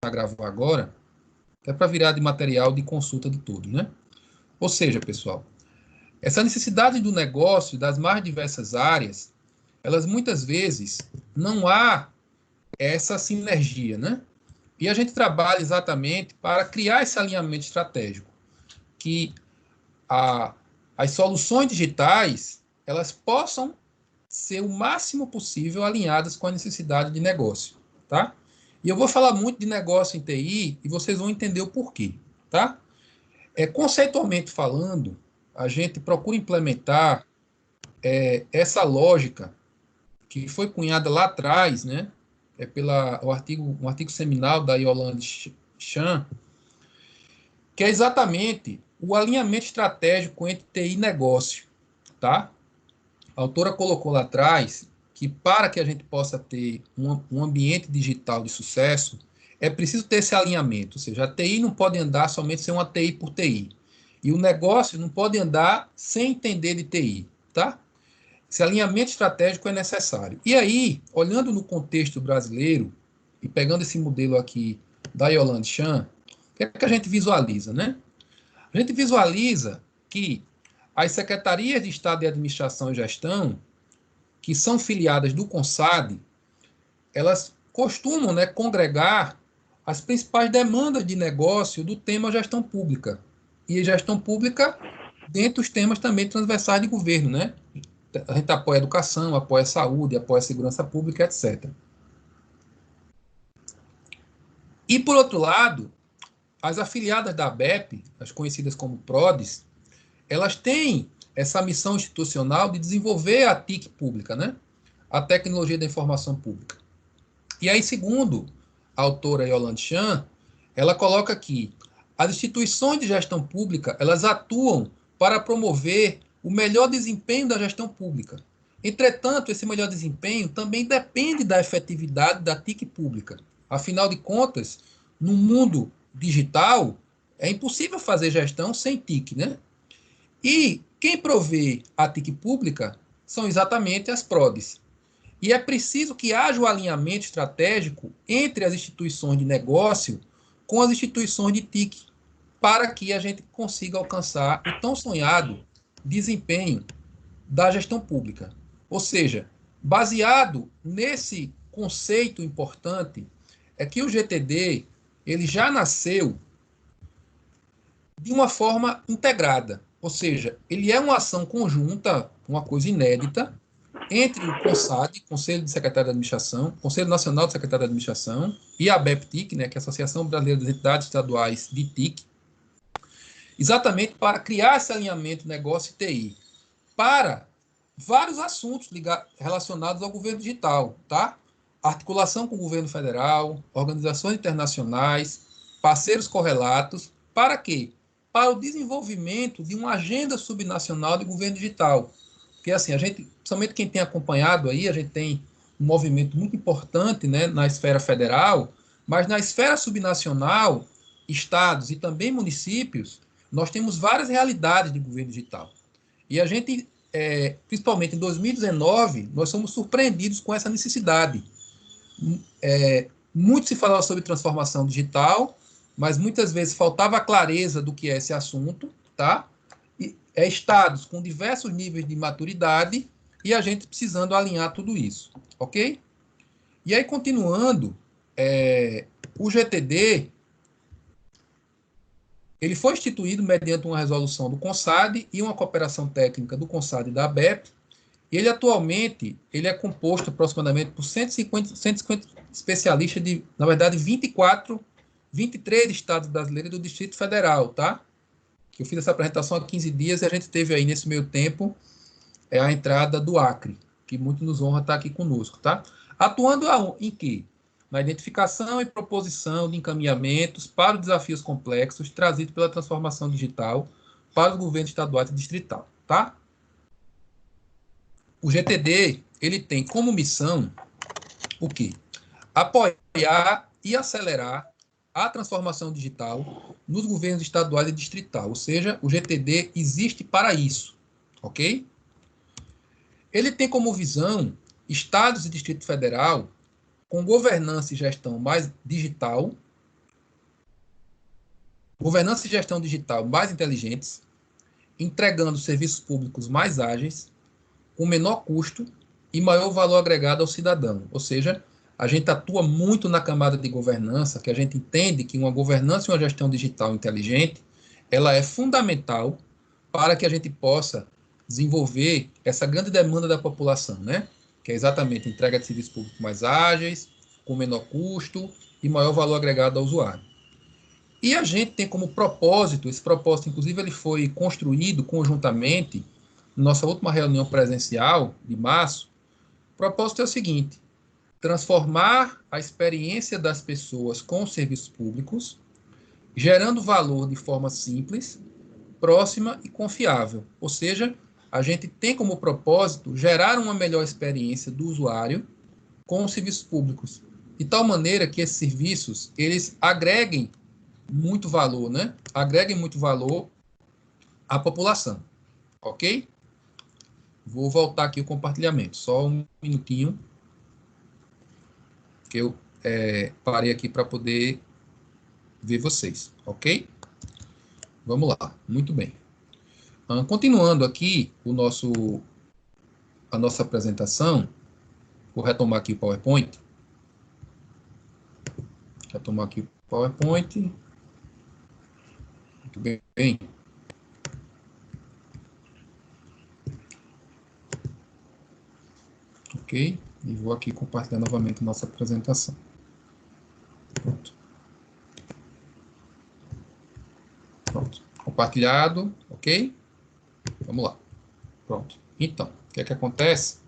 gravar agora, que é para virar de material de consulta de tudo, né? Ou seja, pessoal, essa necessidade do negócio das mais diversas áreas, elas muitas vezes não há essa sinergia, né? E a gente trabalha exatamente para criar esse alinhamento estratégico, que a, as soluções digitais elas possam ser o máximo possível alinhadas com a necessidade de negócio, tá? E eu vou falar muito de negócio em TI e vocês vão entender o porquê, tá? Conceitualmente falando, a gente procura implementar essa lógica que foi cunhada lá atrás, né? Um artigo seminal da Yolande Chan, que é exatamente o alinhamento estratégico entre TI e negócio, tá? A autora colocou lá atrás que para que a gente possa ter um ambiente digital de sucesso, é preciso ter esse alinhamento, ou seja, a TI não pode andar somente ser uma TI por TI. E o negócio não pode andar sem entender de TI, tá? Esse alinhamento estratégico é necessário. E aí, olhando no contexto brasileiro, e pegando esse modelo aqui da Yolande Chan, o que é que a gente visualiza, né? A gente visualiza que as secretarias de Estado de Administração e Gestão, que são filiadas do CONSAD, elas costumam, né, congregar as principais demandas de negócio do tema gestão pública. E gestão pública dentro dos temas também transversais de governo, né? A gente apoia a educação, apoia a saúde, apoia a segurança pública, etc. E, por outro lado, as afiliadas da ABEP, as conhecidas como PRODES, elas têm essa missão institucional de desenvolver a TIC pública, né? A tecnologia da informação pública. E aí, segundo a autora Yolande Chan, ela coloca que as instituições de gestão pública, elas atuam para promover o melhor desempenho da gestão pública. Entretanto, esse melhor desempenho também depende da efetividade da TIC pública. Afinal de contas, no mundo digital, é impossível fazer gestão sem TIC, né? E quem provê a TIC pública são exatamente as PRODES. E é preciso que haja o alinhamento estratégico entre as instituições de negócio com as instituições de TIC, para que a gente consiga alcançar o tão sonhado desempenho da gestão pública. Ou seja, baseado nesse conceito importante, é que o GTD ele já nasceu de uma forma integrada. Ou seja, ele é uma ação conjunta, uma coisa inédita, entre o CONSAD, Conselho de Secretário de Administração, Conselho Nacional de Secretário de Administração, e a BEPTIC, né, que é a Associação Brasileira das Entidades Estaduais de TIC, exatamente para criar esse alinhamento negócio e TI, para vários assuntos relacionados ao governo digital, tá? Articulação com o governo federal, organizações internacionais, parceiros correlatos, para quê? Para o desenvolvimento de uma agenda subnacional de governo digital. Porque assim, a gente, principalmente quem tem acompanhado aí, a gente tem um movimento muito importante, né, na esfera federal, mas na esfera subnacional, estados e também municípios, nós temos várias realidades de governo digital. E a gente, principalmente em 2019, nós somos surpreendidos com essa necessidade. Muito se falava sobre transformação digital, mas muitas vezes faltava a clareza do que é esse assunto, tá? Estados com diversos níveis de maturidade e a gente precisando alinhar tudo isso, ok? E aí, continuando, o GTD ele foi instituído mediante uma resolução do CONSAD e uma cooperação técnica do CONSAD e da ABEP. E ele atualmente ele é composto aproximadamente por 150 especialistas de, na verdade, 23 estados brasileiros e do Distrito Federal, tá? Que eu fiz essa apresentação há 15 dias e a gente teve aí nesse meio tempo a entrada do Acre, que muito nos honra estar aqui conosco, tá? Atuando em quê? Na identificação e proposição de encaminhamentos para os desafios complexos trazidos pela transformação digital para os governos estaduais e distrital, tá? O GTD, ele tem como missão o quê? Apoiar e acelerar a transformação digital nos governos estaduais e distrital, ou seja, o GTD existe para isso, ok? Ele tem como visão estados e Distrito Federal com governança e gestão mais digital, governança e gestão digital mais inteligentes, entregando serviços públicos mais ágeis, com menor custo e maior valor agregado ao cidadão. Ou seja, a gente atua muito na camada de governança, que a gente entende que uma governança e uma gestão digital inteligente, ela é fundamental para que a gente possa desenvolver essa grande demanda da população, né? Que é exatamente a entrega de serviços públicos mais ágeis, com menor custo e maior valor agregado ao usuário. E a gente tem como propósito, esse propósito, inclusive, ele foi construído conjuntamente, na nossa última reunião presencial, de março. O propósito é o seguinte: transformar a experiência das pessoas com os serviços públicos, gerando valor de forma simples, próxima e confiável. Ou seja, a gente tem como propósito gerar uma melhor experiência do usuário com os serviços públicos, de tal maneira que esses serviços eles agreguem muito valor, né? Agreguem muito valor à população, ok? Vou voltar aqui o compartilhamento, só um minutinho, que eu parei aqui para poder ver vocês, ok? Vamos lá, muito bem. Continuando aqui a nossa apresentação, vou retomar aqui o PowerPoint. Retomar aqui o PowerPoint. Muito bem. Ok? E vou aqui compartilhar novamente a nossa apresentação. Pronto. Pronto. Compartilhado, ok? Vamos lá. Pronto. Então, o que é que acontece?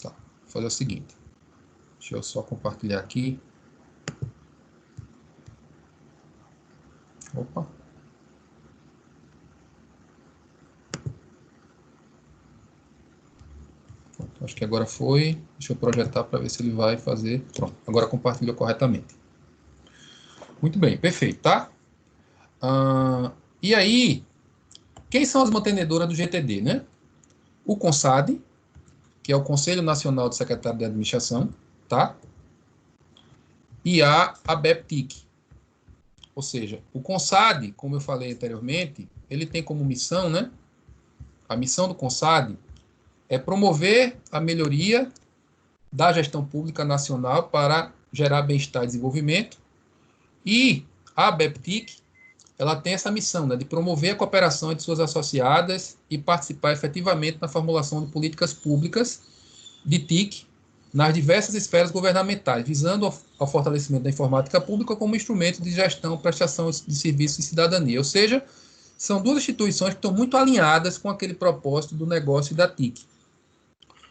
Tá. Vou fazer o seguinte. Deixa eu só compartilhar aqui. Opa. Pronto, acho que agora foi. Deixa eu projetar para ver se ele vai fazer. Pronto, agora compartilhou corretamente. Muito bem, perfeito, tá? E aí, quem são as mantenedoras do GTD, né? O CONSAD, que é o Conselho Nacional de Secretário de Administração, tá? E a ABEPTIC. Ou seja, o CONSAD, como eu falei anteriormente, ele tem como missão, né? A missão do CONSAD é promover a melhoria da gestão pública nacional para gerar bem-estar e desenvolvimento. E a ABEPTIC, ela tem essa missão, né, de promover a cooperação entre suas associadas e participar efetivamente na formulação de políticas públicas de TIC nas diversas esferas governamentais, visando ao fortalecimento da informática pública como instrumento de gestão, prestação de serviços e cidadania. Ou seja, são duas instituições que estão muito alinhadas com aquele propósito do negócio da TIC.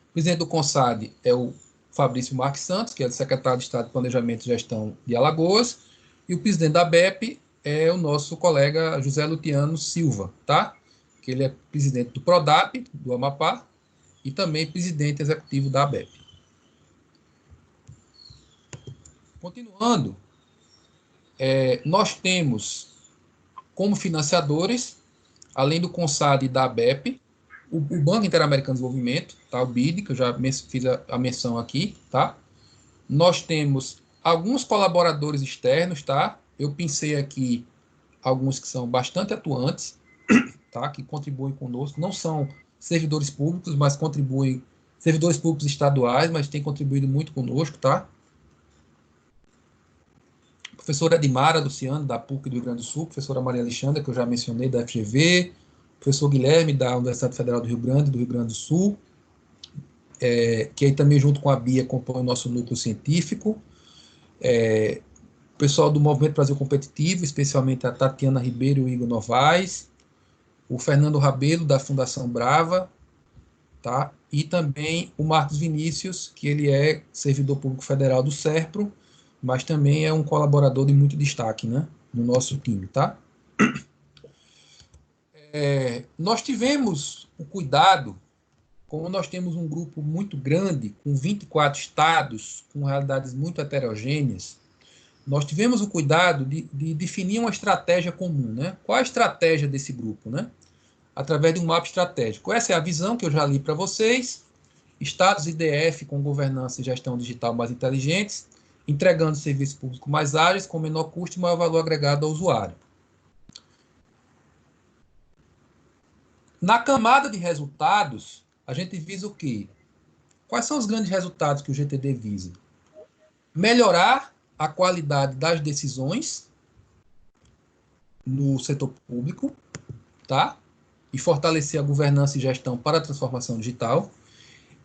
O presidente do CONSAD é o Fabrício Marques Santos, que é o secretário de Estado de Planejamento e Gestão de Alagoas, e o presidente da ABEP é o nosso colega José Lutiano Silva, tá? Que ele é presidente do PRODAP, do Amapá, e também presidente executivo da ABEP. Continuando, nós temos como financiadores, além do CONSAD e da ABEP, o Banco Interamericano de Desenvolvimento, tá? O BID, que eu já fiz a menção aqui, tá? Nós temos alguns colaboradores externos, tá? Eu pensei aqui alguns que são bastante atuantes, tá? Que contribuem conosco, não são servidores públicos, mas contribuem, servidores públicos estaduais, mas têm contribuído muito conosco, tá? Professora Edmara Luciano, da PUC do Rio Grande do Sul, professora Maria Alexandra, que eu já mencionei, da FGV, professor Guilherme, da Universidade Federal do Rio Grande do Sul, que aí também, junto com a Bia, compõe o nosso núcleo científico, o pessoal do Movimento Brasil Competitivo, especialmente a Tatiana Ribeiro e o Igor Novaes, o Fernando Rabelo, da Fundação Brava, tá? E também o Marcos Vinícius, que ele é servidor público federal do SERPRO, mas também é um colaborador de muito destaque, né, no nosso time, tá? Nós tivemos o cuidado, como nós temos um grupo muito grande, com 24 estados, com realidades muito heterogêneas, nós tivemos o cuidado de definir uma estratégia comum, né? Qual a estratégia desse grupo, né? Através de um mapa estratégico. Essa é a visão que eu já li para vocês, estados IDF com governança e gestão digital mais inteligentes, entregando serviços públicos mais ágeis, com menor custo e maior valor agregado ao usuário. Na camada de resultados, a gente visa o quê? Quais são os grandes resultados que o GTD visa? Melhorar a qualidade das decisões no setor público, tá? E fortalecer a governança e gestão para a transformação digital,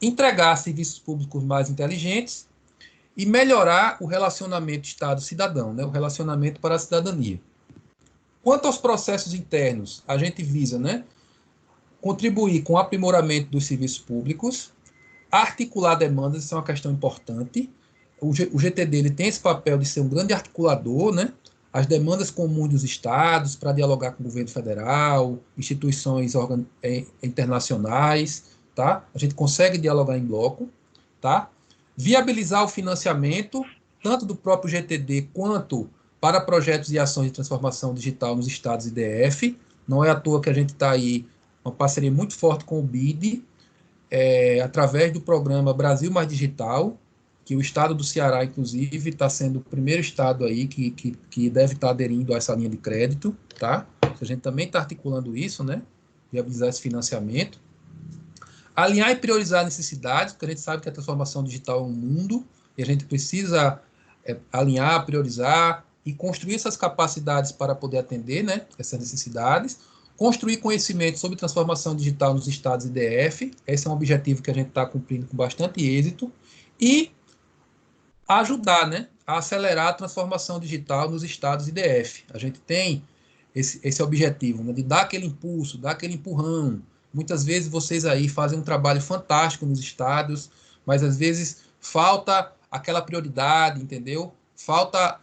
entregar serviços públicos mais inteligentes e melhorar o relacionamento Estado-cidadão, né? O relacionamento para a cidadania. Quanto aos processos internos, a gente visa, né, contribuir com o aprimoramento dos serviços públicos, articular demandas, isso é uma questão importante. O GTD ele tem esse papel de ser um grande articulador, né? As demandas comuns dos estados para dialogar com o governo federal, instituições internacionais, tá? A gente consegue dialogar em bloco, tá? Viabilizar o financiamento, tanto do próprio GTD quanto para projetos e ações de transformação digital nos estados IDF. Não é à toa que a gente está aí, uma parceria muito forte com o BID, através do programa Brasil Mais Digital, que o estado do Ceará, inclusive, está sendo o primeiro estado aí que deve estar aderindo a essa linha de crédito, tá? A gente também está articulando isso, né? Viabilizar esse financiamento. Alinhar e priorizar necessidades, porque a gente sabe que a transformação digital é um mundo, e a gente precisa alinhar, priorizar e construir essas capacidades para poder atender, né, essas necessidades. Construir conhecimento sobre transformação digital nos estados IDF, esse é um objetivo que a gente está cumprindo com bastante êxito, e ajudar, né, a acelerar a transformação digital nos estados IDF. A gente tem esse objetivo, né, de dar aquele impulso, dar aquele empurrão. Muitas vezes vocês aí fazem um trabalho fantástico nos estados, mas às vezes falta aquela prioridade, entendeu? Falta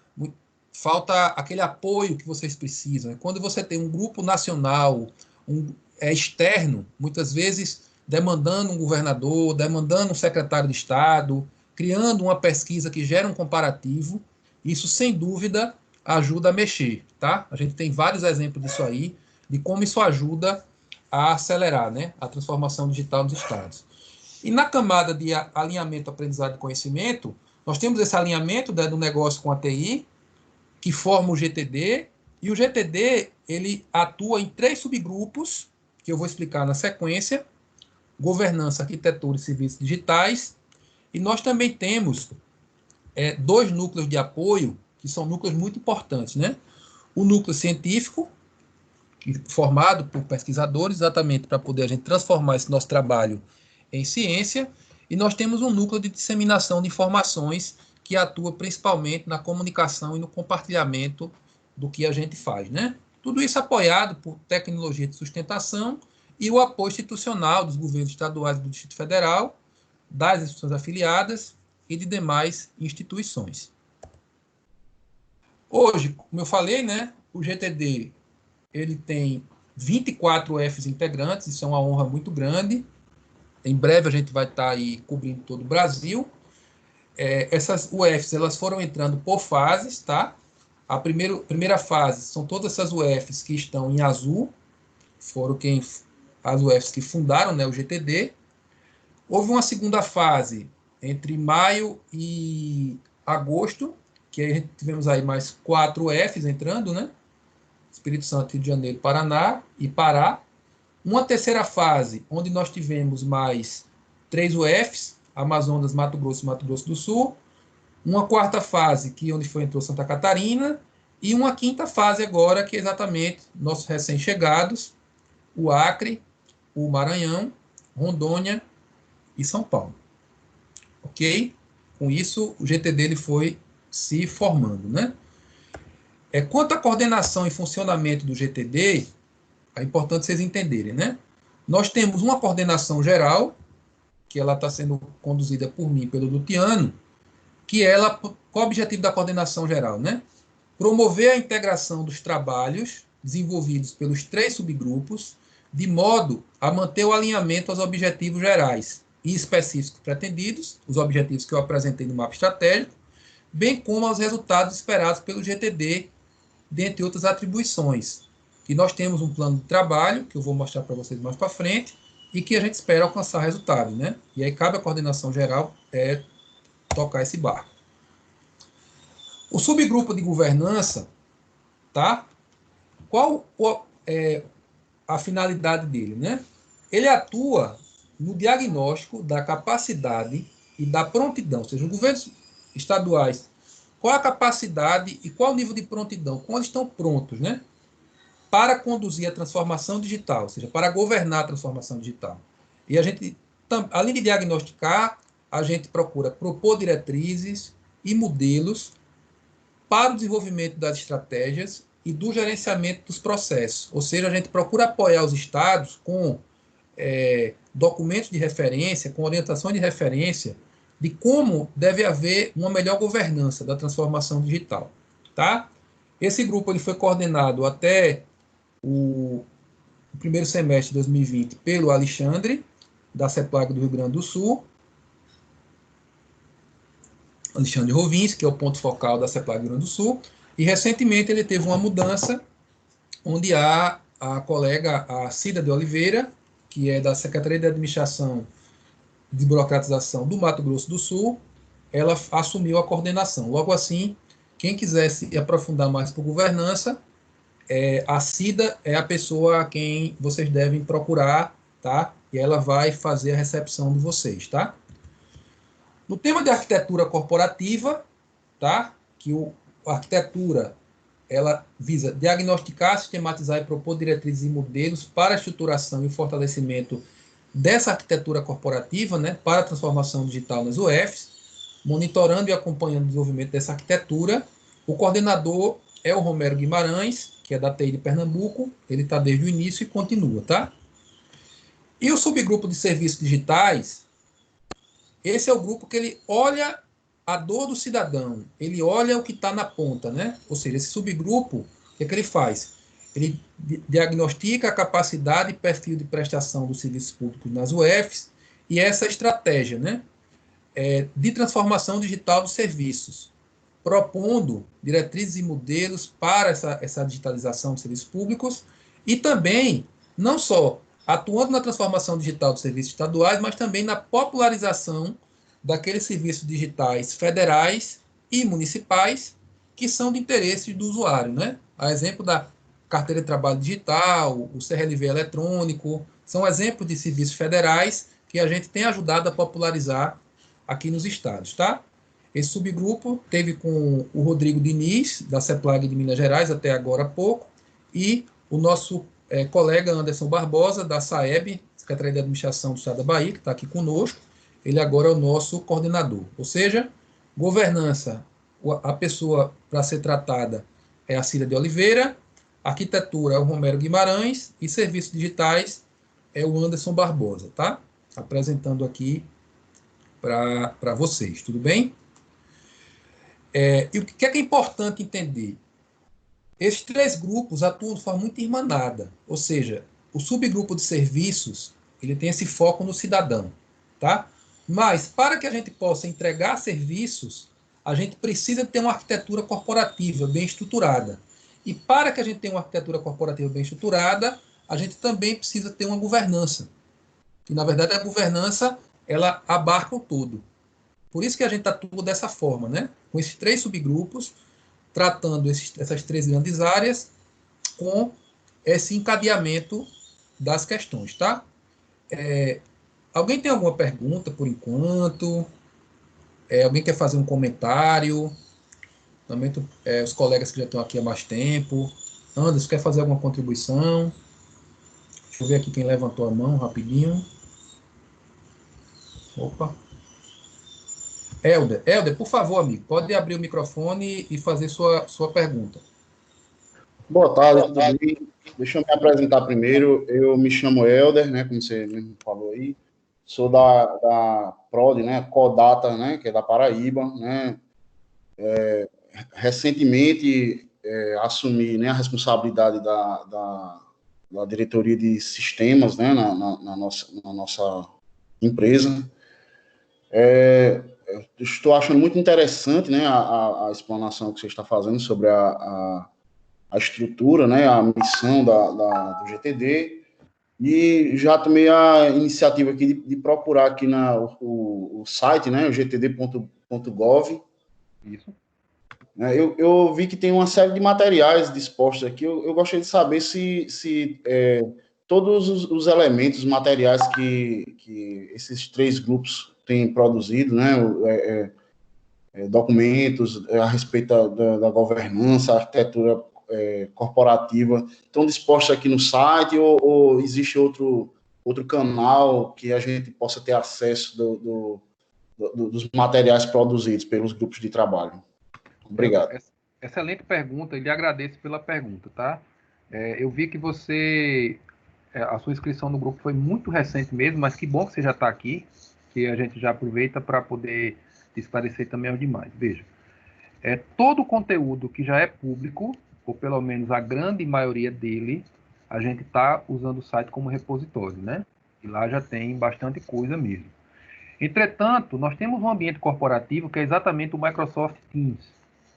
aquele apoio que vocês precisam. Quando você tem um grupo nacional, externo, muitas vezes demandando um governador, demandando um secretário de Estado, criando uma pesquisa que gera um comparativo, isso, sem dúvida, ajuda a mexer, tá? A gente tem vários exemplos disso aí, de como isso ajuda a acelerar, né, a transformação digital dos estados. E na camada de alinhamento, aprendizado e conhecimento, nós temos esse alinhamento, né, do negócio com a TI, que forma o GTD, e o GTD ele atua em 3 subgrupos, que eu vou explicar na sequência: governança, arquitetura e serviços digitais. E nós também temos 2 núcleos de apoio, que são núcleos muito importantes, né? O núcleo científico, formado por pesquisadores, exatamente para poder a gente transformar esse nosso trabalho em ciência, e nós temos um núcleo de disseminação de informações, que atua principalmente na comunicação e no compartilhamento do que a gente faz, né? Tudo isso apoiado por tecnologia de sustentação e o apoio institucional dos governos estaduais e do Distrito Federal, das instituições afiliadas e de demais instituições. Hoje, como eu falei, né, o GTD ele tem 24 UFs integrantes, isso é uma honra muito grande. Em breve a gente vai estar aí cobrindo todo o Brasil. Essas UFs elas foram entrando por fases, tá? A primeira fase são todas essas UFs que estão em azul, foram as UFs que fundaram, né, o GTD. Houve uma segunda fase entre maio e agosto, que aí tivemos aí mais 4 UFs entrando, né? Espírito Santo, Rio de Janeiro, Paraná e Pará. Uma terceira fase, onde nós tivemos mais 3 UFs, Amazonas, Mato Grosso e Mato Grosso do Sul. Uma quarta fase, onde entrou Santa Catarina. E uma quinta fase agora, que é exatamente nossos recém-chegados, o Acre, o Maranhão, Rondônia e São Paulo. Ok? Com isso, o GTD ele foi se formando, né? Quanto à coordenação e funcionamento do GTD, é importante vocês entenderem, né? Nós temos uma coordenação geral, que ela está sendo conduzida por mim, pelo Luciano, qual é o objetivo da coordenação geral, né? Promover a integração dos trabalhos desenvolvidos pelos 3 subgrupos, de modo a manter o alinhamento aos objetivos gerais e específicos pretendidos, os objetivos que eu apresentei no mapa estratégico, bem como aos resultados esperados pelo GTD, dentre outras atribuições. E nós temos um plano de trabalho, que eu vou mostrar para vocês mais para frente, e que a gente espera alcançar resultado, né? E aí cabe à coordenação geral tocar esse barco. O subgrupo de governança, tá? Qual a finalidade dele, né? Ele atua no diagnóstico da capacidade e da prontidão, ou seja, os governos estaduais, qual a capacidade e qual o nível de prontidão, quando estão prontos, né? Para conduzir a transformação digital, ou seja, para governar a transformação digital. E a gente, além de diagnosticar, a gente procura propor diretrizes e modelos para o desenvolvimento das estratégias e do gerenciamento dos processos. Ou seja, a gente procura apoiar os estados com documentos de referência, com orientações de referência de como deve haver uma melhor governança da transformação digital. Tá? Esse grupo ele foi coordenado até o primeiro semestre de 2020 pelo Alexandre, da CEPLAG do Rio Grande do Sul, Alexandre Rovins, que é o ponto focal da CEPLAG do Rio Grande do Sul, e recentemente ele teve uma mudança, onde a colega, a Cida de Oliveira, que é da Secretaria de Administração e de Burocratização do Mato Grosso do Sul, ela assumiu a coordenação. Logo assim, quem quisesse aprofundar mais por governança, a Cida é a pessoa a quem vocês devem procurar, tá? E ela vai fazer a recepção de vocês, tá? No tema de arquitetura corporativa, tá? Que a arquitetura ela visa diagnosticar, sistematizar e propor diretrizes e modelos para a estruturação e fortalecimento dessa arquitetura corporativa, né, para a transformação digital nas UFs, monitorando e acompanhando o desenvolvimento dessa arquitetura. O coordenador é o Romero Guimarães, que é da TI de Pernambuco, ele está desde o início e continua, tá? E o subgrupo de serviços digitais, esse é o grupo que ele olha a dor do cidadão, ele olha o que está na ponta, né? Ou seja, esse subgrupo, o que é que ele faz? Ele diagnostica a capacidade e perfil de prestação dos serviços públicos nas UFs e essa estratégia, né? De transformação digital dos serviços, propondo diretrizes e modelos para essa digitalização dos serviços públicos e também, não só atuando na transformação digital dos serviços estaduais, mas também na popularização daqueles serviços digitais federais e municipais que são de interesse do usuário, né? A exemplo da carteira de trabalho digital, o CRLV eletrônico, são exemplos de serviços federais que a gente tem ajudado a popularizar aqui nos estados, tá? Esse subgrupo teve com o Rodrigo Diniz, da CEPLAG de Minas Gerais, até agora há pouco, e o nosso colega Anderson Barbosa, da SAEB, Secretaria de Administração do Estado da Bahia, que está aqui conosco. Ele agora é o nosso coordenador. Ou seja, governança, a pessoa para ser tratada é a Cida de Oliveira, arquitetura é o Romero Guimarães e serviços digitais é o Anderson Barbosa, tá? Apresentando aqui para vocês, tudo bem? E o que é importante entender? Esses três grupos atuam de forma muito irmanada, ou seja, o subgrupo de serviços ele tem esse foco no cidadão, tá? Mas para que a gente possa entregar serviços, a gente precisa ter uma arquitetura corporativa bem estruturada. E para que a gente tenha uma arquitetura corporativa bem estruturada, a gente também precisa ter uma governança. E na verdade a governança ela abarca o todo. Por isso que a gente atua dessa forma, né? Com esses três subgrupos, tratando essas três grandes áreas com esse encadeamento das questões, tá? Alguém tem alguma pergunta por enquanto? Alguém quer fazer um comentário? Também os colegas que já estão aqui há mais tempo. Anderson, quer fazer alguma contribuição? Deixa eu ver aqui quem levantou a mão rapidinho. Opa. Helder, por favor, amigo, pode abrir o microfone e fazer sua pergunta. Boa tarde, tudo bem? Deixa eu me apresentar primeiro. Eu me chamo Helder, né, como você mesmo falou aí. Sou da PROD, né, Codata, né, que é da Paraíba, né. Recentemente assumi, né, a responsabilidade da diretoria de sistemas, né, na nossa empresa. Estou achando muito interessante, né, a explanação que você está fazendo sobre a estrutura, né, a missão do GTD, E já tomei a iniciativa aqui de procurar aqui o site, né, o gtd.gov. Isso. Eu vi que tem uma série de materiais dispostos aqui. Eu gostaria de saber se todos os elementos, materiais que esses três grupos têm produzido, né, documentos a respeito da governança, arquitetura corporativa, estão dispostos aqui no site ou existe outro canal que a gente possa ter acesso dos materiais produzidos pelos grupos de trabalho? Obrigado. Excelente pergunta, e lhe agradeço pela pergunta, tá? Eu vi que você, a sua inscrição no grupo foi muito recente mesmo, mas que bom que você já está aqui, que a gente já aproveita para poder esclarecer também aos demais. Veja, todo o conteúdo que já é público, ou pelo menos a grande maioria dele, a gente está usando o site como repositório, né? E lá já tem bastante coisa mesmo. Entretanto, nós temos um ambiente corporativo que é exatamente o Microsoft Teams,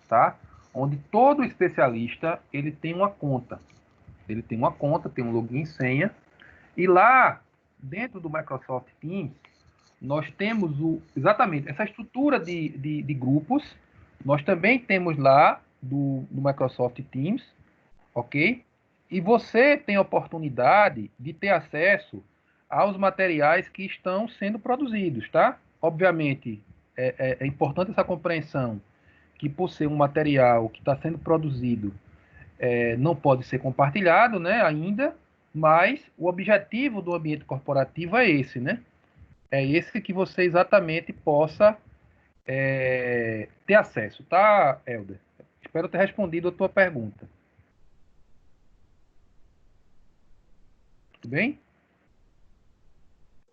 tá? Onde todo especialista ele tem uma conta. Ele tem uma conta, tem um login e senha. E lá, dentro do Microsoft Teams, nós temos exatamente essa estrutura de grupos. Nós também temos lá do Microsoft Teams, ok? E você tem a oportunidade de ter acesso aos materiais que estão sendo produzidos, tá? Obviamente, é importante essa compreensão que por ser um material que está sendo produzido, não pode ser compartilhado, né, ainda, mas o objetivo do ambiente corporativo é esse, né? É esse que você exatamente possa ter acesso, tá, Helder? Espero ter respondido a tua pergunta. Tudo bem?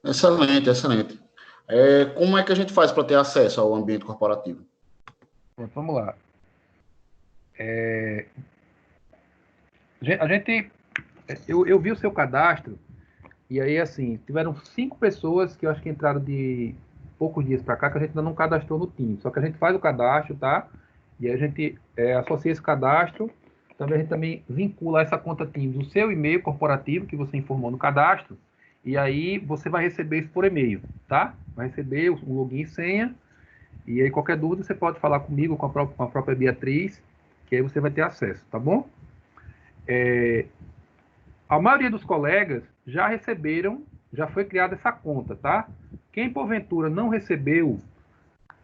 Excelente, excelente. Como é que a gente faz para ter acesso ao ambiente corporativo? Pronto, vamos lá. A gente, eu vi o seu cadastro e aí, assim, tiveram 5 pessoas que eu acho que entraram de poucos dias para cá que a gente ainda não cadastrou no Teams. Só que a gente faz o cadastro, tá? E aí a gente associa esse cadastro. Também a gente também vincula essa conta Teams, o seu e-mail corporativo que você informou no cadastro. E aí você vai receber isso por e-mail, tá? Vai receber um login e senha. E aí qualquer dúvida você pode falar comigo, com a própria Beatriz, que aí você vai ter acesso, tá bom? A maioria dos colegas já receberam, já foi criada essa conta, tá? Quem porventura não recebeu,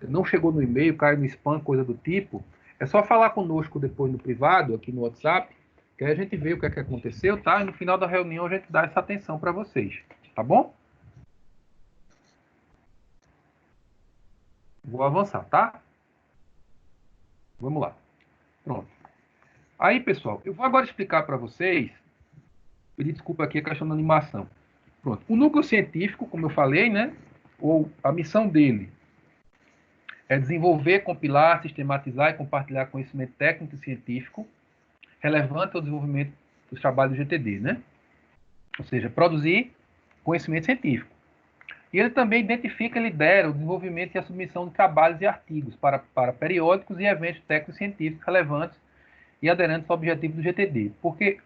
não chegou no e-mail, caiu no spam, coisa do tipo, é só falar conosco depois no privado, aqui no WhatsApp, que aí a gente vê o que é que aconteceu, tá? E no final da reunião a gente dá essa atenção para vocês, tá bom? Vou avançar, tá? Vamos lá. Pronto. Aí, pessoal, eu vou agora explicar para vocês, pedir desculpa aqui a questão da animação. Pronto. O núcleo científico, como eu falei, né? Ou a missão dele é desenvolver, compilar, sistematizar e compartilhar conhecimento técnico e científico relevante ao desenvolvimento dos trabalhos do GTD, né? Ou seja, produzir conhecimento científico. E ele também identifica e lidera o desenvolvimento e a submissão de trabalhos e artigos para periódicos e eventos técnicos científicos relevantes e aderentes ao objetivo do GTD. Porque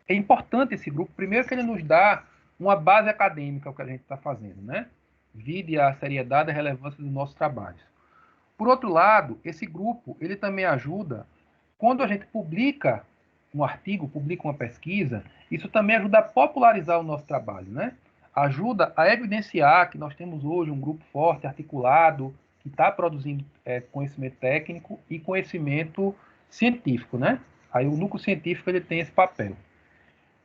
é importante esse grupo, primeiro que ele nos dá uma base acadêmica ao que a gente está fazendo, né? Vide a seriedade e a relevância dos nossos trabalhos. Por outro lado, esse grupo ele também ajuda, quando a gente publica um artigo, publica uma pesquisa, isso também ajuda a popularizar o nosso trabalho, né? Ajuda a evidenciar que nós temos hoje um grupo forte, articulado, que está produzindo conhecimento técnico e conhecimento científico, né? Aí o núcleo científico ele tem esse papel.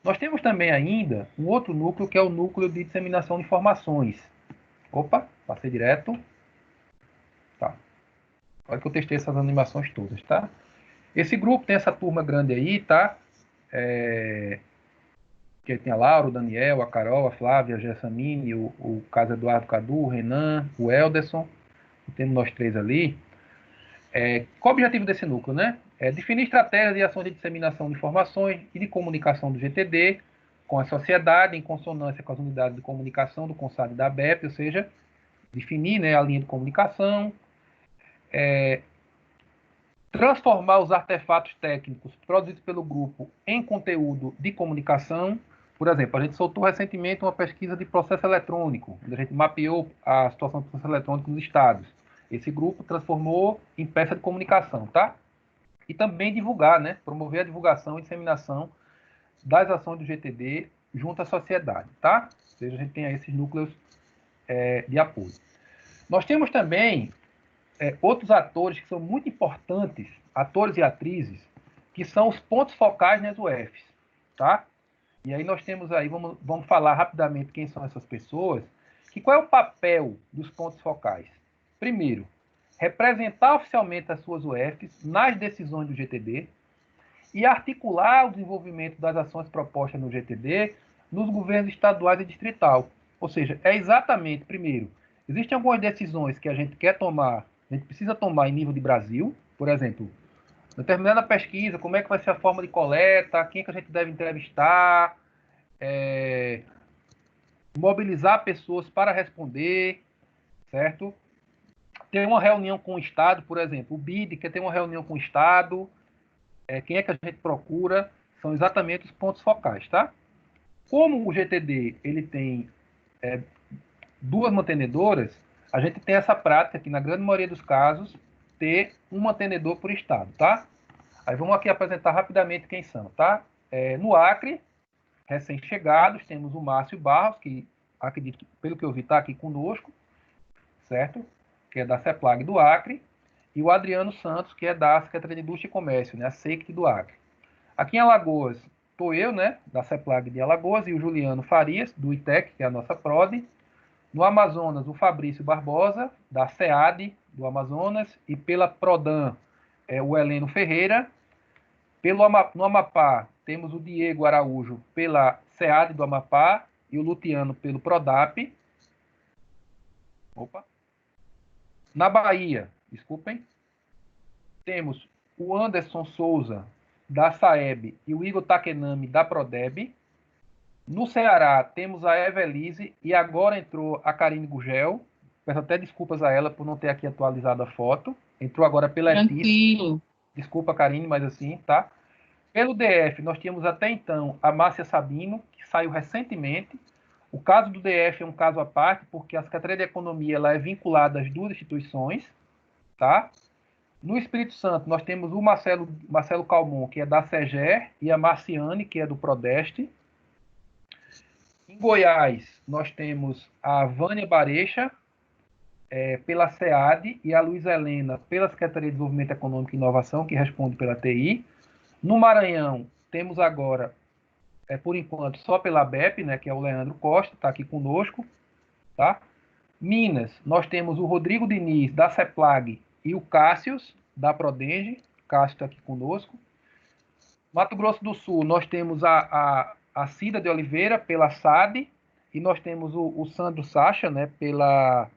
Nós temos também ainda um outro núcleo que é o núcleo de disseminação de informações. Opa, passei direto. Tá. Olha que eu testei essas animações todas, tá? Esse grupo tem essa turma grande aí, tá? Que tem a Laura, o Daniel, a Carol, a Flávia, a Gessamine, o Caso Eduardo Cadu, o Renan, o Elderson. Temos nós 3 ali. Qual o objetivo desse núcleo, né? É definir estratégias e ações de disseminação de informações e de comunicação do GTD com a sociedade, em consonância com as unidades de comunicação do CONSAD e da ABEP, ou seja, definir, né, a linha de comunicação, transformar os artefatos técnicos produzidos pelo grupo em conteúdo de comunicação, Por exemplo, a gente soltou recentemente uma pesquisa de processo eletrônico, onde a gente mapeou a situação do processo eletrônico nos estados. Esse grupo transformou em peça de comunicação, tá? E também divulgar, né? Promover a divulgação e disseminação das ações do GTD junto à sociedade, tá? Ou seja, a gente tem aí esses núcleos de apoio. Nós temos também outros atores que são muito importantes, atores e atrizes, que são os pontos focais nas UFs, tá? E aí nós temos aí, vamos falar rapidamente quem são essas pessoas, que qual é o papel dos pontos focais? Primeiro, representar oficialmente as suas UFs nas decisões do GTD e articular o desenvolvimento das ações propostas no GTD nos governos estaduais e distrital. Ou seja, é exatamente, primeiro, existem algumas decisões que a gente quer tomar, a gente precisa tomar em nível de Brasil, por exemplo, determinada pesquisa, como é que vai ser a forma de coleta, quem é que a gente deve entrevistar, mobilizar pessoas para responder, certo? Ter uma reunião com o Estado, por exemplo, o BID quer ter uma reunião com o Estado, quem é que a gente procura, são exatamente os pontos focais, tá? Como o GTD ele tem duas mantenedoras, a gente tem essa prática que, na grande maioria dos casos, ter um mantenedor por estado, tá? Aí vamos aqui apresentar rapidamente quem são, tá? No Acre, recém-chegados, temos o Márcio Barros, que acredito que, pelo que eu vi, está aqui conosco, certo? Que é da CEPLAG do Acre, e o Adriano Santos, que é da Secretaria de Indústria e Comércio, né? A SEICT do Acre. Aqui em Alagoas, estou eu, né? Da CEPLAG de Alagoas, e o Juliano Farias, do ITEC, que é a nossa PRODE. No Amazonas, o Fabrício Barbosa, da SEAD do Amazonas, e pela PRODAN, o Heleno Ferreira. No Amapá, temos o Diego Araújo pela SEAD do Amapá e o Luciano pelo PRODAP. Opa. Na Bahia, desculpem, temos o Anderson Souza, da SAEB, e o Igor Takenami, da PRODEB. No Ceará, temos a Evelise e agora entrou a Karine Gugel. Peço até desculpas a ela por não ter aqui atualizado a foto. Entrou agora pela Tranquilo. Desculpa, Karine, mas assim, tá? Pelo DF, nós tínhamos até então a Márcia Sabino, que saiu recentemente. O caso do DF é um caso à parte, porque a Secretaria de Economia ela é vinculada às duas instituições, tá? No Espírito Santo, nós temos o Marcelo Calmon, que é da SEGER, e a Marciane, que é do Prodeste. Em Goiás, nós temos a Vânia Barecha, pela SEAD, e a Luiz Helena, pela Secretaria de Desenvolvimento Econômico e Inovação, que responde pela TI. No Maranhão, temos agora, por enquanto, só pela BEP, né, que é o Leandro Costa, está aqui conosco. Tá? Minas, nós temos o Rodrigo Diniz, da CEPLAG, e o Cássius, da Prodenge. Cássio está aqui conosco. Mato Grosso do Sul, nós temos a Cida de Oliveira, pela SAD, e nós temos o Sandro Sacha, né, pela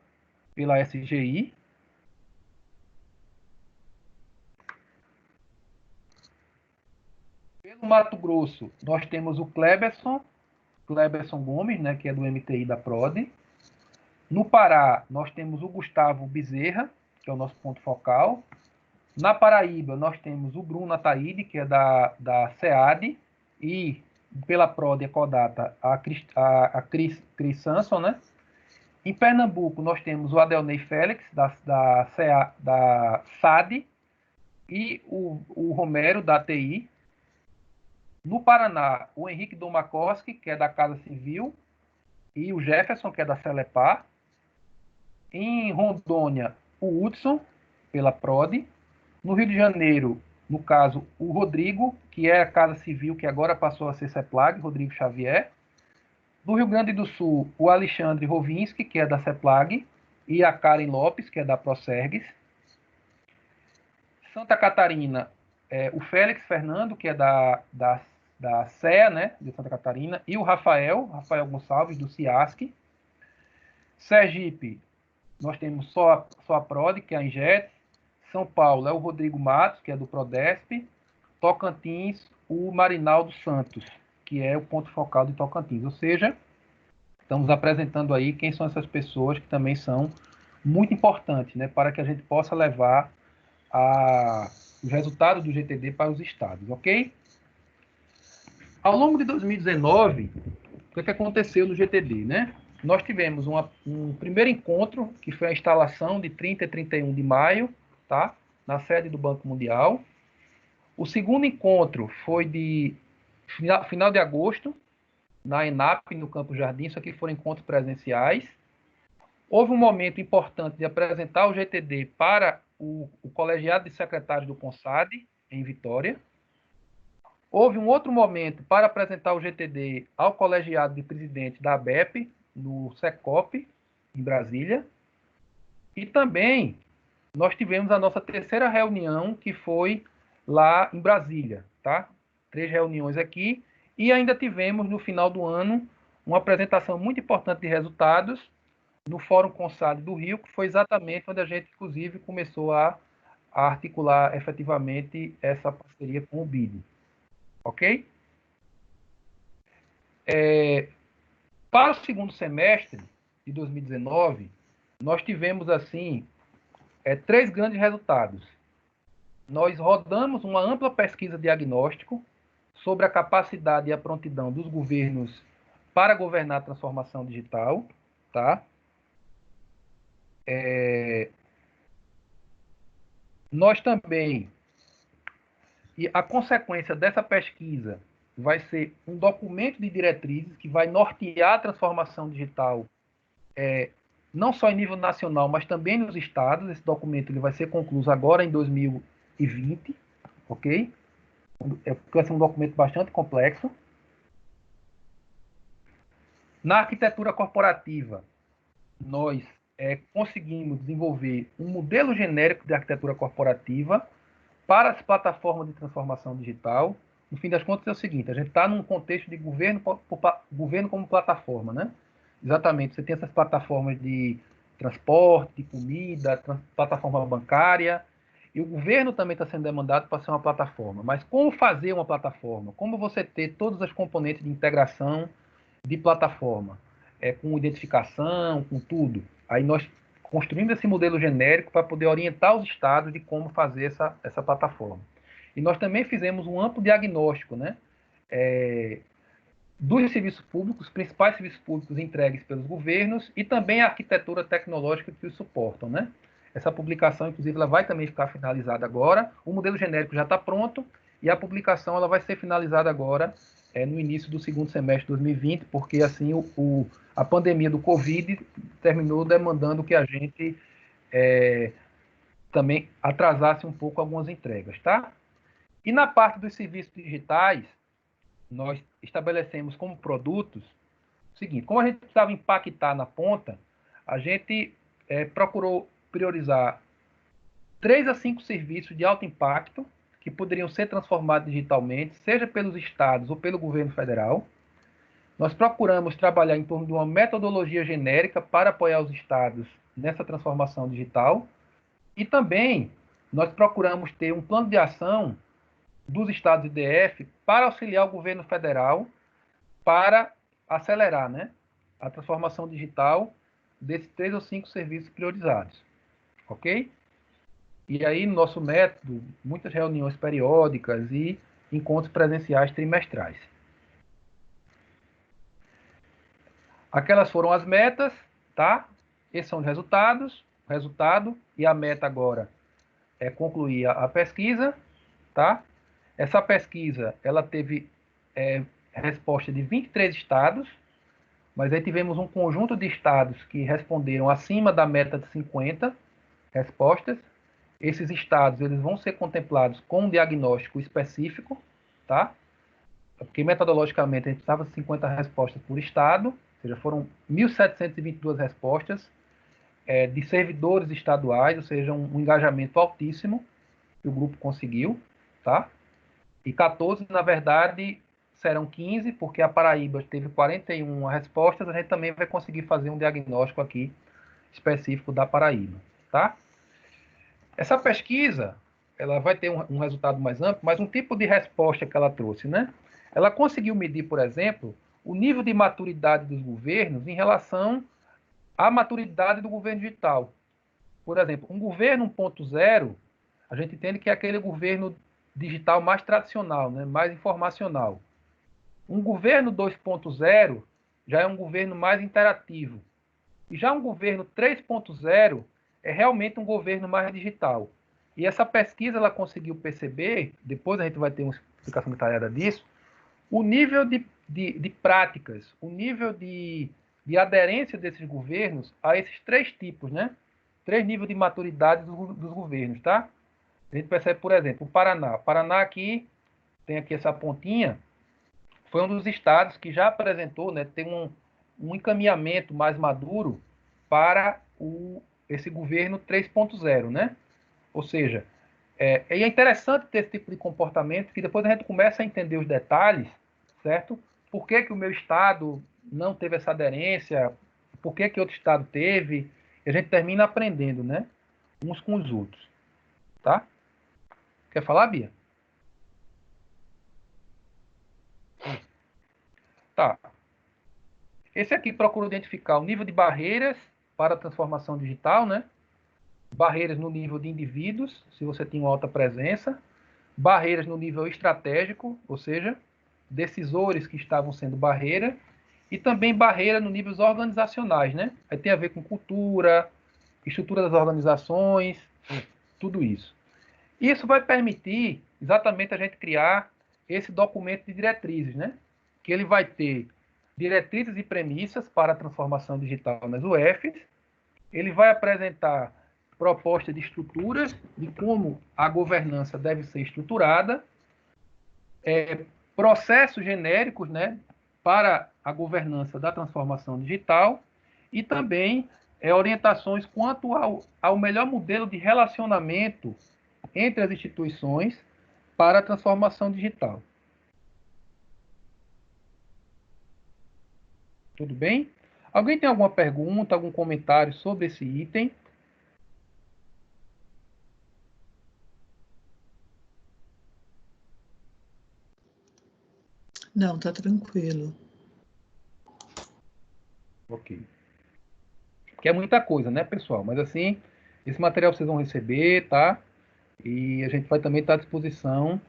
SGI. Pelo Mato Grosso, nós temos o Kleberson Gomes, né, que é do MTI da PRODE. No Pará, nós temos o Gustavo Bezerra, que é o nosso ponto focal. Na Paraíba, nós temos o Bruno Ataíde, que é da SEAD, e pela PRODE Ecodata, a Cris Sanson, né? Em Pernambuco, nós temos o Adelnei Félix, da SAD, e o Romero, da TI. No Paraná, o Henrique Domakoski, que é da Casa Civil, e o Jefferson, que é da Celepar. Em Rondônia, o Hudson, pela PRODE. No Rio de Janeiro, no caso, o Rodrigo, que é a Casa Civil, que agora passou a ser CEPLAG, Rodrigo Xavier. No Rio Grande do Sul, o Alexandre Rovinski, que é da CEPLAG, e a Karen Lopes, que é da Procergues. Santa Catarina, o Félix Fernando, que é da CEA, né, de Santa Catarina, e o Rafael Gonçalves, do CIASC. Sergipe, nós temos só a PRODE, que é a Injet. São Paulo é o Rodrigo Matos, que é do Prodesp. Tocantins, o Marinaldo Santos, que é o ponto focal de Tocantins. Ou seja, estamos apresentando aí quem são essas pessoas que também são muito importantes, né, para que a gente possa levar os resultados do GTD para os estados, ok? Ao longo de 2019, o que aconteceu no GTD, né? Nós tivemos um primeiro encontro, que foi a instalação de 30 e 31 de maio, tá? Na sede do Banco Mundial. O segundo encontro foi de final de agosto, na ENAP, no Campo Jardim. Isso aqui foram encontros presenciais. Houve um momento importante de apresentar o GTD para o colegiado de secretários do CONSAD, em Vitória. Houve um outro momento para apresentar o GTD ao colegiado de presidente da ABEP, no SECOP, em Brasília. E também nós tivemos a nossa terceira reunião, que foi lá em Brasília, tá? 3 reuniões aqui. E ainda tivemos, no final do ano, uma apresentação muito importante de resultados no Fórum CONSAD do Rio, que foi exatamente onde a gente, inclusive, começou a articular efetivamente essa parceria com o BID. Ok? Para o segundo semestre de 2019, nós tivemos, assim, 3 grandes resultados. Nós rodamos uma ampla pesquisa diagnóstico sobre a capacidade e a prontidão dos governos para governar a transformação digital, tá? Nós também, e a consequência dessa pesquisa vai ser um documento de diretrizes que vai nortear a transformação digital, não só em nível nacional, mas também nos estados. Esse documento ele vai ser concluído agora em 2020, ok? Vai ser um documento bastante complexo. Na arquitetura corporativa, nós conseguimos desenvolver um modelo genérico de arquitetura corporativa para as plataformas de transformação digital. No fim das contas, é o seguinte: a gente está num contexto de governo como plataforma, né? Exatamente, você tem essas plataformas de transporte, de comida, plataforma bancária, e o governo também está sendo demandado para ser uma plataforma. Mas como fazer uma plataforma? Como você ter todas as componentes de integração de plataforma, com identificação, com tudo? Aí nós construindo esse modelo genérico para poder orientar os estados de como fazer essa plataforma. E nós também fizemos um amplo diagnóstico, né, dos serviços públicos, principais serviços públicos entregues pelos governos, e também a arquitetura tecnológica que os suportam, né? Essa publicação, inclusive, ela vai também ficar finalizada agora. O modelo genérico já está pronto e a publicação ela vai ser finalizada agora, no início do segundo semestre de 2020, porque assim a pandemia do Covid terminou demandando que a gente também atrasasse um pouco algumas entregas, tá? E na parte dos serviços digitais, nós estabelecemos como produtos o seguinte: como a gente precisava impactar na ponta, a gente procurou priorizar 3 a 5 serviços de alto impacto que poderiam ser transformados digitalmente, seja pelos estados ou pelo governo federal. Nós procuramos trabalhar em torno de uma metodologia genérica para apoiar os estados nessa transformação digital. E também nós procuramos ter um plano de ação dos estados e DF para auxiliar o governo federal para acelerar, né, a transformação digital desses 3 ou 5 serviços priorizados. Ok? E aí, no nosso método, muitas reuniões periódicas e encontros presenciais trimestrais. Aquelas foram as metas, tá? Esses são os resultados. O resultado e a meta agora é concluir a pesquisa, tá? Essa pesquisa, ela teve resposta de 23 estados, mas aí tivemos um conjunto de estados que responderam acima da meta de 50 respostas. Esses estados eles vão ser contemplados com um diagnóstico específico, tá? Porque metodologicamente a gente precisava de 50 respostas por estado, ou seja, foram 1.722 respostas de servidores estaduais, ou seja, um engajamento altíssimo que o grupo conseguiu, tá? E 14, na verdade, serão 15, porque a Paraíba teve 41 respostas, a gente também vai conseguir fazer um diagnóstico aqui específico da Paraíba, tá? Essa pesquisa, ela vai ter um resultado mais amplo, mas um tipo de resposta que ela trouxe, né? Ela conseguiu medir, por exemplo, o nível de maturidade dos governos em relação à maturidade do governo digital. Por exemplo, um governo 1.0, a gente entende que é aquele governo digital mais tradicional, né? Mais informacional. Um governo 2.0 já é um governo mais interativo. E já um governo 3.0 é realmente um governo mais digital. E essa pesquisa ela conseguiu perceber, depois a gente vai ter uma explicação detalhada disso, o nível de práticas, o nível de aderência desses governos a esses três tipos, né? Três níveis de maturidade dos governos, tá? A gente percebe, por exemplo, o Paraná. O Paraná aqui, tem aqui essa pontinha, foi um dos estados que já apresentou, né, tem um encaminhamento mais maduro para esse governo 3.0, né? Ou seja, é interessante ter esse tipo de comportamento, que depois a gente começa a entender os detalhes, certo? Por que, que o meu estado não teve essa aderência? Por que, que outro estado teve? E a gente termina aprendendo, né? Uns com os outros, tá? Quer falar, Bia? Tá. Esse aqui procura identificar o nível de barreiras para a transformação digital, né? Barreiras no nível de indivíduos, se você tem uma alta presença, barreiras no nível estratégico, ou seja, decisores que estavam sendo barreira, e também barreira no níveis organizacionais, né? Aí tem a ver com cultura, estrutura das organizações, tudo isso. Isso vai permitir exatamente a gente criar esse documento de diretrizes, né? Que ele vai ter diretrizes e premissas para a transformação digital nas UFs, ele vai apresentar proposta de estruturas, de como a governança deve ser estruturada, processos genéricos, né, para a governança da transformação digital e também orientações quanto ao melhor modelo de relacionamento entre as instituições para a transformação digital. Tudo bem? Alguém tem alguma pergunta, algum comentário sobre esse item? Não, tá tranquilo. Ok. Que é muita coisa, né, pessoal? Mas assim, esse material vocês vão receber, tá? E a gente vai também estar à disposição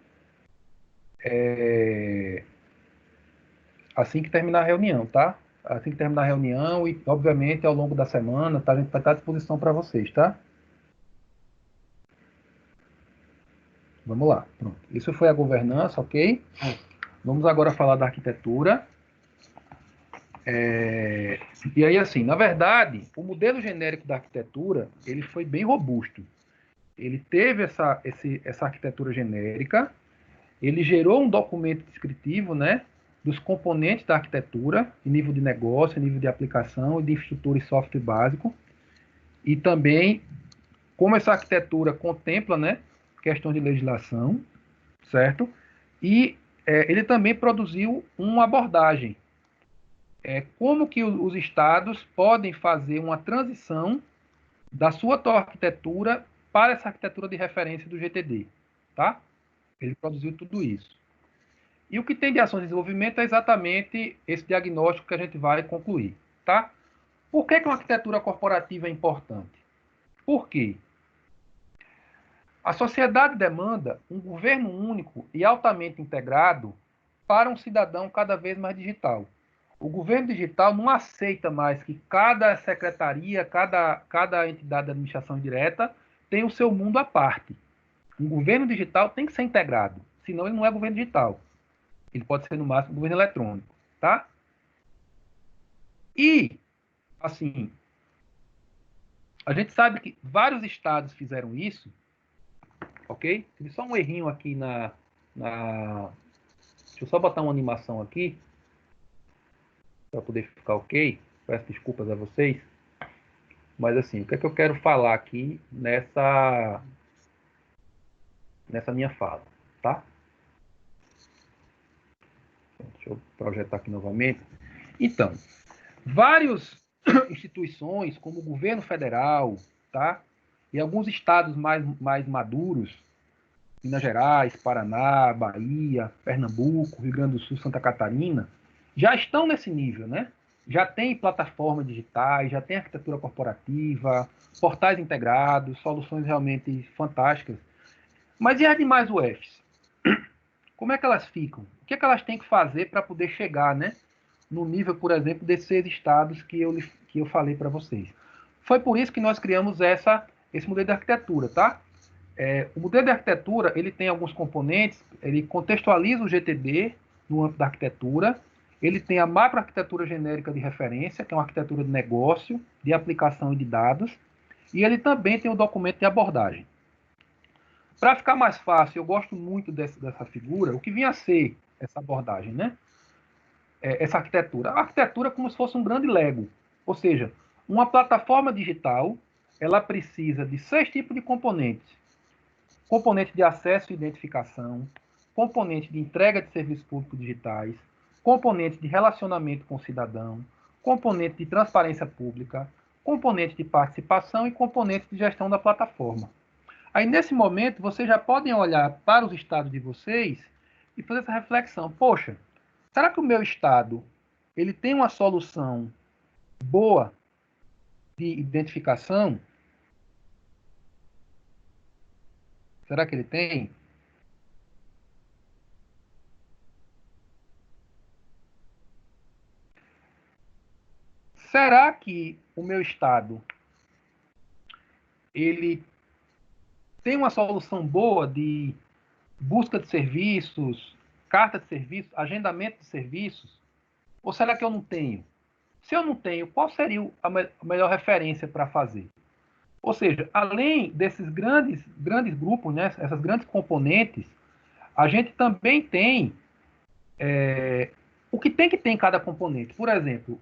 assim que terminar a reunião, tá? Assim que terminar a reunião e, obviamente, ao longo da semana, tá? A gente vai estar à disposição para vocês, tá? Vamos lá. Pronto. Isso foi a governança, ok? Vamos agora falar da arquitetura. E aí, assim, na verdade, o modelo genérico da arquitetura, ele foi bem robusto. Ele teve essa arquitetura genérica, ele gerou um documento descritivo, né, dos componentes da arquitetura, em nível de negócio, em nível de aplicação, de infraestrutura e software básico, e também como essa arquitetura contempla, né, questões de legislação, certo? E ele também produziu uma abordagem, como que os estados podem fazer uma transição da sua atual arquitetura para essa arquitetura de referência do GTD, tá? Ele produziu tudo isso. E o que tem de ações de desenvolvimento é exatamente esse diagnóstico que a gente vai concluir, tá? Por que uma arquitetura corporativa é importante? Por quê? A sociedade demanda um governo único e altamente integrado para um cidadão cada vez mais digital. O governo digital não aceita mais que cada secretaria, cada entidade de administração direta tem o seu mundo à parte. Um governo digital tem que ser integrado, senão ele não é governo digital. Ele pode ser, no máximo, governo eletrônico, tá? E, assim, a gente sabe que vários estados fizeram isso, ok? Tive só um errinho aqui Deixa eu só botar uma animação aqui, para poder ficar ok. Peço desculpas a vocês. Mas, assim, o que é que eu quero falar aqui nessa minha fala, tá? Deixa eu projetar aqui novamente. Então, várias instituições, como o governo federal, tá? E alguns estados mais maduros, Minas Gerais, Paraná, Bahia, Pernambuco, Rio Grande do Sul, Santa Catarina, já estão nesse nível, né? Já tem plataformas digitais, já tem arquitetura corporativa, portais integrados, soluções realmente fantásticas. Mas e as demais UFs? como é que elas ficam? O que é que elas têm que fazer para poder chegar, né, no nível, por exemplo, desses 6 estados que eu falei para vocês? Foi por isso que nós criamos esse modelo de arquitetura, tá? O modelo de arquitetura, ele tem alguns componentes, ele contextualiza o GTD no âmbito da arquitetura, ele tem a macroarquitetura genérica de referência, que é uma arquitetura de negócio, de aplicação e de dados, e ele também tem o documento de abordagem. Para ficar mais fácil, eu gosto muito dessa figura, o que vinha a ser essa abordagem, né? Essa arquitetura. A arquitetura é como se fosse um grande Lego, ou seja, uma plataforma digital, ela precisa de 6 tipos de componentes. Componente de acesso e identificação, componente de entrega de serviços públicos digitais, componente de relacionamento com o cidadão, componente de transparência pública, componente de participação e componente de gestão da plataforma. Aí, nesse momento, vocês já podem olhar para os estados de vocês e fazer essa reflexão. Poxa, será que o meu estado ele tem uma solução boa de identificação? Será que ele tem? Será que o meu estado ele tem uma solução boa de busca de serviços, carta de serviços, agendamento de serviços? Ou será que eu não tenho? Se eu não tenho, qual seria a melhor referência para fazer? Ou seja, além desses grandes grupos, né, essas grandes componentes, a gente também tem o que tem que ter em cada componente. Por exemplo,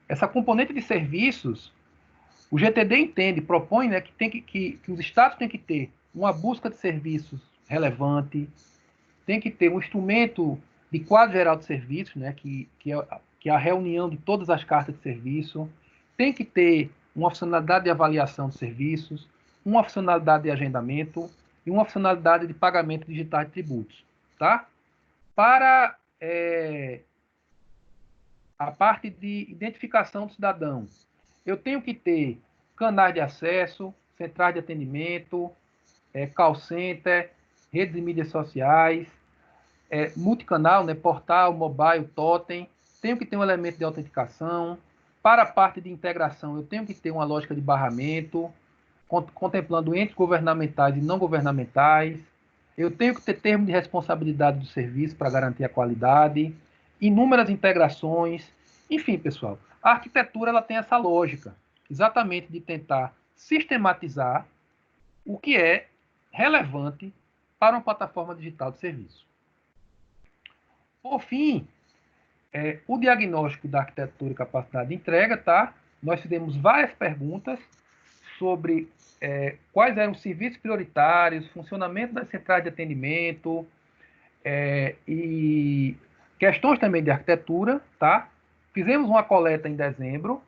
essa componente de serviços, o GTD entende, propõe, né, que os estados têm que ter uma busca de serviços relevante, tem que ter um instrumento de quadro geral de serviços, né, que é a reunião de todas as cartas de serviço, tem que ter uma funcionalidade de avaliação de serviços, uma funcionalidade de agendamento e uma funcionalidade de pagamento digital de tributos. Tá? Para a parte de identificação do cidadão, eu tenho que ter canais de acesso, centrais de atendimento, call center, redes de mídias sociais, multicanal, né, portal, mobile, totem, tenho que ter um elemento de autenticação. Para a parte de integração, eu tenho que ter uma lógica de barramento, contemplando entes governamentais e não governamentais. Eu tenho que ter termo de responsabilidade do serviço para garantir a qualidade, inúmeras integrações. Enfim, pessoal, a arquitetura ela tem essa lógica, exatamente de tentar sistematizar o que é relevante para uma plataforma digital de serviço. Por fim, o diagnóstico da arquitetura e capacidade de entrega, tá? Nós fizemos várias perguntas sobre quais eram os serviços prioritários, funcionamento das centrais de atendimento e questões também de arquitetura, tá? Fizemos uma coleta em dezembro,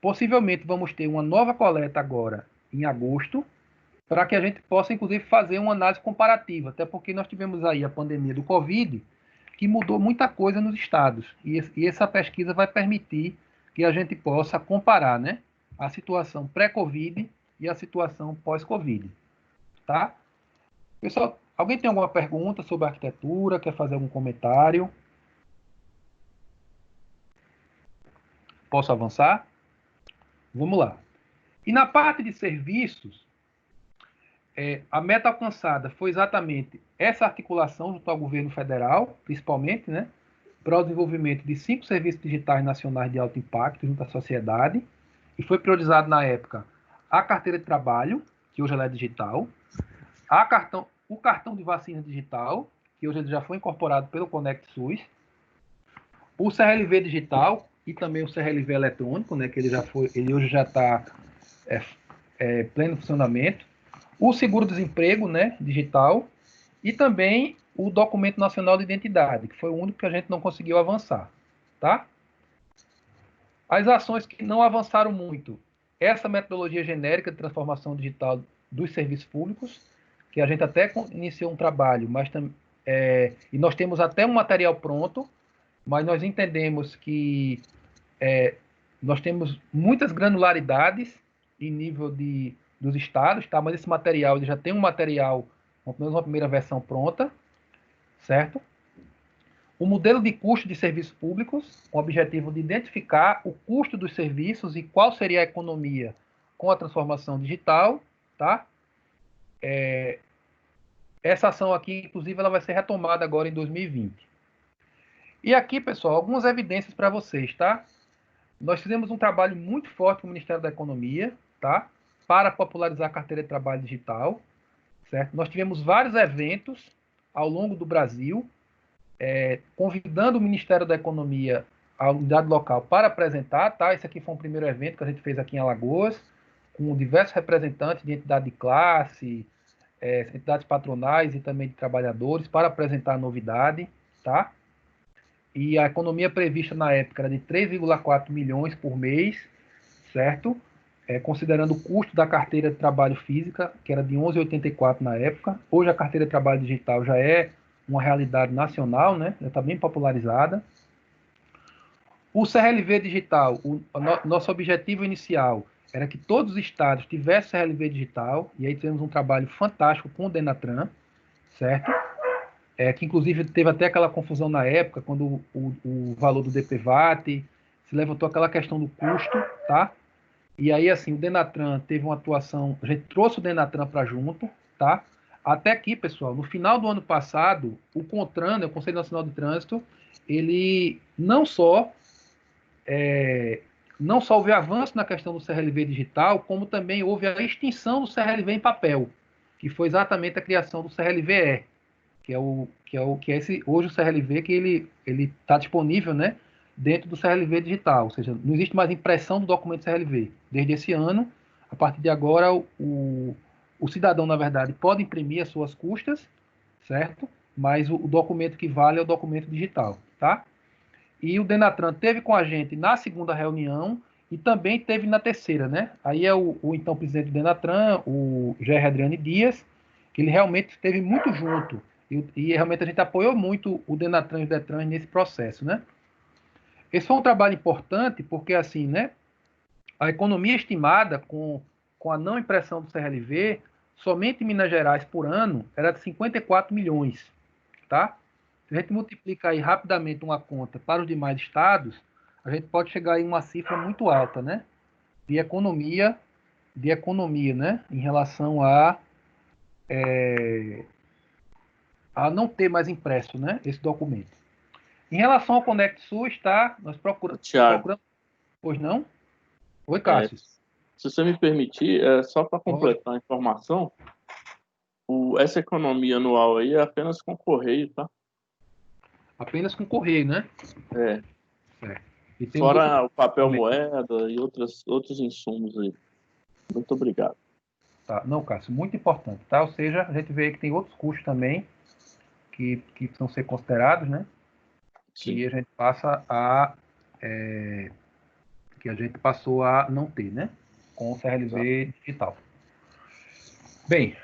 possivelmente vamos ter uma nova coleta agora em agosto, para que a gente possa, inclusive, fazer uma análise comparativa, até porque nós tivemos aí a pandemia do Covid, que mudou muita coisa nos estados, e essa pesquisa vai permitir que a gente possa comparar, né, a situação pré-Covid e a situação pós-Covid, tá? Pessoal, alguém tem alguma pergunta sobre a arquitetura, quer fazer algum comentário? Posso avançar? Vamos lá. E na parte de serviços, a meta alcançada foi exatamente essa articulação junto ao governo federal, principalmente, né, para o desenvolvimento de 5 serviços digitais nacionais de alto impacto junto à sociedade, e foi priorizado na época a carteira de trabalho, que hoje ela é digital, o cartão de vacina digital, que hoje ele já foi incorporado pelo Conect SUS, o CRLV digital e também o CRLV eletrônico, né, que ele hoje já está pleno funcionamento, o seguro-desemprego, né, digital, e também o documento nacional de identidade, que foi o único que a gente não conseguiu avançar, tá? As ações que não avançaram muito, essa metodologia genérica de transformação digital dos serviços públicos, que a gente até iniciou um trabalho, mas e nós temos até um material pronto, mas nós entendemos que nós temos muitas granularidades em nível dos estados, tá? Mas esse material ele já tem um material temos uma primeira versão pronta, certo? O modelo de custo de serviços públicos, com o objetivo de identificar o custo dos serviços e qual seria a economia com a transformação digital, tá? Essa ação aqui, inclusive, ela vai ser retomada agora em 2020. E aqui, pessoal, algumas evidências para vocês, tá? Nós fizemos um trabalho muito forte com o Ministério da Economia, tá? Para popularizar a carteira de trabalho digital, certo? Nós tivemos vários eventos ao longo do Brasil, convidando o Ministério da Economia, a unidade local, para apresentar, tá? Esse aqui foi um primeiro evento que a gente fez aqui em Alagoas, com diversos representantes de entidade de classe, entidades patronais e também de trabalhadores, para apresentar a novidade, tá? E a economia prevista na época era de 3,4 milhões por mês, certo? Considerando o custo da carteira de trabalho física, que era de 11,84 na época. Hoje a carteira de trabalho digital já é uma realidade nacional, né? Já está bem popularizada. O CRLV digital, nosso objetivo inicial era que todos os estados tivessem CRLV digital, e aí tivemos um trabalho fantástico com o Denatran, certo? Que inclusive teve até aquela confusão na época, quando o valor do DPVAT, se levantou aquela questão do custo, tá? E aí, assim, o Denatran teve uma atuação, a gente trouxe o Denatran para junto, tá? Até aqui, pessoal, no final do ano passado, o CONTRAN, né, o Conselho Nacional de Trânsito, ele não só houve avanço na questão do CRLV digital, como também houve a extinção do CRLV em papel, que foi exatamente a criação do CRLV-E, que é esse hoje o CRLV que ele está disponível, né, dentro do CRLV digital, ou seja, não existe mais impressão do documento CRLV. Desde esse ano, a partir de agora, o cidadão, na verdade, pode imprimir as suas custas, certo? Mas o documento que vale é o documento digital, tá? E o Denatran teve com a gente na segunda reunião e também teve na terceira, né? Aí é o então presidente do Denatran, o Jair Adriane Dias, que ele realmente esteve muito junto. E realmente a gente apoiou muito o Denatran e o Detran nesse processo, né? Esse foi um trabalho importante porque, assim, né? A economia estimada com a não impressão do CRLV, somente em Minas Gerais por ano, era de 54 milhões, tá? Se a gente multiplica aí rapidamente uma conta para os demais estados, a gente pode chegar em uma cifra muito alta, né? De economia, né? Em relação a não ter mais impresso, né? Esse documento. Em relação ao Conect SUS, tá? Nós procuramos. Pois não? Oi, Cássio. Se você me permitir, só para completar a informação, essa economia anual aí é apenas com correio, tá? Apenas com correio, né? E fora o papel moeda e outros insumos aí. Muito obrigado. Tá. Não, Cássio, muito importante, tá? Ou seja, a gente vê que tem outros custos também que precisam ser considerados, né? Sim. Que a gente passou a não ter, né? Com o CRLV digital. Bem,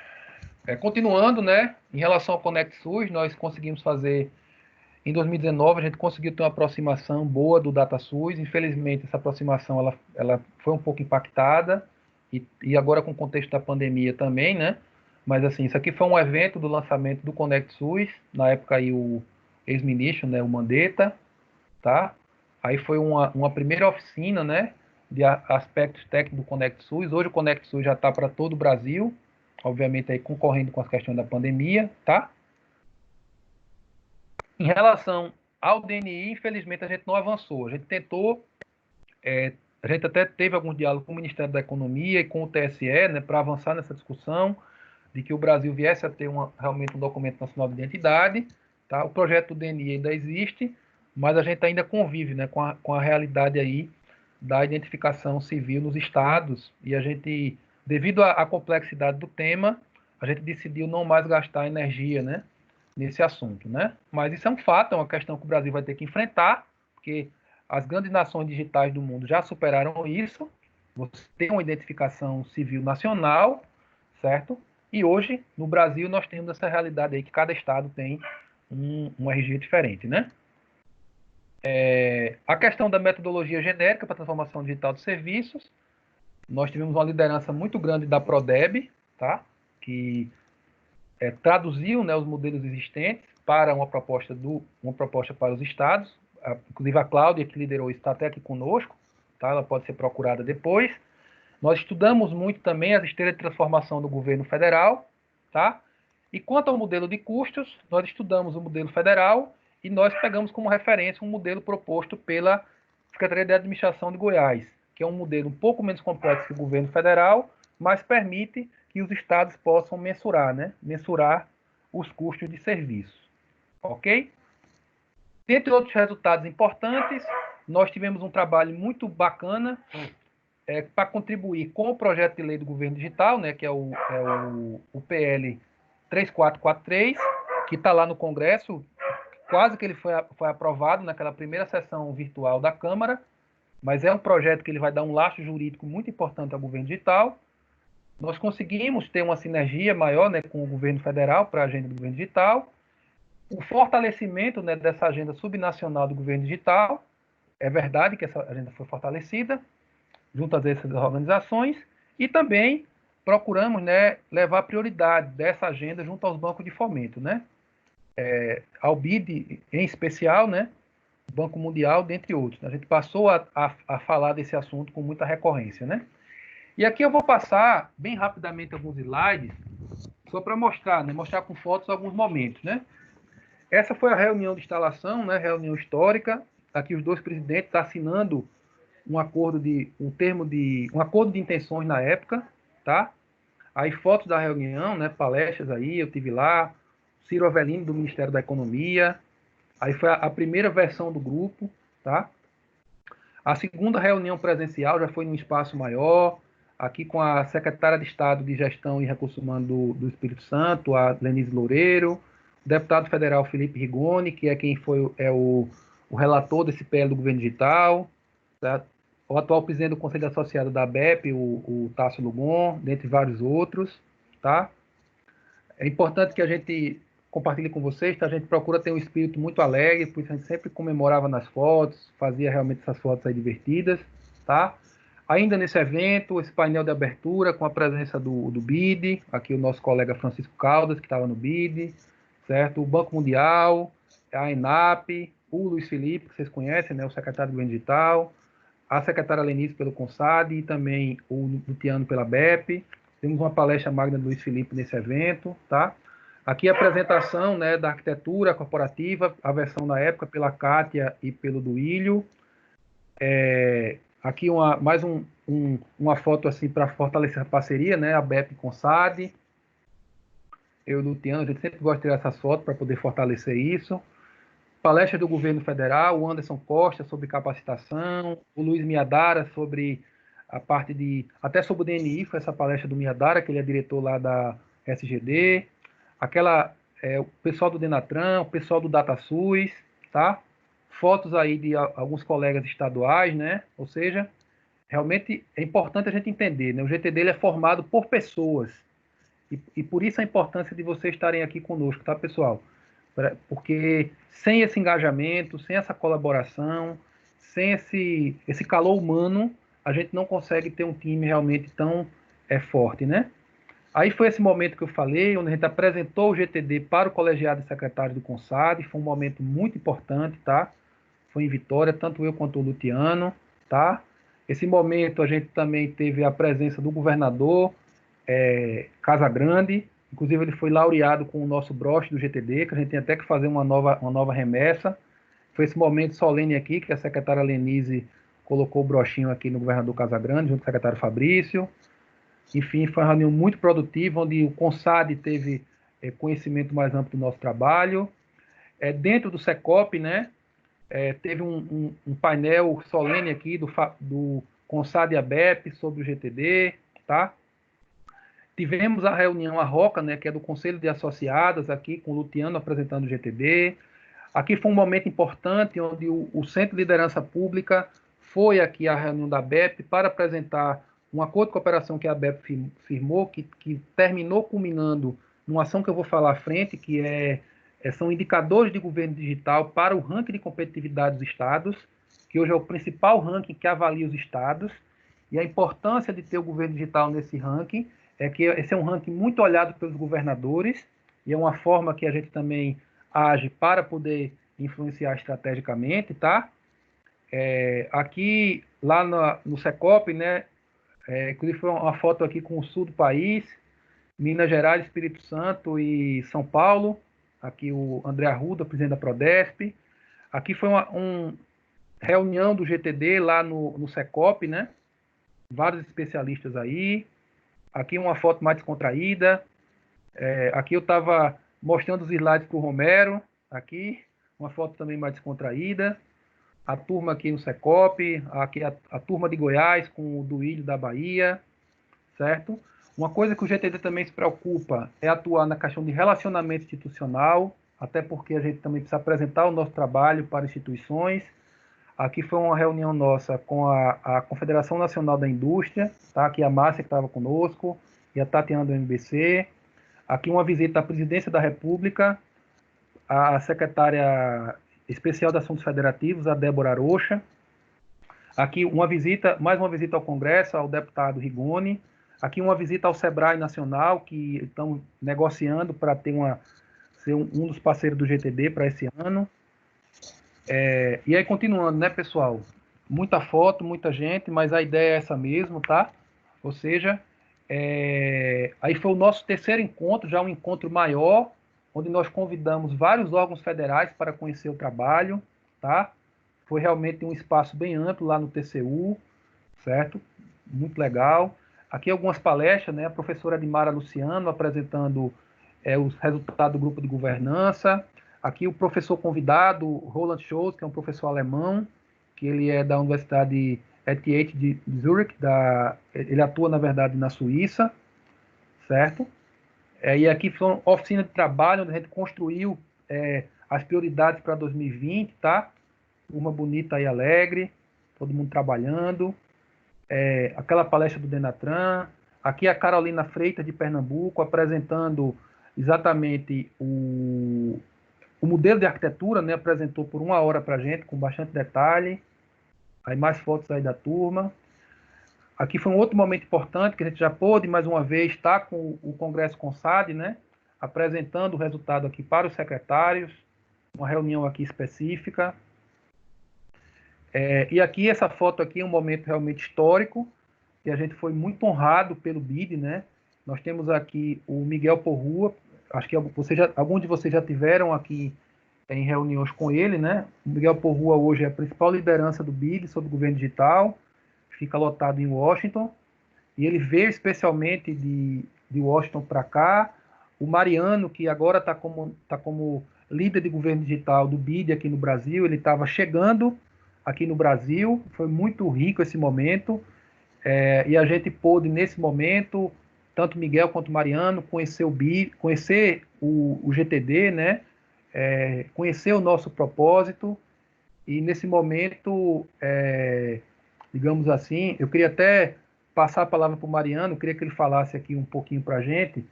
continuando, né? Em relação ao Conect SUS, nós conseguimos fazer em 2019, a gente conseguiu ter uma aproximação boa do DataSUS. Infelizmente, essa aproximação ela foi um pouco impactada e agora com o contexto da pandemia também, né? Mas assim, isso aqui foi um evento do lançamento do Conect SUS, na época aí o ex-ministro, né, o Mandetta, tá? Aí foi uma primeira oficina, né, de aspectos técnicos do Conect SUS. Hoje o Conect SUS já está para todo o Brasil, obviamente aí concorrendo com as questões da pandemia, tá? Em relação ao DNI, infelizmente a gente não avançou. A gente tentou, a gente até teve algum diálogo com o Ministério da Economia e com o TSE, né, para avançar nessa discussão de que o Brasil viesse a ter realmente um documento nacional de identidade. Tá? O projeto do DNI ainda existe, mas a gente ainda convive, né, com a realidade aí da identificação civil nos estados, e a gente, devido à complexidade do tema, a gente decidiu não mais gastar energia, né, nesse assunto, né? Mas isso é um fato, é uma questão que o Brasil vai ter que enfrentar, porque as grandes nações digitais do mundo já superaram isso. Você tem uma identificação civil nacional, certo? E hoje, no Brasil, nós temos essa realidade aí que cada estado tem um RG diferente, né? A questão da metodologia genérica para transformação digital de serviços, nós tivemos uma liderança muito grande da Prodeb, tá? Que traduziu, né, os modelos existentes para uma proposta para os estados. Inclusive a Cláudia, que liderou isso, está até aqui conosco, tá? Ela pode ser procurada depois. Nós estudamos muito também as esteiras de transformação do governo federal, tá? E quanto ao modelo de custos, nós estudamos o modelo federal e nós pegamos como referência um modelo proposto pela Secretaria de Administração de Goiás, que é um modelo um pouco menos complexo que o governo federal, mas permite que os estados possam mensurar, né? Mensurar os custos de serviço, ok? Dentre outros resultados importantes, nós tivemos um trabalho muito bacana para contribuir com o projeto de lei do governo digital, né, que é o PL 3443, que está lá no Congresso, quase que ele foi aprovado naquela primeira sessão virtual da Câmara, mas é um projeto que ele vai dar um lastro jurídico muito importante ao governo digital. Nós conseguimos ter uma sinergia maior, né, com o governo federal para a agenda do governo digital, o fortalecimento, né, dessa agenda subnacional do governo digital. É verdade que essa agenda foi fortalecida junto a essas organizações, e também procuramos, né, levar prioridade dessa agenda junto aos bancos de fomento, né? Ao BID em especial, né? Banco Mundial, dentre outros. A gente passou a falar desse assunto com muita recorrência, né? E aqui eu vou passar bem rapidamente alguns slides, só para mostrar, né? Mostrar com fotos alguns momentos, né? Essa foi a reunião de instalação, né? Reunião histórica. Aqui os dois presidentes estão assinando um acordo de intenções na época, tá? Aí fotos da reunião, né? Palestras aí, eu tive lá. Ciro Avelino do Ministério da Economia. Aí foi a primeira versão do grupo, tá? A segunda reunião presencial já foi num espaço maior, aqui com a secretária de Estado de Gestão e Recursos Humanos do Espírito Santo, a Lenise Loureiro, o deputado federal Felipe Rigoni, que é quem foi o relator desse PL do governo digital, tá? O atual presidente do Conselho Associado da ABEP, o Tássio Lugon, dentre vários outros, tá? É importante que a gente compartilhe com vocês, tá? A gente procura ter um espírito muito alegre, por isso a gente sempre comemorava nas fotos, fazia realmente essas fotos aí divertidas, tá? Ainda nesse evento, esse painel de abertura com a presença do BID, aqui o nosso colega Francisco Caldas, que estava no BID, certo? O Banco Mundial, a ENAP, o Luiz Felipe, que vocês conhecem, né? O secretário do Governo Digital, a secretária Lenice pelo CONSAD e também o Lutiano pela BEP. Temos uma palestra magna do Luiz Felipe nesse evento, tá? Aqui a apresentação, né, da arquitetura corporativa, a versão na época pela Kátia e pelo Duílio. Aqui uma foto assim para fortalecer a parceria, né, a BEP com o CONSAD. Eu e o Lutiano, a gente sempre gosta de tirar essas fotos para poder fortalecer isso. Palestra do governo federal, o Anderson Costa sobre capacitação, o Luiz Miadara sobre a parte até sobre o DNI, foi essa palestra do Miadara, que ele é diretor lá da SGD, o pessoal do Denatran, o pessoal do DataSUS, tá? Fotos aí de alguns colegas estaduais, né? Ou seja, realmente é importante a gente entender, né? O GTD ele é formado por pessoas, e por isso a importância de vocês estarem aqui conosco, tá, pessoal? Porque sem esse engajamento, sem essa colaboração, sem esse calor humano, a gente não consegue ter um time realmente tão forte, né? Aí foi esse momento que eu falei, onde a gente apresentou o GTD para o colegiado de secretários do CONSAD, foi um momento muito importante, tá? Foi em Vitória, tanto eu quanto o Lutiano, tá? Esse momento a gente também teve a presença do governador Casagrande, inclusive ele foi laureado com o nosso broche do GTD, que a gente tem até que fazer uma nova remessa. Foi esse momento solene aqui, que a secretária Lenise colocou o brochinho aqui no governador Casagrande, junto com o secretário Fabrício. Enfim, foi uma reunião muito produtiva, onde o CONSAD teve conhecimento mais amplo do nosso trabalho. Dentro do SECOP, né, teve um painel solene aqui do CONSAD e ABEP sobre o GTD, tá? Tivemos a reunião ROCA, né, que é do Conselho de Associadas, aqui com o Lutiano apresentando o GTD. Aqui foi um momento importante, onde o Centro de Liderança Pública foi aqui à reunião da ABEP para apresentar um acordo de cooperação que a ABEP firmou, que terminou culminando numa ação que eu vou falar à frente, que são indicadores de governo digital para o ranking de competitividade dos estados, que hoje é o principal ranking que avalia os estados, e a importância de ter o governo digital nesse ranking é que esse é um ranking muito olhado pelos governadores, e é uma forma que a gente também age para poder influenciar estrategicamente, tá? Aqui, lá no Secop, né, inclusive foi uma foto aqui com o sul do país, Minas Gerais, Espírito Santo e São Paulo. Aqui o André Arruda, presidente da Prodesp. Aqui foi uma reunião do GTD lá no Secop, né? Vários especialistas aí. Aqui uma foto mais descontraída. Aqui eu estava mostrando os slides para o Romero. Aqui, uma foto também mais descontraída. A turma aqui no Secop. Aqui a turma de Goiás com o Duílio da Bahia. Certo? Uma coisa que o GTD também se preocupa é atuar na questão de relacionamento institucional, até porque a gente também precisa apresentar o nosso trabalho para instituições. Aqui foi uma reunião nossa com a Confederação Nacional da Indústria, tá? Aqui a Márcia que estava conosco, e a Tatiana do MBC. Aqui uma visita à Presidência da República, a secretária especial de Assuntos Federativos, a Débora Arocha. Aqui mais uma visita ao Congresso, ao deputado Rigoni. Aqui uma visita ao Sebrae Nacional, que estão negociando para ser um dos parceiros do GTD para esse ano. E aí, continuando, né, pessoal? Muita foto, muita gente, mas a ideia é essa mesmo, tá? Ou seja, aí foi o nosso terceiro encontro, já um encontro maior, onde nós convidamos vários órgãos federais para conhecer o trabalho, tá? Foi realmente um espaço bem amplo lá no TCU, certo? Muito legal. Aqui algumas palestras, né? A professora Dimara Luciano apresentando os resultados do grupo de governança. Aqui o professor convidado, Roland Scholz, que é um professor alemão, que ele é da Universidade ETH de Zurich, ele atua, na verdade, na Suíça, certo? E aqui foi uma oficina de trabalho, onde a gente construiu as prioridades para 2020, tá? Uma bonita e alegre, todo mundo trabalhando. Aquela palestra do Denatran. Aqui a Carolina Freitas, de Pernambuco, apresentando exatamente o modelo de arquitetura, né? Apresentou por 1 hora para a gente, com bastante detalhe. Aí mais fotos aí da turma. Aqui foi um outro momento importante, que a gente já pôde, mais uma vez, estar com o Congresso Consad, né? Apresentando o resultado aqui para os secretários, uma reunião aqui específica. E aqui, essa foto aqui é um momento realmente histórico, e a gente foi muito honrado pelo BID, né? Nós temos aqui o Miguel Porrua, acho que alguns de vocês já tiveram aqui em reuniões com ele, né? O Miguel Porrua hoje é a principal liderança do BID sobre o governo digital, fica lotado em Washington, e ele veio especialmente de Washington para cá. O Mariano, que agora está como líder de governo digital do BID aqui no Brasil, ele estava chegando aqui no Brasil, foi muito rico esse momento, e a gente pôde, nesse momento, tanto Miguel quanto Mariano, conhecer o BID, conhecer o GTD, né? Conhecer o nosso propósito, e nesse momento, digamos assim, eu queria até passar a palavra para o Mariano, eu queria que ele falasse aqui um pouquinho para a gente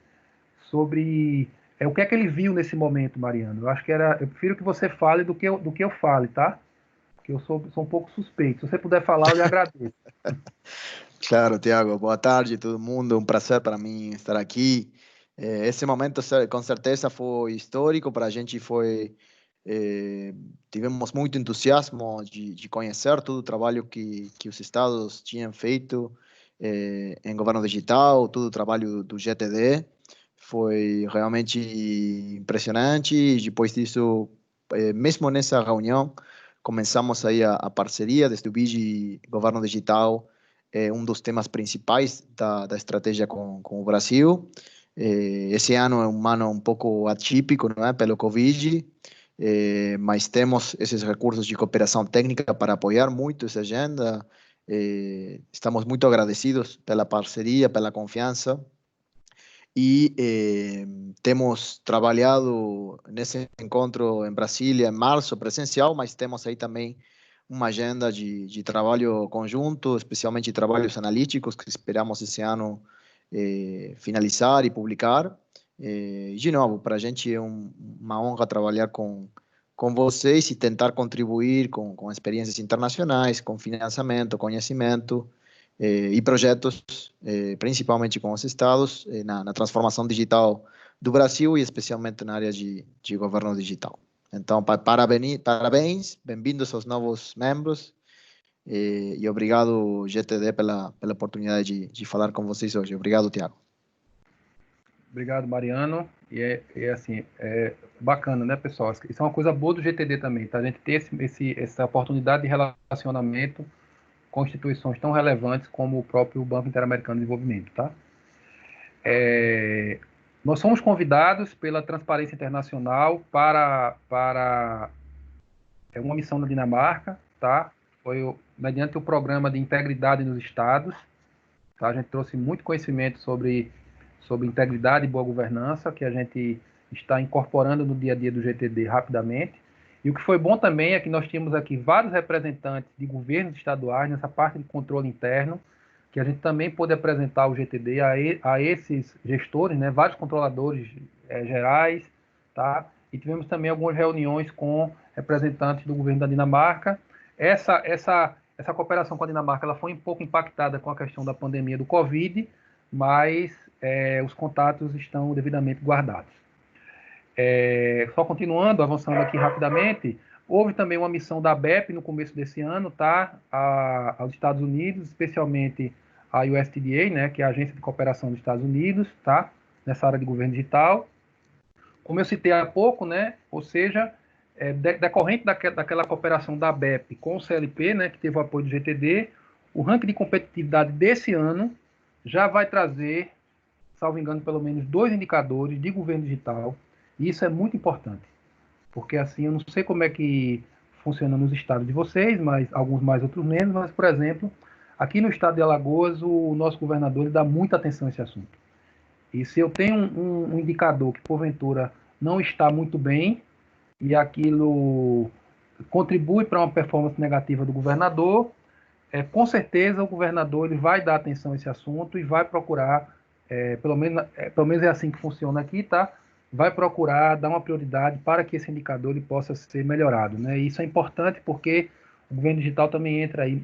sobre o que é que ele viu nesse momento, Mariano. Eu prefiro que você fale do que eu fale, tá? Porque eu sou um pouco suspeito. Se você puder falar, eu lhe agradeço. Claro, Tiago. Boa tarde, todo mundo. Um prazer para mim estar aqui. Esse momento, com certeza, foi histórico para a gente. Tivemos muito entusiasmo de conhecer todo o trabalho que os estados tinham feito em governo digital, todo o trabalho do GTD. Foi realmente impressionante. E depois disso, mesmo nessa reunião, começamos aí a parceria desde o BID Governo Digital, um dos temas principais da estratégia com o Brasil. Esse ano é um ano um pouco atípico, não é? Pelo Covid, mas temos esses recursos de cooperação técnica para apoiar muito essa agenda. Estamos muito agradecidos pela parceria, pela confiança. E temos trabalhado nesse encontro em Brasília em março, presencial, mas temos aí também uma agenda de trabalho conjunto, especialmente trabalhos analíticos, que esperamos esse ano finalizar e publicar. De novo, para a gente é uma honra trabalhar com vocês e tentar contribuir com experiências internacionais, com financiamento, conhecimento, e projetos, principalmente com os estados, na transformação digital do Brasil e especialmente na área de governo digital. Então, parabéns, bem-vindos aos novos membros e obrigado, GTD, pela oportunidade de falar com vocês hoje. Obrigado, Tiago. Obrigado, Mariano. E assim, é bacana, né, pessoal? Isso é uma coisa boa do GTD também, tá? A gente ter essa oportunidade de relacionamento com instituições tão relevantes como o próprio Banco Interamericano de Desenvolvimento, tá? Nós somos convidados pela Transparência Internacional para uma missão na Dinamarca, tá? Foi mediante o programa de integridade nos estados, tá? A gente trouxe muito conhecimento sobre integridade e boa governança, que a gente está incorporando no dia a dia do GTD rapidamente. E o que foi bom também é que nós tínhamos aqui vários representantes de governos estaduais nessa parte de controle interno, que a gente também pôde apresentar o GTD a esses gestores, né, vários controladores gerais, tá? E tivemos também algumas reuniões com representantes do governo da Dinamarca. Essa cooperação com a Dinamarca ela foi um pouco impactada com a questão da pandemia do Covid, mas os contatos estão devidamente guardados. Só continuando, avançando aqui rapidamente, houve também uma missão da ABEP no começo desse ano, tá? Aos Estados Unidos, especialmente a USTDA, né, que é a Agência de Cooperação dos Estados Unidos, tá? Nessa área de governo digital. Como eu citei há pouco, né, ou seja, decorrente daquela cooperação da ABEP com o CLP, né, que teve o apoio do GTD, o ranking de competitividade desse ano já vai trazer, salvo engano, pelo menos 2 indicadores de governo digital. E isso é muito importante, porque assim, eu não sei como é que funciona nos estados de vocês, mas alguns mais, outros menos, mas, por exemplo, aqui no estado de Alagoas, o nosso governador ele dá muita atenção a esse assunto. E se eu tenho um indicador que, porventura, não está muito bem, e aquilo contribui para uma performance negativa do governador, com certeza o governador ele vai dar atenção a esse assunto e vai procurar, pelo menos é assim que funciona aqui, tá? Vai procurar dar uma prioridade para que esse indicador ele possa ser melhorado, né? E isso é importante porque o governo digital também entra aí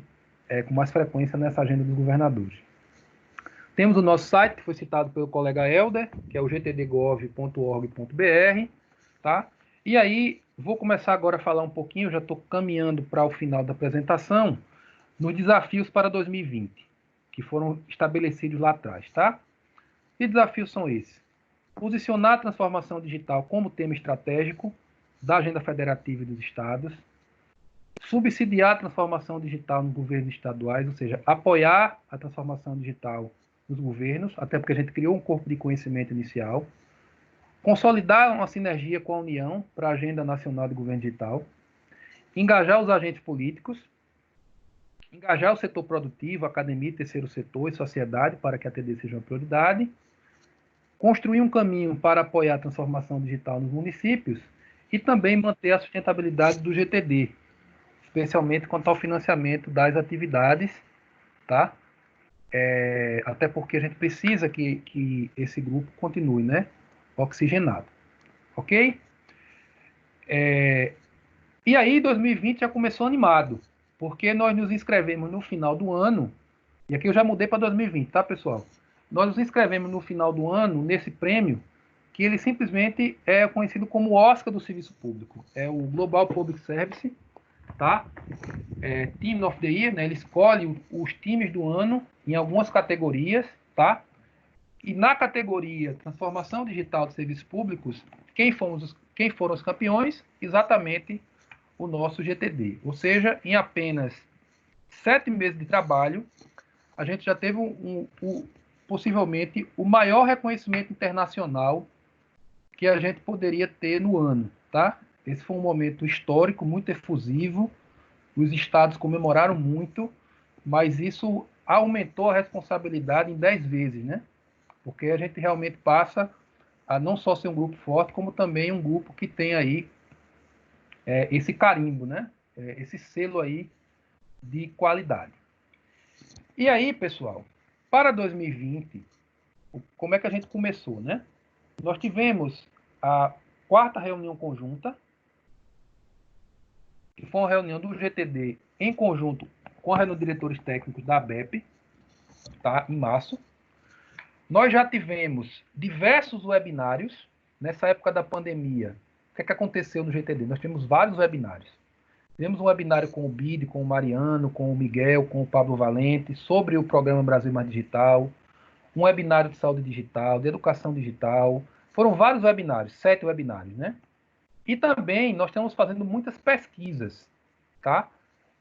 com mais frequência nessa agenda dos governadores. Temos o nosso site, que foi citado pelo colega Helder, que é o gtdgov.org.br, tá? E aí, vou começar agora a falar um pouquinho, já estou caminhando para o final da apresentação, nos desafios para 2020, que foram estabelecidos lá atrás, tá? Que desafios são esses? Posicionar a transformação digital como tema estratégico da agenda federativa e dos estados, subsidiar a transformação digital nos governos estaduais, ou seja, apoiar a transformação digital nos governos, até porque a gente criou um corpo de conhecimento inicial, consolidar uma sinergia com a União para a Agenda Nacional de Governo Digital, engajar os agentes políticos, engajar o setor produtivo, academia, terceiro setor e sociedade para que a TD seja uma prioridade, construir um caminho para apoiar a transformação digital nos municípios e também manter a sustentabilidade do GTD, especialmente quanto ao financiamento das atividades, tá? Até porque a gente precisa que esse grupo continue, né, oxigenado, ok? E aí 2020 já começou animado, porque nós nos inscrevemos no final do ano, e aqui eu já mudei para 2020, tá, pessoal? Nós nos inscrevemos no final do ano nesse prêmio, que ele simplesmente é conhecido como Oscar do Serviço Público. É o Global Public Service, tá? Team of the Year, né? Ele escolhe os times do ano em algumas categorias, tá? E na categoria Transformação Digital de Serviços Públicos, quem foram os campeões? Exatamente o nosso GTD. Ou seja, em apenas 7 meses de trabalho, a gente já teve possivelmente o maior reconhecimento internacional que a gente poderia ter no ano, tá? Esse foi um momento histórico, muito efusivo, os estados comemoraram muito, mas isso aumentou a responsabilidade em 10 vezes, né? Porque a gente realmente passa a não só ser um grupo forte, como também um grupo que tem aí esse carimbo, né? Esse selo aí de qualidade. E aí, pessoal, para 2020, como é que a gente começou, né? Nós tivemos a 4ª reunião conjunta, que foi uma reunião do GTD em conjunto com a reunião de diretores técnicos da ABEP, tá? Em março. Nós já tivemos diversos webinários nessa época da pandemia. O que é que aconteceu no GTD? Nós tivemos vários webinários. Tivemos um webinário com o Bide, com o Mariano, com o Miguel, com o Pablo Valente, sobre o programa Brasil Mais Digital, um webinário de saúde digital, de educação digital. Foram vários webinários, 7 webinários, né? E também nós estamos fazendo muitas pesquisas, tá?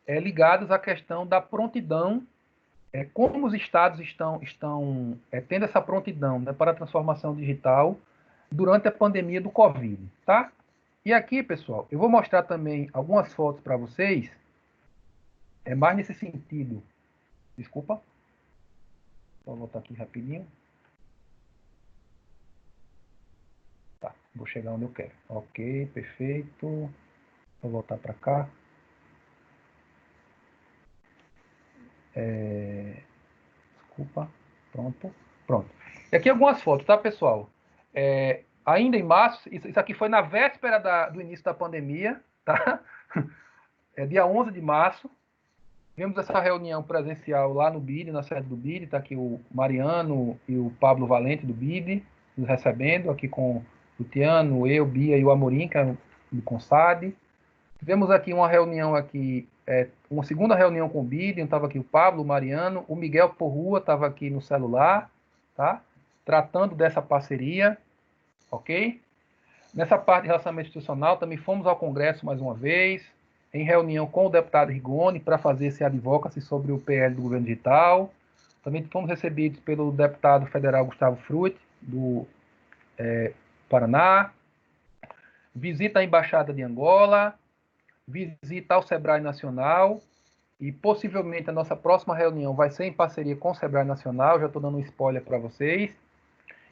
Ligadas à questão da prontidão, como os estados estão tendo essa prontidão, né, para a transformação digital durante a pandemia do Covid, tá? E aqui, pessoal, eu vou mostrar também algumas fotos para vocês, mais nesse sentido. Desculpa. Vou voltar aqui rapidinho. Tá, vou chegar onde eu quero. Ok, perfeito. Vou voltar para cá. Desculpa. Pronto. E aqui algumas fotos, tá, pessoal? Ainda em março, isso aqui foi na véspera do início da pandemia, tá? Dia 11 de março. Tivemos essa reunião presencial lá no BID, na sede do BID. Está aqui o Mariano e o Pablo Valente do BID nos recebendo, aqui com o Tiano, eu, Bia e o Amorim, que é do CONSAD. Tivemos aqui uma reunião aqui, uma segunda reunião com o BID, estava aqui o Pablo, o Mariano, o Miguel Porrua estava aqui no celular, tá? Tratando dessa parceria, ok? Nessa parte de relacionamento institucional, também fomos ao Congresso mais uma vez, em reunião com o deputado Rigoni, para fazer esse advocacy sobre o PL do governo digital. Também fomos recebidos pelo deputado federal Gustavo Frutti, do Paraná. Visita à Embaixada de Angola, visita ao Sebrae Nacional, e possivelmente a nossa próxima reunião vai ser em parceria com o Sebrae Nacional, já estou dando um spoiler para vocês.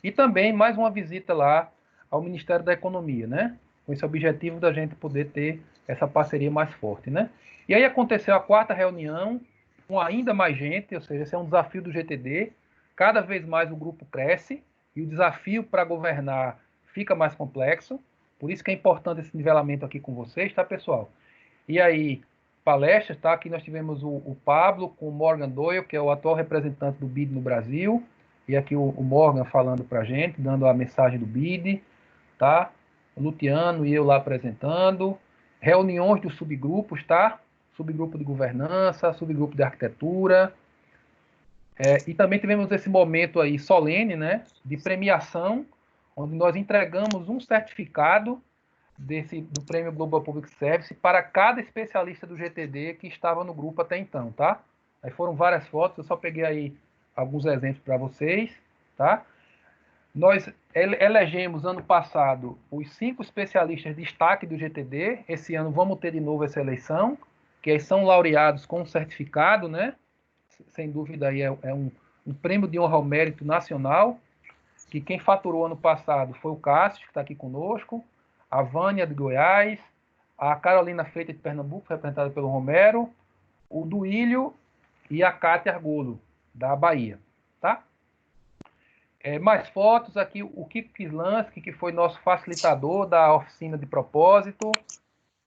E também mais uma visita lá ao Ministério da Economia, né? Com esse objetivo da gente poder ter essa parceria mais forte, né? E aí aconteceu a 4ª reunião, com ainda mais gente, ou seja, esse é um desafio do GTD, cada vez mais o grupo cresce, e o desafio para governar fica mais complexo, por isso que é importante esse nivelamento aqui com vocês, tá, pessoal? E aí, palestras, tá? Aqui nós tivemos o Pablo com o Morgan Doyle, que é o atual representante do BID no Brasil, e aqui o Morgan falando para a gente, dando a mensagem do BID, tá? O Luciano e eu lá apresentando, reuniões dos subgrupos, tá? Subgrupo de governança, subgrupo de arquitetura, e também tivemos esse momento aí solene, né? De premiação, onde nós entregamos um certificado do Prêmio Global Public Service para cada especialista do GTD que estava no grupo até então, tá? Aí foram várias fotos, eu só peguei aí alguns exemplos para vocês, tá? Nós elegemos ano passado os 5 especialistas de destaque do GTD. Esse ano vamos ter de novo essa eleição, que aí são laureados com um certificado, né? Sem dúvida aí é um prêmio de honra ao mérito nacional, que quem faturou ano passado foi o Cássio, que está aqui conosco, a Vânia de Goiás, a Carolina Freitas de Pernambuco, representada pelo Romero, o Duílio e a Cátia Argolo, da Bahia, tá? Mais fotos aqui, o Kiko Kislansky, que foi nosso facilitador da oficina de propósito.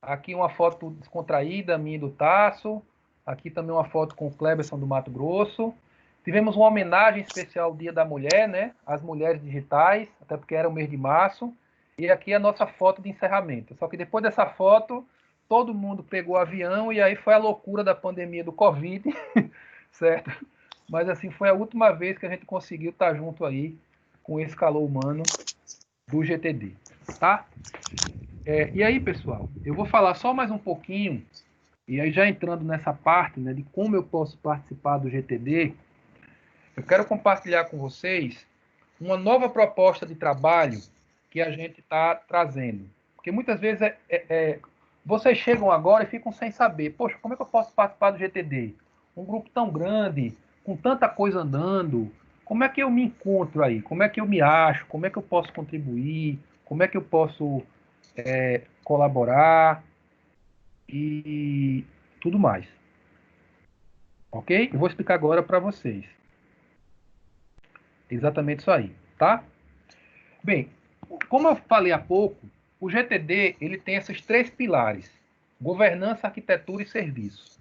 Aqui uma foto descontraída, minha e do Tasso. Aqui também uma foto com o Cleberson do Mato Grosso. Tivemos uma homenagem especial ao Dia da Mulher, né? Às mulheres digitais, até porque era o mês de março. E aqui a nossa foto de encerramento. Só que depois dessa foto, todo mundo pegou o avião e aí foi a loucura da pandemia do Covid, certo? Mas assim, foi a última vez que a gente conseguiu estar junto aí com esse calor humano do GTD, tá? E aí, pessoal, eu vou falar só mais um pouquinho, e aí já entrando nessa parte, né, de como eu posso participar do GTD, eu quero compartilhar com vocês uma nova proposta de trabalho que a gente está trazendo. Porque muitas vezes vocês chegam agora e ficam sem saber, poxa, como é que eu posso participar do GTD? Um grupo tão grande, com tanta coisa andando, como é que eu me encontro aí? Como é que eu me acho? Como é que eu posso contribuir? Como é que eu posso colaborar? E tudo mais. Ok? Eu vou explicar agora para vocês. Exatamente isso aí, tá? Bem, como eu falei há pouco, o GTD ele tem esses 3 pilares: governança, arquitetura e serviço.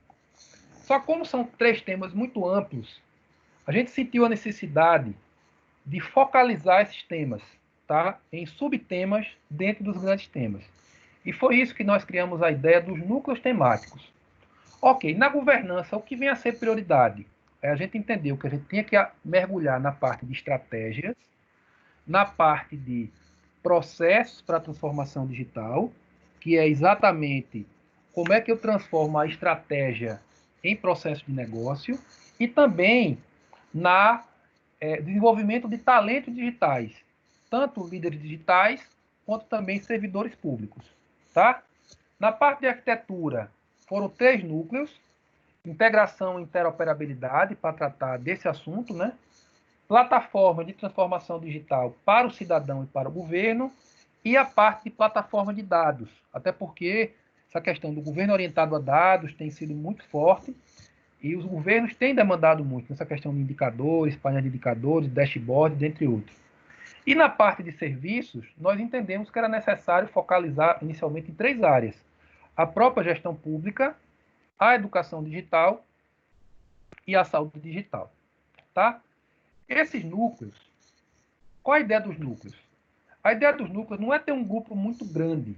Só como são 3 temas muito amplos, a gente sentiu a necessidade de focalizar esses temas, tá? Em subtemas dentro dos grandes temas. E foi isso que nós criamos a ideia dos núcleos temáticos. Ok, na governança, o que vem a ser prioridade? A gente entendeu que a gente tinha que mergulhar na parte de estratégias, na parte de processos para a transformação digital, que é exatamente como é que eu transformo a estratégia em processo de negócio, e também na desenvolvimento de talentos digitais, tanto líderes digitais quanto também servidores públicos, tá? Na parte de arquitetura, foram 3 núcleos: integração e interoperabilidade, para tratar desse assunto, né? Plataforma de transformação digital para o cidadão e para o governo, e a parte de plataforma de dados, até porque essa questão do governo orientado a dados tem sido muito forte, e os governos têm demandado muito nessa questão de indicadores, painéis de indicadores, dashboard, dentre outros. E na parte de serviços, nós entendemos que era necessário focalizar inicialmente em 3 áreas: a própria gestão pública, a educação digital e a saúde digital. Tá? Esses núcleos, qual a ideia dos núcleos? A ideia dos núcleos não é ter um grupo muito grande.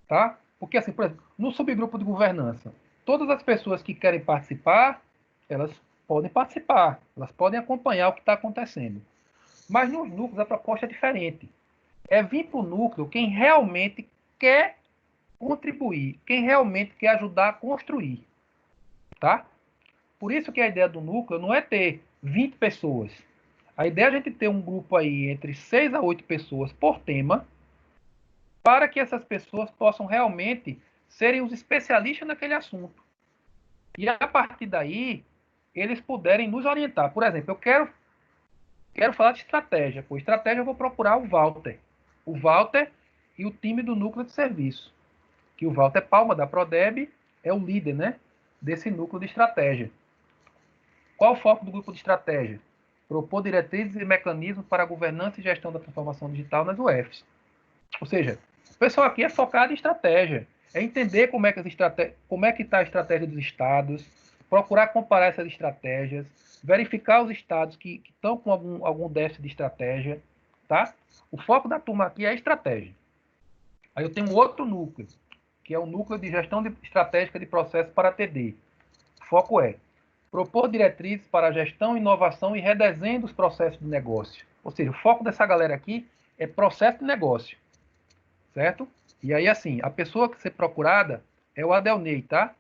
Tá? Porque, assim, por exemplo, no subgrupo de governança, todas as pessoas que querem participar, elas podem participar, elas podem acompanhar o que está acontecendo. Mas nos núcleos a proposta é diferente. É vir para o núcleo quem realmente quer contribuir, quem realmente quer ajudar a construir. Tá? Por isso que a ideia do núcleo não é ter 20 pessoas. A ideia é a gente ter um grupo aí entre 6 a 8 pessoas por tema, para que essas pessoas possam realmente serem os especialistas naquele assunto. E a partir daí, eles puderem nos orientar. Por exemplo, eu quero falar de estratégia. Por estratégia, eu vou procurar o Walter. O Walter e o time do núcleo de serviço. Que o Walter Palma, da Prodeb, é o líder, né, desse núcleo de estratégia. Qual o foco do grupo de estratégia? Propor diretrizes e mecanismos para a governança e gestão da transformação digital nas UFs. Ou seja, o pessoal aqui é focado em estratégia. É entender como é que está a estratégia dos estados, procurar comparar essas estratégias, verificar os estados que estão com algum déficit de estratégia. Tá? O foco da turma aqui é a estratégia. Aí eu tenho outro núcleo, que é o núcleo de gestão estratégica de processos para TD. O foco é propor diretrizes para a gestão, inovação e redesenho dos processos de negócio. Ou seja, o foco dessa galera aqui é processo de negócio. Certo? E aí, assim, a pessoa que ser procurada é o Adelnei, tá?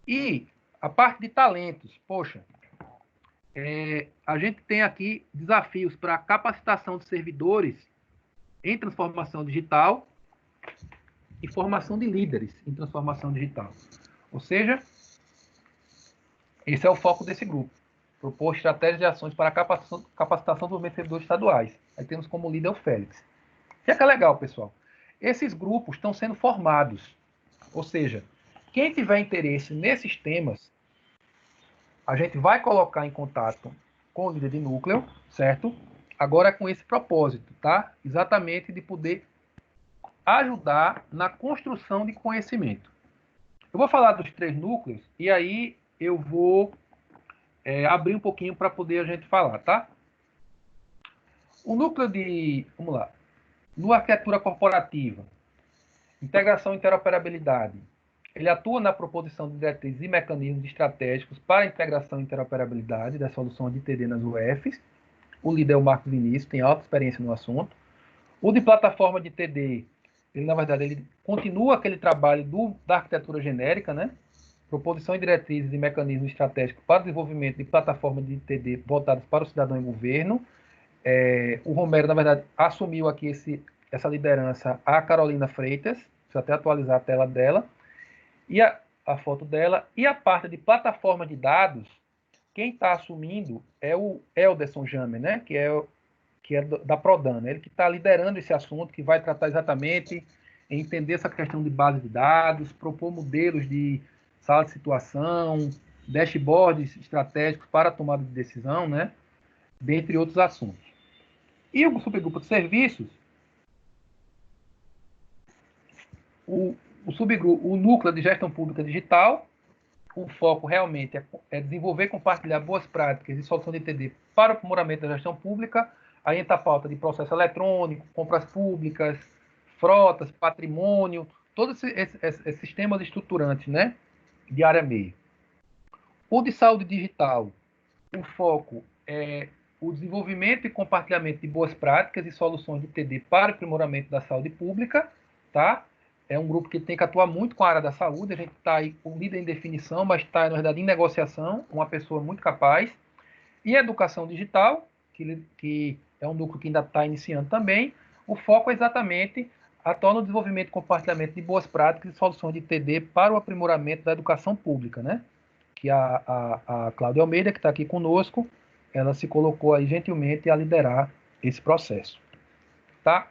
E a parte de talentos, poxa, a gente tem aqui desafios para capacitação de servidores em transformação digital e formação de líderes em transformação digital. Ou seja, esse é o foco desse grupo. Propor estratégias de ações para capacitação dos servidores estaduais. Aí temos como líder o Félix. Fica legal, pessoal. Esses grupos estão sendo formados. Ou seja, quem tiver interesse nesses temas, a gente vai colocar em contato com o líder de núcleo, certo? Agora com esse propósito, tá? Exatamente de poder ajudar na construção de conhecimento. Eu vou falar dos 3 núcleos e aí eu vou abrir um pouquinho para poder a gente falar, tá? O núcleo de... Vamos lá. No arquitetura corporativa, integração e interoperabilidade. Ele atua na proposição de diretrizes e mecanismos estratégicos para a integração e interoperabilidade das soluções de TD nas UFs. O líder é o Marcos Vinícius, tem alta experiência no assunto. O de plataforma de TD, ele, na verdade, ele continua aquele trabalho da arquitetura genérica, né? Proposição de diretrizes e mecanismos estratégicos para o desenvolvimento de plataformas de TD voltadas para o cidadão e governo. O Romero, na verdade, assumiu aqui essa liderança, a Carolina Freitas. Deixa eu até atualizar a tela dela. E a foto dela. E a parte de plataforma de dados, quem está assumindo é o Elderson Jamer, né? que é da Prodan. Né? Ele que está liderando esse assunto, que vai tratar exatamente em entender essa questão de base de dados, propor modelos de sala de situação, dashboards estratégicos para a tomada de decisão, né? Dentre outros assuntos. E o subgrupo de serviços, o núcleo de gestão pública digital, o foco realmente é desenvolver e compartilhar boas práticas e solução de TD para o aprimoramento da gestão pública. Aí entra a pauta de processo eletrônico, compras públicas, frotas, patrimônio, todos esses sistemas estruturantes, né, de área meio. O de saúde digital, o foco é o desenvolvimento e compartilhamento de boas práticas e soluções de TD para o aprimoramento da saúde pública, tá? É um grupo que tem que atuar muito com a área da saúde, a gente está aí com líder em definição, mas está, na verdade, em negociação, uma pessoa muito capaz. E educação digital, que é um núcleo que ainda está iniciando também, o foco é exatamente atuar no desenvolvimento e compartilhamento de boas práticas e soluções de TD para o aprimoramento da educação pública, né? Que a Cláudia Almeida, que está aqui conosco, ela se colocou aí gentilmente a liderar esse processo. Tá?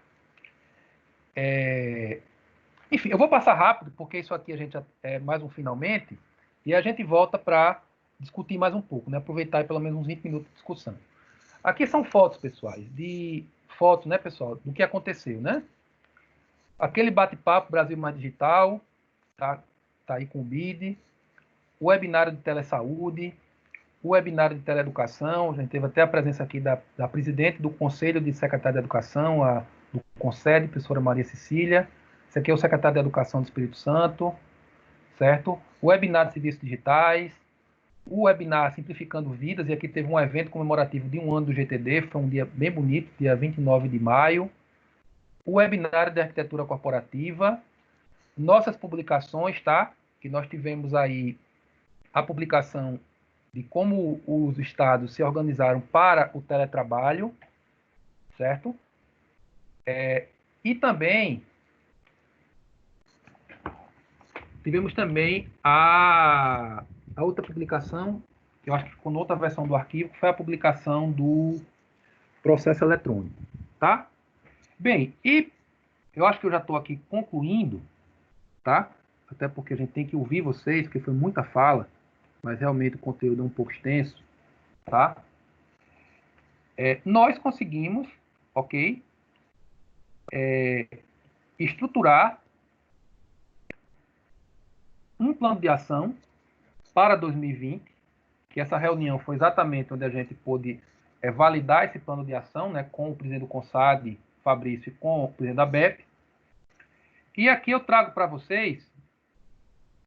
Enfim, eu vou passar rápido, porque isso aqui a gente é mais um finalmente, e a gente volta para discutir mais um pouco, né? Aproveitar aí pelo menos uns 20 minutos de discussão. Aqui são fotos, pessoais, fotos, né, pessoal, do que aconteceu, né? Aquele bate-papo Brasil Mais Digital, tá aí com o BID, o webinário de telesaúde, o webinário de teleeducação, a gente teve até a presença aqui da presidente do Conselho de Secretário de Educação, do CONSED, professora Maria Cecília. Esse aqui é o secretário de Educação do Espírito Santo, certo? O webinar de serviços digitais, o webinar Simplificando Vidas, e aqui teve um evento comemorativo de 1 ano do GTD, foi um dia bem bonito, dia 29 de maio. O webinário de Arquitetura Corporativa, nossas publicações, tá? Que nós tivemos aí a publicação de como os estados se organizaram para o teletrabalho, certo? E também tivemos também a outra publicação, que eu acho que ficou noutra versão do arquivo, que foi a publicação do processo eletrônico, tá? Bem, e eu acho que eu já estou aqui concluindo, tá? Até porque a gente tem que ouvir vocês, porque foi muita fala, mas realmente o conteúdo é um pouco extenso, tá? Nós conseguimos, ok, estruturar um plano de ação para 2020, que essa reunião foi exatamente onde a gente pôde validar esse plano de ação, né, com o presidente do CONSAD, Fabrício, e com o presidente da BEP. E aqui eu trago para vocês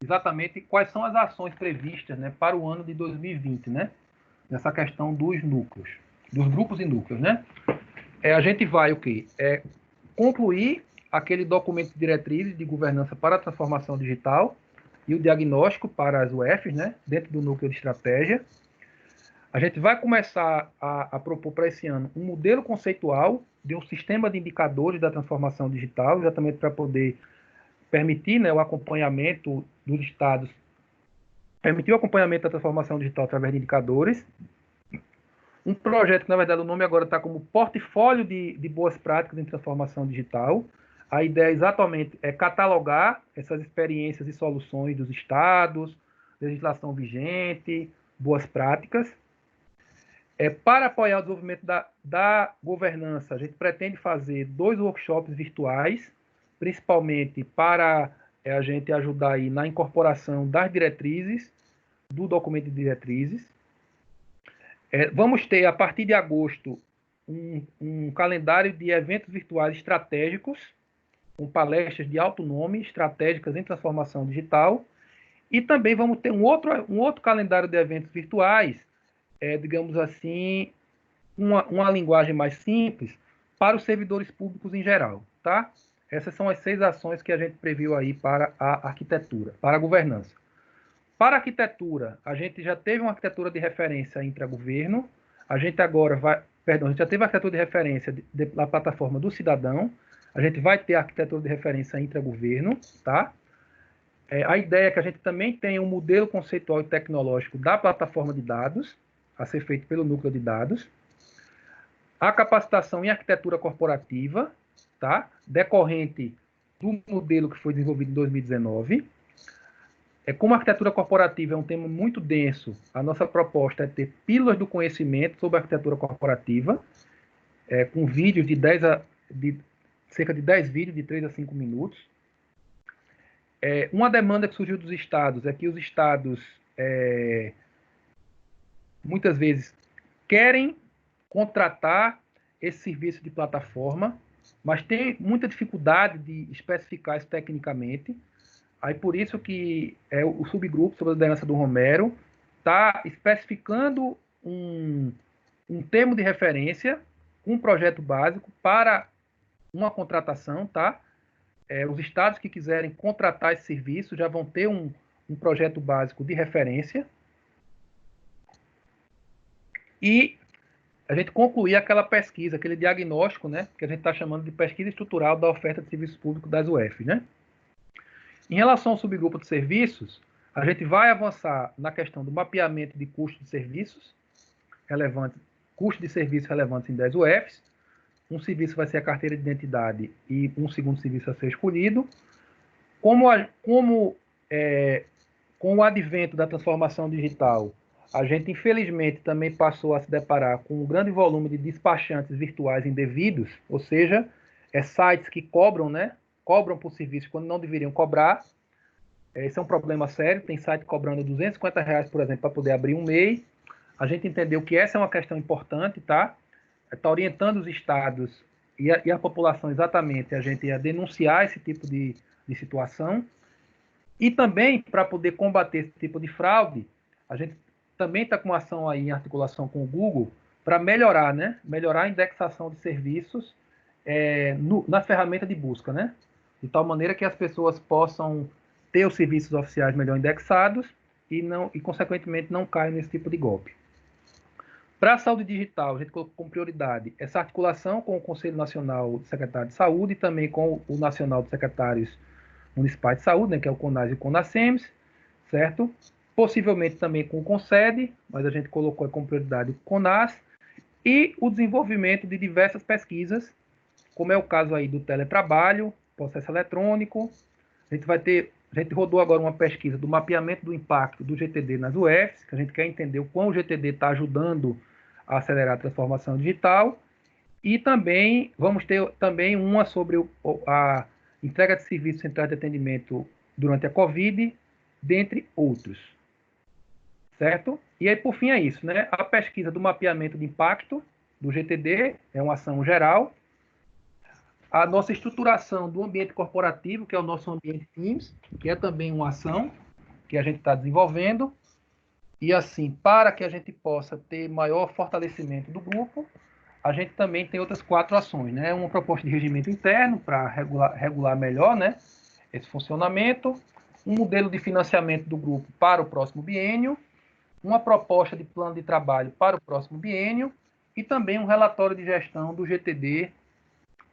exatamente quais são as ações previstas, né, para o ano de 2020, né, nessa questão dos núcleos, dos grupos e núcleos, né. A gente vai o quê? Concluir aquele documento de diretrizes de governança para a transformação digital e o diagnóstico para as UFs, né, dentro do núcleo de estratégia. A gente vai começar a propor para esse ano um modelo conceitual de um sistema de indicadores da transformação digital, exatamente para poder permitir, né, o acompanhamento dos estados, permitir o acompanhamento da transformação digital através de indicadores. Um projeto que, na verdade, o nome agora está como Portfólio de Boas Práticas em Transformação Digital. A ideia exatamente é catalogar essas experiências e soluções dos estados, legislação vigente, boas práticas. Para apoiar o desenvolvimento da governança, a gente pretende fazer 2 workshops virtuais, principalmente para a gente ajudar aí na incorporação das diretrizes, do documento de diretrizes. Vamos ter, a partir de agosto, um calendário de eventos virtuais estratégicos, com palestras de alto nome, estratégicas em transformação digital. E também vamos ter um outro calendário de eventos virtuais, digamos assim, uma linguagem mais simples, para os servidores públicos em geral, tá? Essas são as 6 ações que a gente previu aí para a arquitetura, para a governança. Para a arquitetura, a gente já teve uma arquitetura de referência intra-governo, a gente já teve a arquitetura de referência da plataforma do cidadão, a gente vai ter a arquitetura de referência intra-governo, tá? A ideia é que a gente também tenha um modelo conceitual e tecnológico da plataforma de dados, a ser feito pelo núcleo de dados. A capacitação em arquitetura corporativa, tá? Decorrente do modelo que foi desenvolvido em 2019. Como a arquitetura corporativa é um tema muito denso, a nossa proposta é ter pílulas do conhecimento sobre a arquitetura corporativa, com vídeos de cerca de 10 vídeos, de 3 a 5 minutos. Uma demanda que surgiu dos estados é que os estados muitas vezes querem contratar esse serviço de plataforma, mas tem muita dificuldade de especificar isso tecnicamente. Aí por isso que o subgrupo, sob a liderança do Romero, está especificando um termo de referência, um projeto básico para uma contratação, tá? Os estados que quiserem contratar esse serviço já vão ter um projeto básico de referência. E a gente concluir aquela pesquisa, aquele diagnóstico, né, que a gente está chamando de pesquisa estrutural da oferta de serviços públicos das UF, né? Em relação ao subgrupo de serviços, a gente vai avançar na questão do mapeamento de custos de serviços relevantes, custos de serviços relevantes em 10 UFs. Um serviço vai ser a carteira de identidade e um segundo serviço a ser escolhido. Com o advento da transformação digital, a gente, infelizmente, também passou a se deparar com um grande volume de despachantes virtuais indevidos, ou seja, sites que cobram, né? Cobram por serviços quando não deveriam cobrar. Esse é um problema sério. Tem site cobrando R$250, por exemplo, para poder abrir um MEI. A gente entendeu que essa é uma questão importante, tá? Está orientando os estados e a população exatamente a gente a denunciar esse tipo de situação. E também, para poder combater esse tipo de fraude, a gente também está com uma ação aí em articulação com o Google para melhorar, né? Melhorar a indexação de serviços na ferramenta de busca, né? De tal maneira que as pessoas possam ter os serviços oficiais melhor indexados e consequentemente, não caiam nesse tipo de golpe. Para a saúde digital, a gente colocou como prioridade essa articulação com o Conselho Nacional de Secretários de Saúde e também com o Nacional de Secretários Municipais de Saúde, né, que é o CONAS e o CONASEMS, certo? Possivelmente também com o CONSED, mas a gente colocou como prioridade o CONAS, e o desenvolvimento de diversas pesquisas, como é o caso aí do teletrabalho, processo eletrônico. A gente rodou agora uma pesquisa do mapeamento do impacto do GTD nas UFs, que a gente quer entender o quão o GTD está ajudando a acelerar a transformação digital, e também vamos ter também uma sobre a entrega de serviços centrais de atendimento durante a Covid, dentre outros. Certo? E aí, por fim, é isso, né? A pesquisa do mapeamento de impacto do GTD é uma ação geral. A nossa estruturação do ambiente corporativo, que é o nosso ambiente Teams, que é também uma ação que a gente está desenvolvendo. E assim, para que a gente possa ter maior fortalecimento do grupo, a gente também tem outras 4 ações, né? Uma proposta de regimento interno para regular melhor, né, esse funcionamento, um modelo de financiamento do grupo para o próximo biênio, uma proposta de plano de trabalho para o próximo biênio e também um relatório de gestão do GTD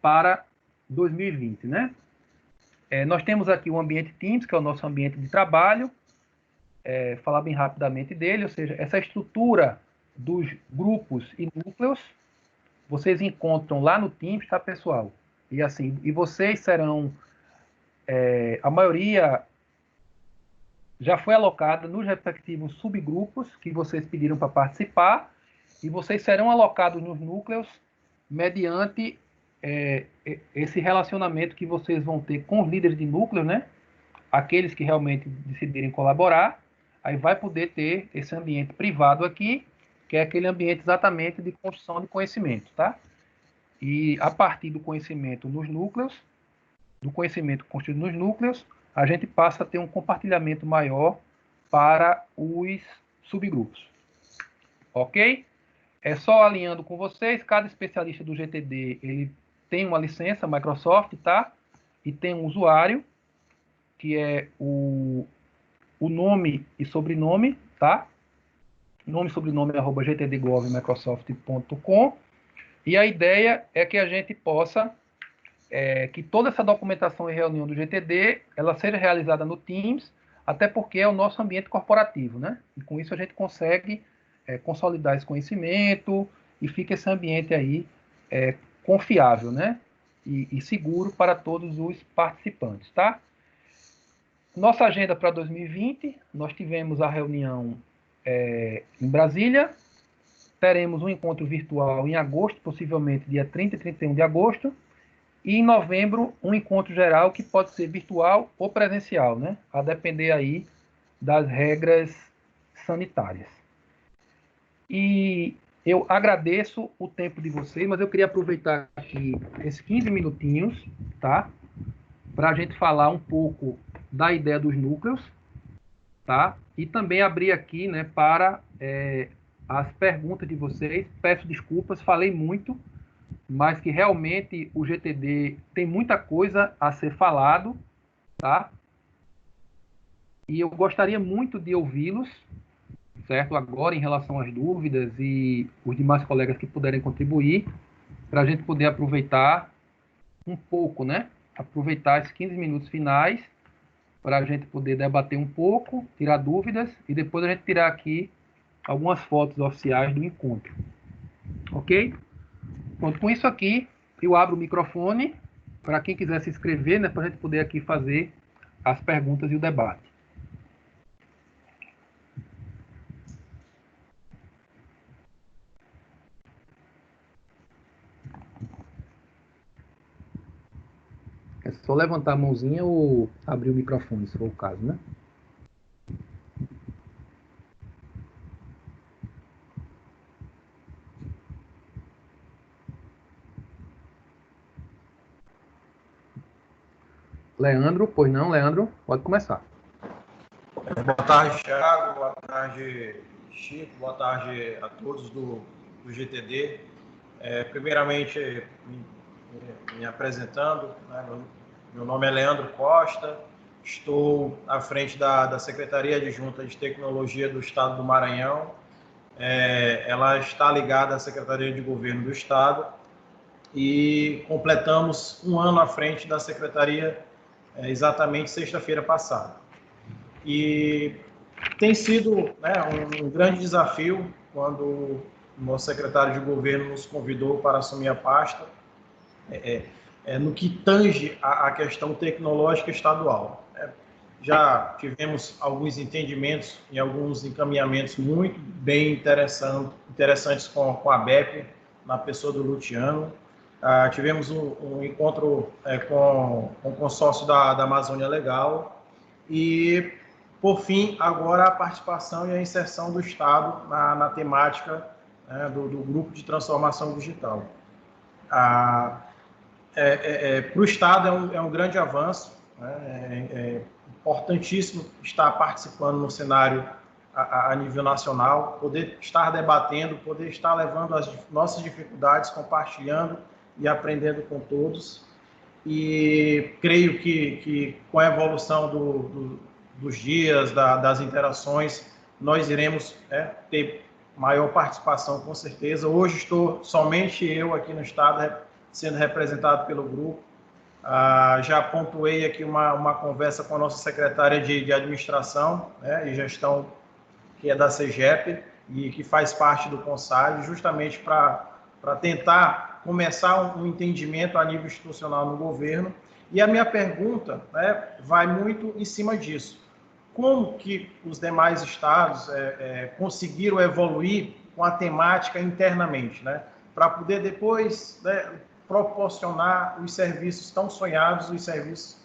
para 2020, né? Nós temos aqui o ambiente Teams, que é o nosso ambiente de trabalho, falar bem rapidamente dele, ou seja, essa estrutura dos grupos e núcleos, vocês encontram lá no Teams, tá, pessoal? E assim, vocês serão, a maioria já foi alocada nos respectivos subgrupos que vocês pediram para participar, e vocês serão alocados nos núcleos mediante esse relacionamento que vocês vão ter com os líderes de núcleo, né? Aqueles que realmente decidirem colaborar, aí vai poder ter esse ambiente privado aqui, que é aquele ambiente exatamente de construção de conhecimento, tá? E a partir do conhecimento nos núcleos, do conhecimento construído nos núcleos, a gente passa a ter um compartilhamento maior para os subgrupos. Ok? Só alinhando com vocês, cada especialista do GTD, ele tem uma licença Microsoft, tá? E tem um usuário, que é o nome e sobrenome, tá? Nome e sobrenome @gtdgov.microsoft.com. E a ideia é que a gente possa, que toda essa documentação e reunião do GTD, ela seja realizada no Teams, até porque é o nosso ambiente corporativo, né? E com isso a gente consegue consolidar esse conhecimento e fica esse ambiente aí confiável, né? E seguro para todos os participantes, tá? Nossa agenda para 2020, nós tivemos a reunião em Brasília, teremos um encontro virtual em agosto, possivelmente dia 30 e 31 de agosto, e em novembro um encontro geral que pode ser virtual ou presencial, né? A depender aí das regras sanitárias. E eu agradeço o tempo de vocês, mas eu queria aproveitar aqui esses 15 minutinhos, tá? Para a gente falar um pouco da ideia dos núcleos, tá? E também abrir aqui, né, para as perguntas de vocês. Peço desculpas, falei muito, mas que realmente o GTD tem muita coisa a ser falado, tá? E eu gostaria muito de ouvi-los, certo? Agora, em relação às dúvidas e os demais colegas que puderem contribuir, para a gente poder aproveitar um pouco, né? Aproveitar esses 15 minutos finais para a gente poder debater um pouco, tirar dúvidas e depois a gente tirar aqui algumas fotos oficiais do encontro. Ok? Pronto, com isso aqui, eu abro o microfone para quem quiser se inscrever, né? Para a gente poder aqui fazer as perguntas e o debate. É só levantar a mãozinha ou abrir o microfone, se for o caso, né? Leandro, pois não, Leandro, pode começar. Boa tarde, Thiago. Boa tarde, Chico. Boa tarde a todos do GTD. Primeiramente, me apresentando, né? Meu nome é Leandro Costa, estou à frente da Secretaria Adjunta de Tecnologia do Estado do Maranhão. Ela está ligada à Secretaria de Governo do Estado e completamos um ano à frente da Secretaria exatamente sexta-feira passada. E tem sido, né, um grande desafio quando o nosso secretário de governo nos convidou para assumir a pasta, no que tange a questão tecnológica estadual. Já tivemos alguns entendimentos e alguns encaminhamentos muito bem interessantes com a BEP, na pessoa do Luciano. Tivemos um encontro com o consórcio da Amazônia Legal e, por fim, agora a participação e a inserção do Estado na temática do Grupo de Transformação Digital. Para o Estado é um grande avanço, é importantíssimo estar participando no cenário a nível nacional, poder estar debatendo, poder estar levando as nossas dificuldades, compartilhando e aprendendo com todos. E creio que com a evolução dos dias, das interações, nós iremos ter maior participação, com certeza. Hoje estou somente eu aqui no Estado, sendo representado pelo grupo. Já pontuei aqui uma conversa com a nossa secretária de Administração, e Gestão, que é da CEGEP e que faz parte do CONSAG, justamente para tentar começar um entendimento a nível institucional no governo. E a minha pergunta vai muito em cima disso. Como que os demais estados conseguiram evoluir com a temática internamente, para poder depois proporcionar os serviços tão sonhados, os serviços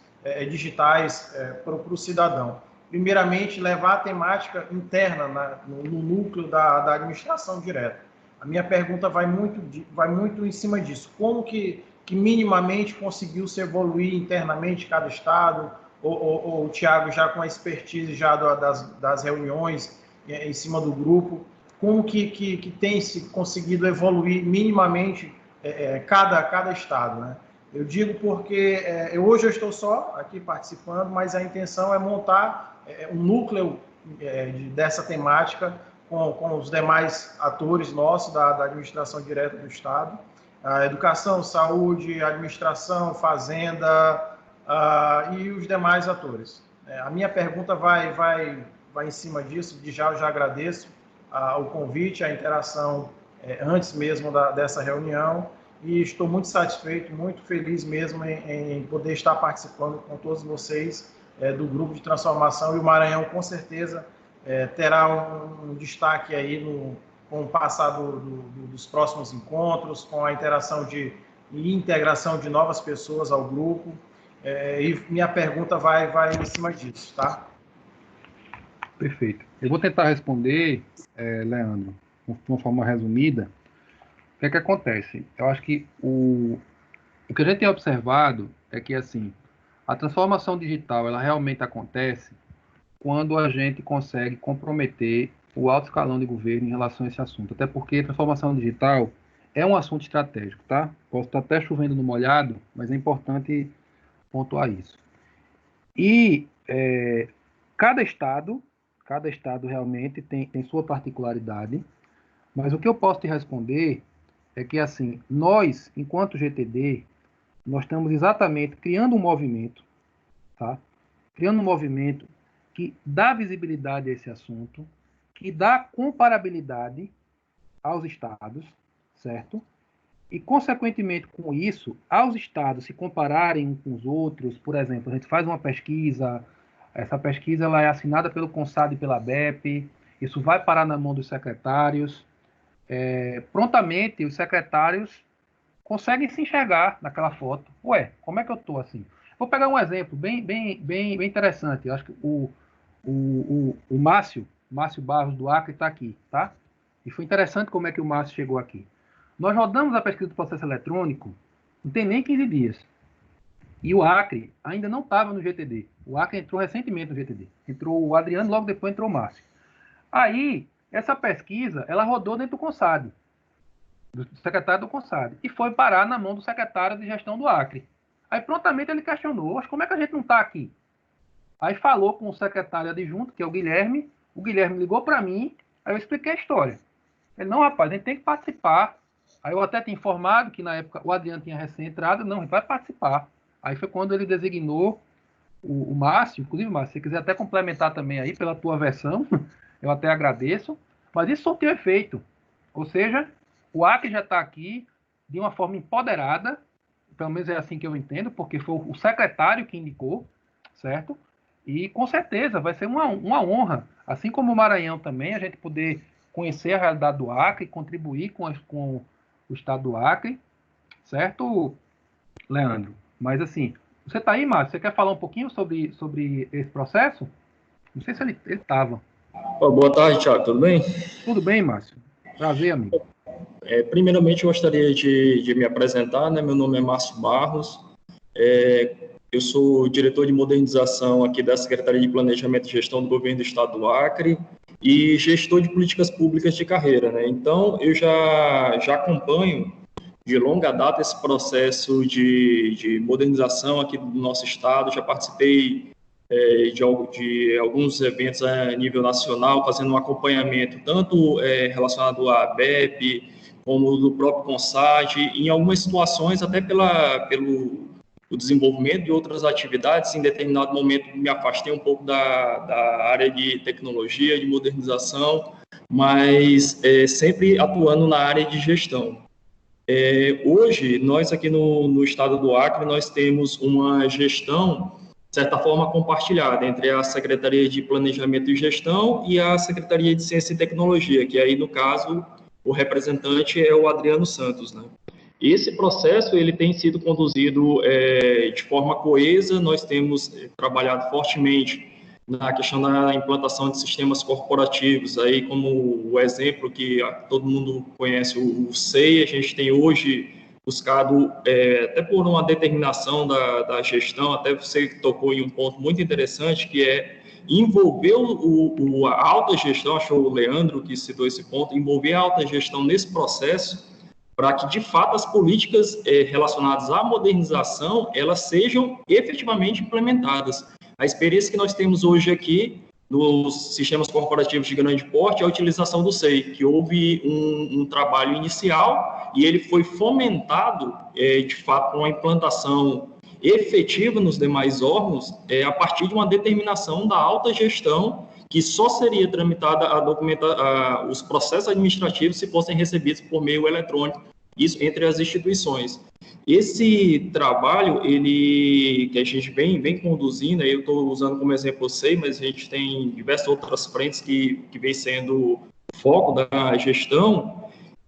digitais para o cidadão? Primeiramente, levar a temática interna no núcleo da administração direta. A minha pergunta vai muito em cima disso. Como que minimamente conseguiu se evoluir internamente cada estado, ou o Thiago já com a expertise já das reuniões em cima do grupo, como que tem se conseguido evoluir minimamente cada estado, Eu digo porque hoje eu estou só aqui participando, mas a intenção é montar um núcleo dessa temática com os demais atores nossos da administração direta do Estado, a educação, saúde, administração, fazenda e os demais atores. A minha pergunta vai em cima disso. De já eu já agradeço o convite, a interação antes mesmo dessa reunião, e estou muito satisfeito, muito feliz mesmo em poder estar participando com todos vocês do Grupo de Transformação, e o Maranhão com certeza terá um destaque aí com o passar dos próximos encontros, com a interação e integração de novas pessoas ao grupo, e minha pergunta vai em cima disso, tá? Perfeito. Eu vou tentar responder, Leandro, de uma forma resumida. O que é que acontece? Eu acho que o que a gente tem observado é que, assim, a transformação digital, ela realmente acontece quando a gente consegue comprometer o alto escalão de governo em relação a esse assunto. Até porque a transformação digital é um assunto estratégico, tá? Posso estar até chovendo no molhado, mas é importante pontuar isso. E cada estado realmente tem sua particularidade, mas o que eu posso te responder é que, assim, nós, enquanto GTD, nós estamos exatamente criando um movimento, tá? Criando um movimento que dá visibilidade a esse assunto, que dá comparabilidade aos estados, certo? E, consequentemente, com isso, aos estados se compararem uns com os outros, por exemplo, a gente faz uma pesquisa, essa pesquisa ela é assinada pelo CONSAD e pela ABEP, isso vai parar na mão dos secretários, prontamente os secretários conseguem se enxergar naquela foto. Ué, como é que eu estou assim? Vou pegar um exemplo bem interessante. Eu acho que o Márcio Barros do Acre está aqui, tá? E foi interessante como é que o Márcio chegou aqui. Nós rodamos a pesquisa do processo eletrônico, não tem nem 15 dias. E o Acre ainda não estava no GTD. O Acre entrou recentemente no GTD. Entrou o Adriano, logo depois entrou o Márcio. Aí, essa pesquisa, ela rodou dentro do CONSAD, do secretário do CONSAD, e foi parar na mão do secretário de gestão do Acre. Aí, prontamente, ele questionou, como é que a gente não está aqui? Aí falou com o secretário adjunto, que é o Guilherme ligou para mim, aí eu expliquei a história. Ele, não, rapaz, a gente tem que participar. Aí eu até tinha informado que, na época, o Adriano tinha recém-entrado, não, a gente vai participar. Aí foi quando ele designou o Márcio, inclusive, Márcio, se você quiser até complementar também aí pela tua versão, eu até agradeço, mas isso surtiu efeito. Ou seja, o Acre já está aqui de uma forma empoderada, pelo menos é assim que eu entendo, porque foi o secretário que indicou, certo? E com certeza vai ser uma honra, assim como o Maranhão também, a gente poder conhecer a realidade do Acre, contribuir com o estado do Acre, certo, Leandro? Mas assim, você está aí, Márcio? Você quer falar um pouquinho sobre esse processo? Não sei se ele estava. Boa tarde, Thiago. Tudo bem? Tudo bem, Márcio? Prazer, amigo. Primeiramente, eu gostaria de me apresentar, né? Meu nome é Márcio Barros. Eu sou diretor de modernização aqui da Secretaria de Planejamento e Gestão do Governo do Estado do Acre e gestor de políticas públicas de carreira, né? Então, eu já acompanho de longa data esse processo de modernização aqui do nosso estado. Já participei de alguns eventos a nível nacional, fazendo um acompanhamento tanto relacionado à ABEP, como do próprio CONSAD, em algumas situações até pelo desenvolvimento de outras atividades. Em determinado momento me afastei um pouco da área de tecnologia, de modernização, mas sempre atuando na área de gestão. Hoje, nós aqui no estado do Acre, nós temos uma gestão, de certa forma, compartilhada entre a Secretaria de Planejamento e Gestão e a Secretaria de Ciência e Tecnologia, que aí, no caso, o representante é o Adriano Santos, né? Esse processo ele tem sido conduzido de forma coesa. Nós temos trabalhado fortemente na questão da implantação de sistemas corporativos, aí como o exemplo que todo mundo conhece, o SEI. A gente tem hoje buscado, até por uma determinação da gestão, até você tocou em um ponto muito interessante, que é envolver a alta gestão. Acho que o Leandro que citou esse ponto, envolver a alta gestão nesse processo, para que, de fato, as políticas relacionadas à modernização, elas sejam efetivamente implementadas. A experiência que nós temos hoje aqui, nos sistemas corporativos de grande porte, é a utilização do SEI, que houve um trabalho inicial e ele foi fomentado, de fato, com a implantação efetiva nos demais órgãos, a partir de uma determinação da alta gestão, que só seria tramitada os processos administrativos se fossem recebidos por meio eletrônico, isso entre as instituições. Esse trabalho, que a gente vem conduzindo, eu estou usando como exemplo o SEI, mas a gente tem diversas outras frentes que vem sendo foco da gestão.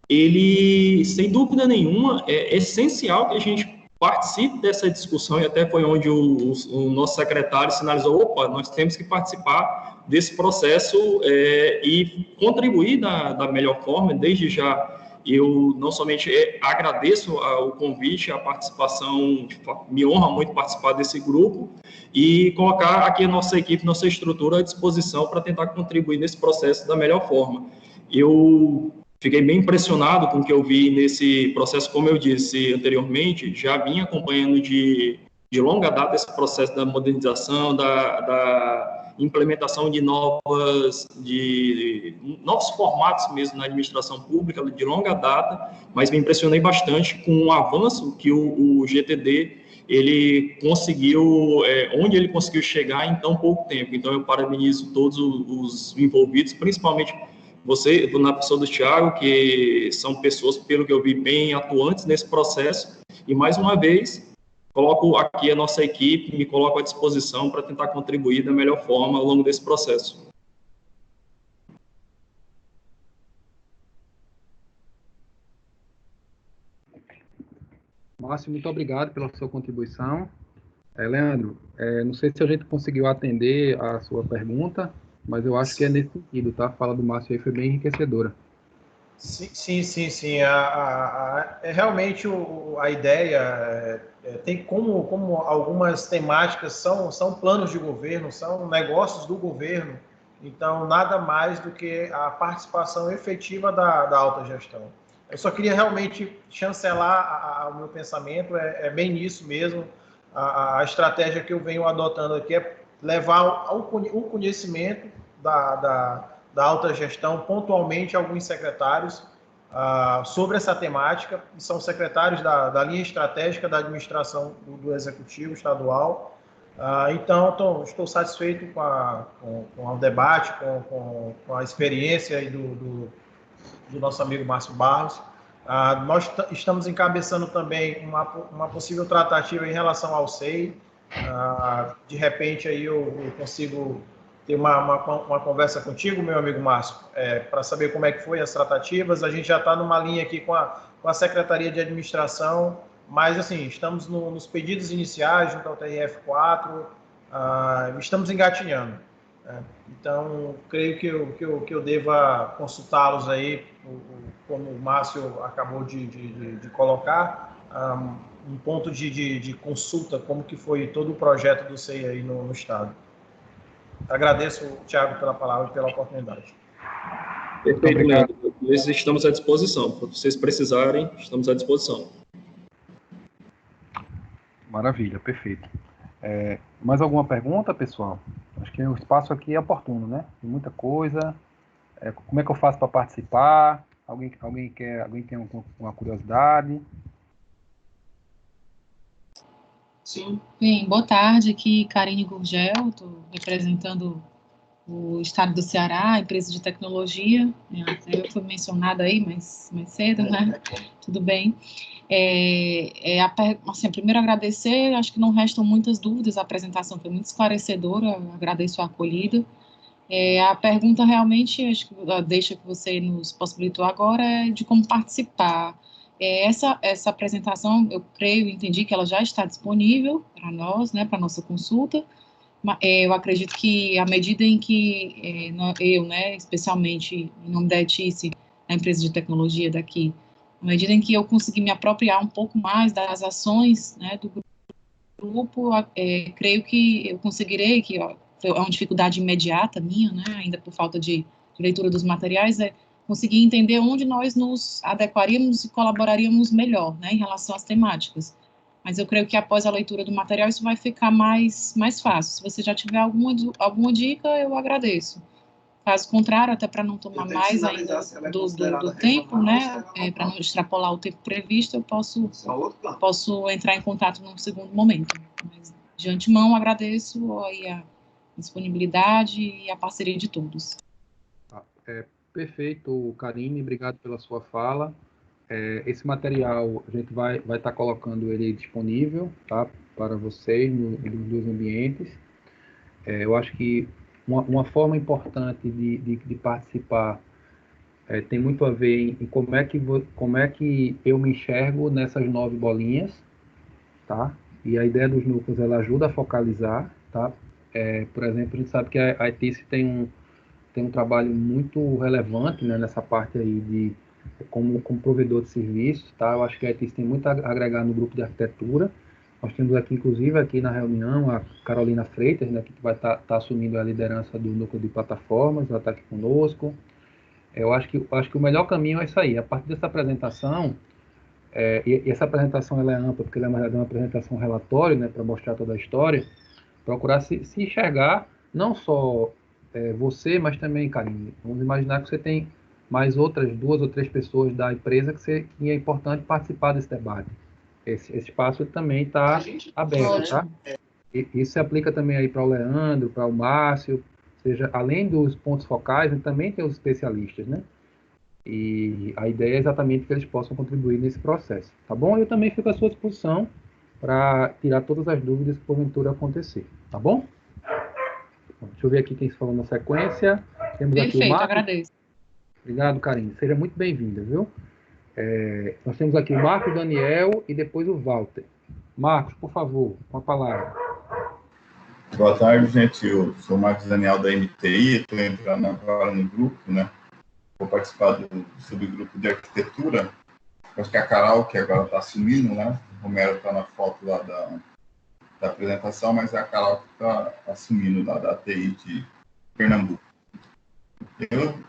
Ele, sem dúvida nenhuma, é essencial que a gente participe dessa discussão, e até foi onde o nosso secretário sinalizou: opa, nós temos que participar, desse processo e contribuir da melhor forma. Desde já, eu não somente agradeço o convite, a participação, me honra muito participar desse grupo e colocar aqui a nossa equipe, nossa estrutura à disposição para tentar contribuir nesse processo da melhor forma. Eu fiquei bem impressionado com o que eu vi nesse processo, como eu disse anteriormente, já vinha acompanhando de longa data esse processo da modernização, da implementação de novos formatos mesmo na administração pública de longa data, mas me impressionei bastante com o avanço que o GTD ele conseguiu, onde ele conseguiu chegar em tão pouco tempo. Então eu parabenizo todos os envolvidos, principalmente você, na pessoa do Thiago, que são pessoas, pelo que eu vi, bem atuantes nesse processo, e mais uma vez coloco aqui a nossa equipe, me coloco à disposição para tentar contribuir da melhor forma ao longo desse processo. Márcio, muito obrigado pela sua contribuição. Leandro, não sei se a gente conseguiu atender a sua pergunta, mas eu acho que é nesse sentido, tá? A fala do Márcio aí foi bem enriquecedora. Sim. Realmente a ideia tem como algumas temáticas são planos de governo, são negócios do governo, então nada mais do que a participação efetiva da alta gestão. Eu só queria realmente chancelar o meu pensamento, é bem nisso mesmo. A estratégia que eu venho adotando aqui é levar o conhecimento da alta gestão pontualmente a alguns secretários sobre essa temática, que são secretários da linha estratégica da administração do Executivo Estadual. Então, estou satisfeito com o debate, com a experiência aí do nosso amigo Márcio Barros. Nós estamos encabeçando também uma possível tratativa em relação ao SEI. De repente, aí eu consigo ter uma conversa contigo, meu amigo Márcio, para saber como é que foi as tratativas. A gente já está numa linha aqui com a Secretaria de Administração, mas, assim, estamos nos pedidos iniciais, junto ao TRF4, estamos engatinhando. Então, creio que eu deva consultá-los aí, como o Márcio acabou de colocar, um ponto de consulta, como que foi todo o projeto do SEI aí no Estado. Agradeço, Thiago, pela palavra e pela oportunidade. Perfeito, Leandro. Nós estamos à disposição. Se vocês precisarem, estamos à disposição. Maravilha, perfeito. Mais alguma pergunta, pessoal? Acho que o espaço aqui é oportuno, né? Tem muita coisa. Como é que eu faço para participar? Alguém tem alguma curiosidade? Sim. Bem, boa tarde, aqui Karine Gurgel, estou representando o estado do Ceará, a empresa de tecnologia, eu fui mencionada aí mais cedo, né? Tudo bem. Assim, primeiro agradecer, acho que não restam muitas dúvidas, a apresentação foi muito esclarecedora, agradeço a acolhida. A pergunta realmente, acho que a deixa que você nos possibilitou agora é de como participar. Essa apresentação, eu creio, entendi que ela já está disponível para nós, né, para nossa consulta. Eu acredito que à medida em que eu, né, especialmente em nome da Etice, a empresa de tecnologia daqui, à medida em que eu conseguir me apropriar um pouco mais das ações, né, do grupo, creio que eu conseguirei, que é uma dificuldade imediata minha, né, ainda por falta de leitura dos materiais, conseguir entender onde nós nos adequaríamos e colaboraríamos melhor, né, em relação às temáticas. Mas eu creio que após a leitura do material isso vai ficar mais fácil. Se você já tiver alguma dica, eu agradeço. Caso contrário, até para não tomar mais ainda do tempo, né, para não extrapolar o tempo previsto, eu posso entrar em contato num segundo momento. Mas, de antemão, agradeço aí a disponibilidade e a parceria de todos. Perfeito, Karine, obrigado pela sua fala. Esse material, a gente vai estar colocando ele disponível, tá, para vocês nos dois ambientes. Eu acho que uma forma importante de participar tem muito a ver em como é que eu me enxergo nessas 9 bolinhas, tá? E a ideia dos núcleos, ela ajuda a focalizar, tá? Por exemplo, a gente sabe que a ETIC tem um trabalho muito relevante, né, nessa parte aí como provedor de serviços, tá? Eu acho que a ETIC tem muito a agregar no grupo de arquitetura. Nós temos aqui, inclusive, aqui na reunião, a Carolina Freitas, né, que vai estar assumindo a liderança do núcleo de plataformas, ela está aqui conosco. Eu acho que o melhor caminho é isso aí. A partir dessa apresentação, e essa apresentação ela é ampla, porque ela é uma apresentação relatório, né, para mostrar toda a história, procurar se enxergar, não só você, mas também, Karine. Vamos imaginar que você tem mais outras 2 ou 3 pessoas da empresa que é importante participar desse debate. Esse espaço também está aberto, tá? Isso se aplica também aí para o Leandro, para o Márcio, ou seja, além dos pontos focais, também tem os especialistas, né? E a ideia é exatamente que eles possam contribuir nesse processo, tá bom? Eu também fico à sua disposição para tirar todas as dúvidas que porventura acontecer, tá bom? Deixa eu ver aqui quem se falou na sequência. Temos Perfeito, aqui o Marcos. agradeço. Obrigado, Karine. Seja muito bem-vinda, viu? Nós temos aqui o Marcos, Daniel e depois o Walter. Marcos, por favor, com a palavra. Boa tarde, gente. Eu sou o Marcos Daniel da MTI, estou entrando agora no grupo, né? Vou participar do subgrupo de arquitetura. Acho que a Carol, que agora está assumindo, né? O Romero está na foto lá da apresentação, mas é a Carol que está assumindo lá da TI de Pernambuco.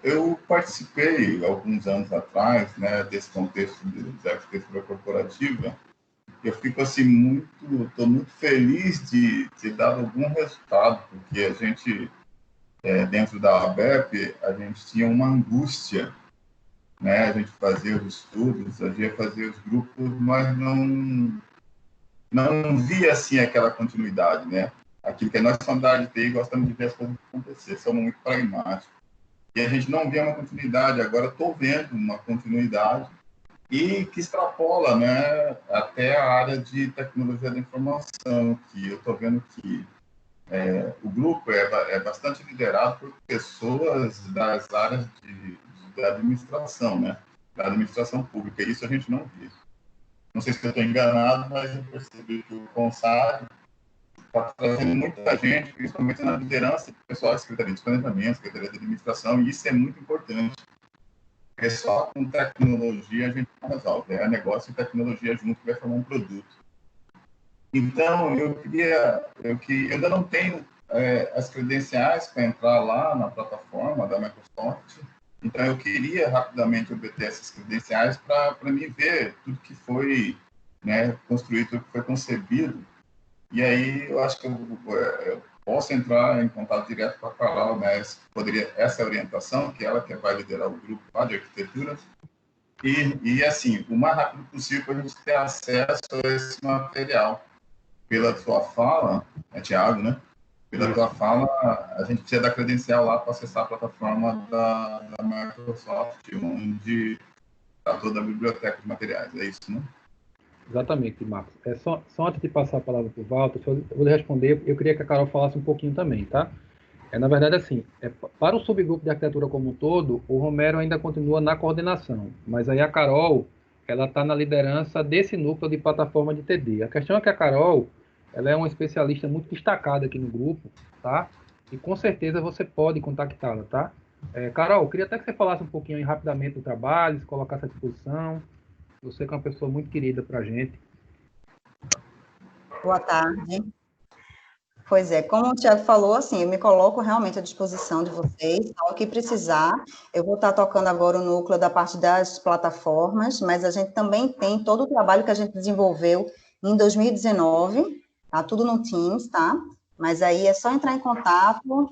Eu participei, alguns anos atrás, né, desse contexto de arquitetura corporativa. Eu fico, assim, estou muito feliz de ter dado algum resultado, porque a gente, dentro da ABEP, a gente tinha uma angústia, né? A gente fazia os estudos, a gente fazia os grupos, mas não via, assim, aquela continuidade, né? Aquilo que nós somos da área de TI, gostamos de ver as coisas acontecer, somos muito pragmáticos. E a gente não via uma continuidade, agora estou vendo uma continuidade e que extrapola, né, até a área de tecnologia da informação, que eu estou vendo que o grupo é bastante liderado por pessoas das áreas da administração, né, da administração pública, isso a gente não vê. Não sei se eu estou enganado, mas eu percebi que o CONSAG está trazendo muita gente, principalmente na liderança, pessoal da Secretaria de Planejamento, Secretaria de Administração, e isso é muito importante. Porque só com tecnologia a gente não resolve. É negócio e tecnologia junto que vai formar um produto. Então, eu ainda não tenho as credenciais para entrar lá na plataforma da Microsoft. Então, eu queria rapidamente obter essas credenciais para me ver tudo que foi, né, construído, tudo que foi concebido. E aí, eu acho que eu posso entrar em contato direto com a Carol, né? Essa orientação, que ela que vai liderar o grupo lá de arquitetura. E assim, o mais rápido possível para a gente ter acesso a esse material. Pela sua fala, Thiago, né? Pela tua fala, a gente precisa da credencial lá para acessar a plataforma da Microsoft, onde está toda a biblioteca de materiais. É isso, né? Exatamente, Marcos. Só antes de passar a palavra para o Walter, eu vou responder, eu queria que a Carol falasse um pouquinho também, tá? Na verdade, assim, para o subgrupo de arquitetura como um todo, o Romero ainda continua na coordenação, mas aí a Carol, ela está na liderança desse núcleo de plataforma de TD. A questão é que a Carol, ela é uma especialista muito destacada aqui no grupo, tá? E com certeza você pode contactá-la, tá? Carol, eu queria até que você falasse um pouquinho aí rapidamente do trabalho, se colocasse à disposição. Você que é uma pessoa muito querida para a gente. Boa tarde. Pois é, como o Thiago falou, assim, eu me coloco realmente à disposição de vocês, tá? O que precisar. Eu vou estar tocando agora o núcleo da parte das plataformas, mas a gente também tem todo o trabalho que a gente desenvolveu em 2019, tá? Tudo no Teams, tá? Mas aí é só entrar em contato.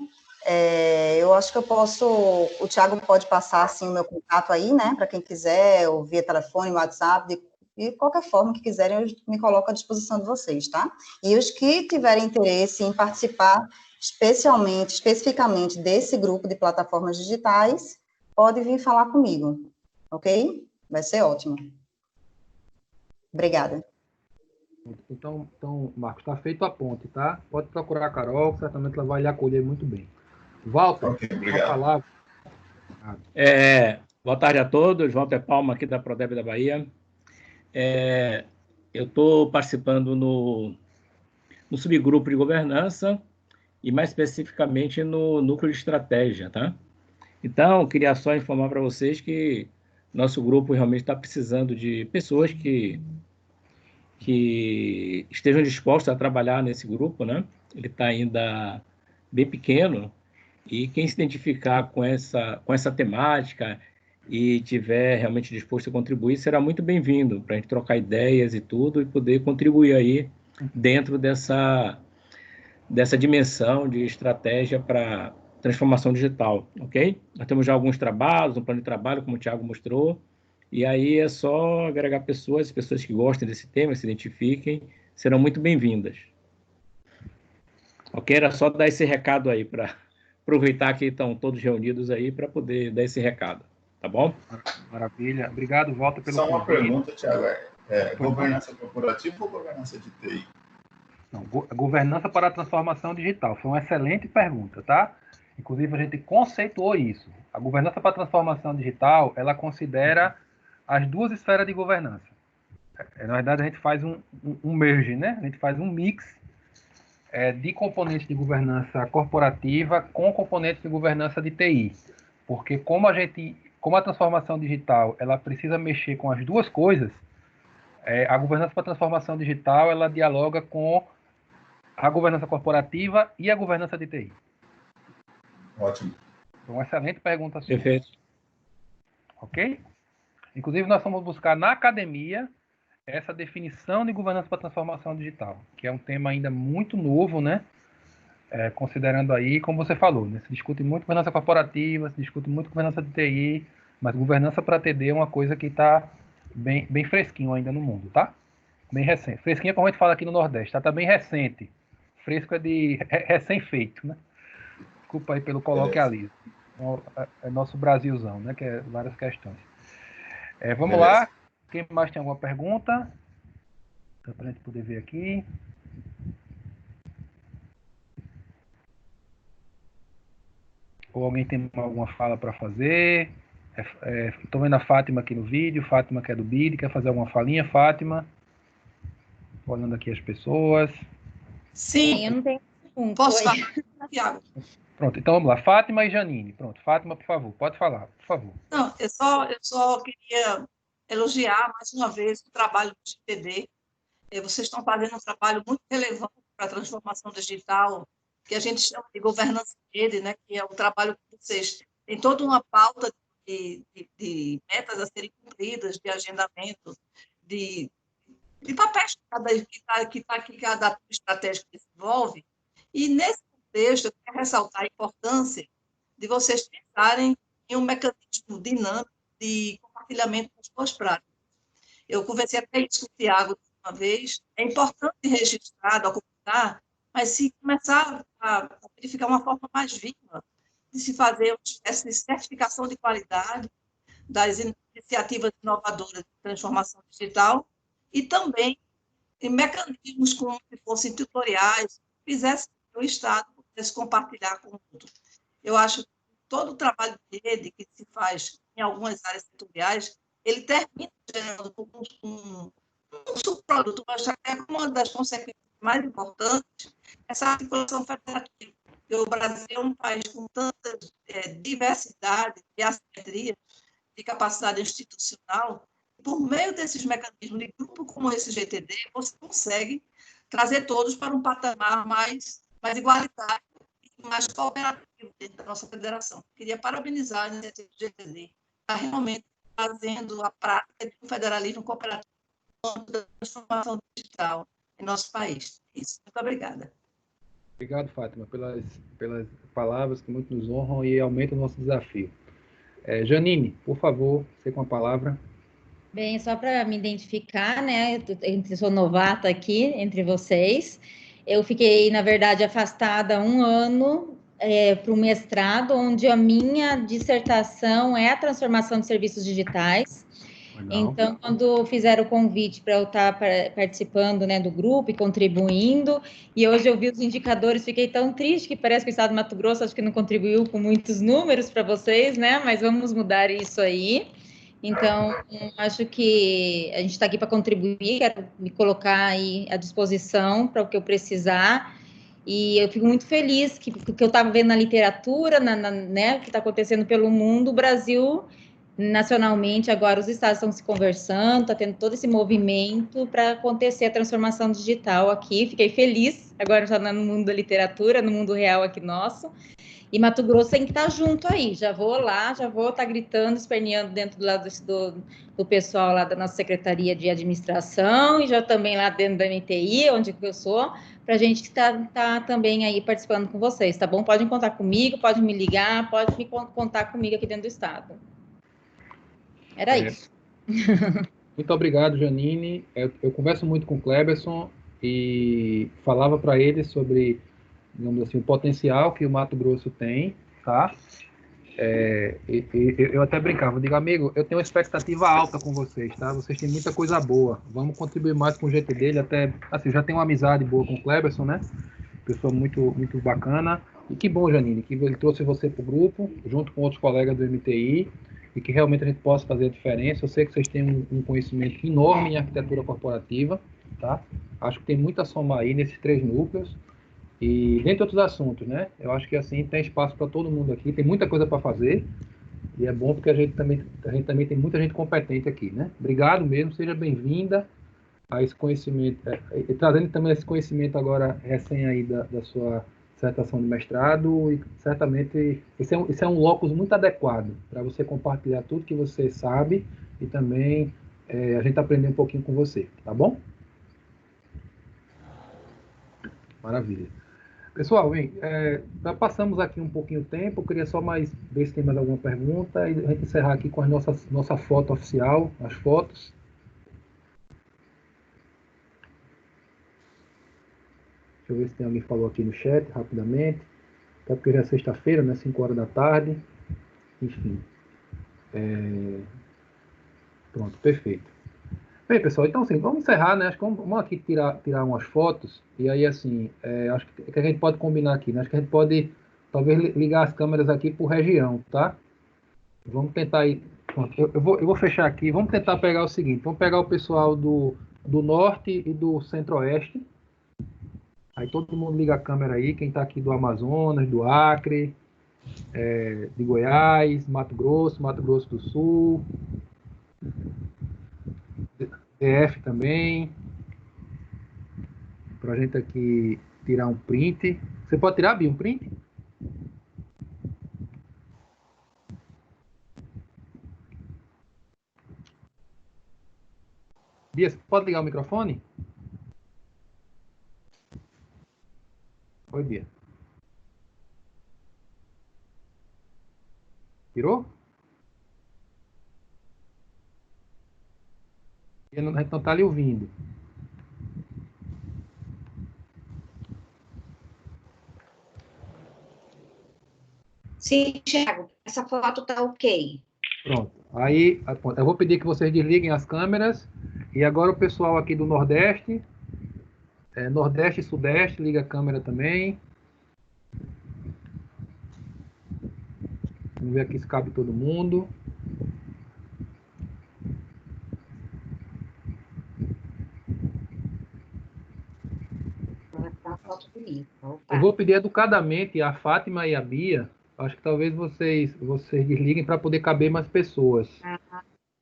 Eu acho que o Thiago pode passar, assim, o meu contato aí, né, para quem quiser, ou via telefone, WhatsApp, de qualquer forma que quiserem, eu me coloco à disposição de vocês, tá? E os que tiverem interesse em participar especificamente desse grupo de plataformas digitais, pode vir falar comigo, ok? Vai ser ótimo. Obrigada. Então Marcos, está feito a ponte, tá? Pode procurar a Carol, que certamente ela vai lhe acolher muito bem. Walter, obrigado. A palavra. Boa tarde a todos, Walter Palma aqui da Prodeb da Bahia. Eu estou participando no subgrupo de governança e mais especificamente no núcleo de estratégia, tá? Então, eu queria só informar para vocês que nosso grupo realmente está precisando de pessoas que estejam dispostas a trabalhar nesse grupo, né? Ele está ainda bem pequeno, e quem se identificar com essa temática e tiver realmente disposto a contribuir, será muito bem-vindo para a gente trocar ideias e tudo, e poder contribuir aí dentro dessa dimensão de estratégia para transformação digital, ok? Nós temos já alguns trabalhos, um plano de trabalho, como o Thiago mostrou, e aí é só agregar pessoas que gostem desse tema, se identifiquem, serão muito bem-vindas. Ok? Era só dar esse recado aí, para aproveitar que estão todos reunidos aí, para poder dar esse recado, tá bom? Maravilha. Obrigado, Walter, pelo Só uma convite. pergunta, Thiago. Governança corporativa ou governança de TI? Não, governança para a transformação digital. Foi uma excelente pergunta, tá? Inclusive, a gente conceituou isso. A governança para a transformação digital, ela considera as duas esferas de governança. Na verdade, a gente faz um merge, né? A gente faz um mix de componentes de governança corporativa com componentes de governança de TI. Porque como a transformação digital, ela precisa mexer com as duas coisas, a governança para a transformação digital, ela dialoga com a governança corporativa e a governança de TI. Ótimo. Uma excelente pergunta sua. Perfeito. Ok? Inclusive, nós vamos buscar na academia essa definição de governança para a transformação digital, que é um tema ainda muito novo, né? Considerando aí, como você falou, né? Se discute muito governança corporativa, se discute muito governança de TI, mas governança para TD é uma coisa que está bem fresquinho ainda no mundo, tá? Bem recente. Fresquinho é como a gente fala aqui no Nordeste, tá bem recente. Fresco é de recém-feito, né? Desculpa aí pelo coloquialismo. É nosso Brasilzão, né? Que é várias questões. Vamos lá. Quem mais tem alguma pergunta? Para a gente poder ver aqui. Ou alguém tem alguma fala para fazer? Estou vendo a Fátima aqui no vídeo. Fátima, que é do BID, quer fazer alguma falinha? Fátima? Estou olhando aqui as pessoas. Sim, eu não tenho pergunta. Posso falar, Thiago? Pronto, então vamos lá. Fátima e Janine. Pronto, Fátima, por favor, pode falar, por favor. Não, eu só queria elogiar mais uma vez o trabalho do GTD. Vocês estão fazendo um trabalho muito relevante para a transformação digital, que a gente chama de governança de rede, né? Que é o trabalho que vocês têm toda uma pauta de metas a serem cumpridas, de agendamento, de papéis que cada estratégia que desenvolve. E, nesse contexto, eu quero ressaltar a importância de vocês pensarem em um mecanismo dinâmico de compartilhamento das boas práticas. Eu conversei até isso com o Thiago uma vez. É importante registrar, documentar, mas se começar a verificar uma forma mais viva de se fazer uma espécie de certificação de qualidade das iniciativas inovadoras de transformação digital e também em mecanismos como se fossem tutoriais, fizesse o Estado pudesse compartilhar com o outro. Eu acho que todo o trabalho de rede que se faz em algumas áreas setoriais, ele termina gerando um subproduto, mas até como uma das consequências mais importantes, essa articulação federativa. Porque o Brasil é um país com tanta diversidade e assimetria de capacidade institucional. Por meio desses mecanismos de grupo como esse GTD, você consegue trazer todos para um patamar mais igualitário e mais cooperativo dentro da nossa federação. Queria parabenizar a iniciativa do GTD, está realmente fazendo a prática de um federalismo cooperativo da transformação digital em nosso país. Isso. Muito obrigada. Obrigado, Fátima, pelas palavras que muito nos honram e aumentam o nosso desafio. Janine, por favor, você com a palavra. Bem, só para me identificar, né, eu sou novata aqui entre vocês. Eu fiquei, na verdade, afastada 1 ano para o mestrado, onde a minha dissertação é a transformação de serviços digitais. Legal. Então, quando fizeram o convite para eu estar participando, né, do grupo e contribuindo, e hoje eu vi os indicadores, fiquei tão triste que parece que o Estado do Mato Grosso acho que não contribuiu com muitos números para vocês, né, mas vamos mudar isso aí. Então, acho que a gente está aqui para contribuir, quero me colocar aí à disposição para o que eu precisar. E eu fico muito feliz que eu estava vendo na literatura, né, o que está acontecendo pelo mundo, o Brasil, nacionalmente, agora os estados estão se conversando, está tendo todo esse movimento para acontecer a transformação digital aqui. Fiquei feliz, agora já no mundo da literatura, no mundo real aqui nosso. E Mato Grosso tem que estar junto aí. Já vou lá, já vou estar gritando, esperneando dentro do pessoal lá da nossa Secretaria de Administração e já também lá dentro da MTI, onde eu sou, para a gente estar também aí participando com vocês, tá bom? Podem contar comigo, pode me ligar, pode me contar comigo aqui dentro do estado. Era isso. Muito obrigado, Janine. Eu converso muito com o Cleberson e falava para ele sobre, digamos assim, o potencial que o Mato Grosso tem, tá? Eu até brincava, digo, amigo, eu tenho uma expectativa alta com vocês, tá? Vocês têm muita coisa boa, vamos contribuir mais com o GT dele, até, assim, já tenho uma amizade boa com o Cleberson, né? Pessoa muito, muito bacana, e que bom, Janine, que ele trouxe você para o grupo, junto com outros colegas do MTI, e que realmente a gente possa fazer a diferença. Eu sei que vocês têm um conhecimento enorme em arquitetura corporativa, tá? Acho que tem muita soma aí nesses 3 núcleos, e dentre outros assuntos, né? Eu acho que assim tem espaço para todo mundo aqui, tem muita coisa para fazer, e é bom porque a gente também tem muita gente competente aqui, né? Obrigado mesmo, seja bem-vinda a esse conhecimento, trazendo também esse conhecimento agora recém aí da sua dissertação de mestrado, e certamente esse é um locus muito adequado para você compartilhar tudo que você sabe e também a gente aprender um pouquinho com você, tá bom? Maravilha. Pessoal, bem, já passamos aqui um pouquinho o tempo, eu queria só mais ver se tem mais alguma pergunta e a gente encerrar aqui com a nossa foto oficial, as fotos. Deixa eu ver se tem alguém que falou aqui no chat, rapidamente. Até porque já é sexta-feira, né, 5 horas da tarde. Enfim. Pronto, perfeito. Bem, pessoal, então assim, vamos encerrar, né? Acho que vamos aqui tirar umas fotos. E aí, assim, acho que a gente pode combinar aqui, né? Acho que a gente pode, talvez, ligar as câmeras aqui por região, tá? Vamos tentar ir... Pronto, eu vou fechar aqui. Vamos tentar pegar o seguinte. Vamos pegar o pessoal do norte e do centro-oeste. Aí todo mundo liga a câmera aí. Quem está aqui do Amazonas, do Acre, de Goiás, Mato Grosso do Sul... DF também, para a gente aqui tirar um print. Você pode tirar, Bia, um print? Bia, você pode ligar o microfone? Oi, Bia. Tirou? A gente não está lhe ouvindo. Sim, Thiago, essa foto está ok. Pronto. Aí, eu vou pedir que vocês desliguem as câmeras. E agora o pessoal aqui do Nordeste, Nordeste e Sudeste, liga a câmera também. Vamos ver aqui se cabe todo mundo. Eu vou pedir educadamente a Fátima e a Bia. Acho que talvez vocês desliguem para poder caber mais pessoas.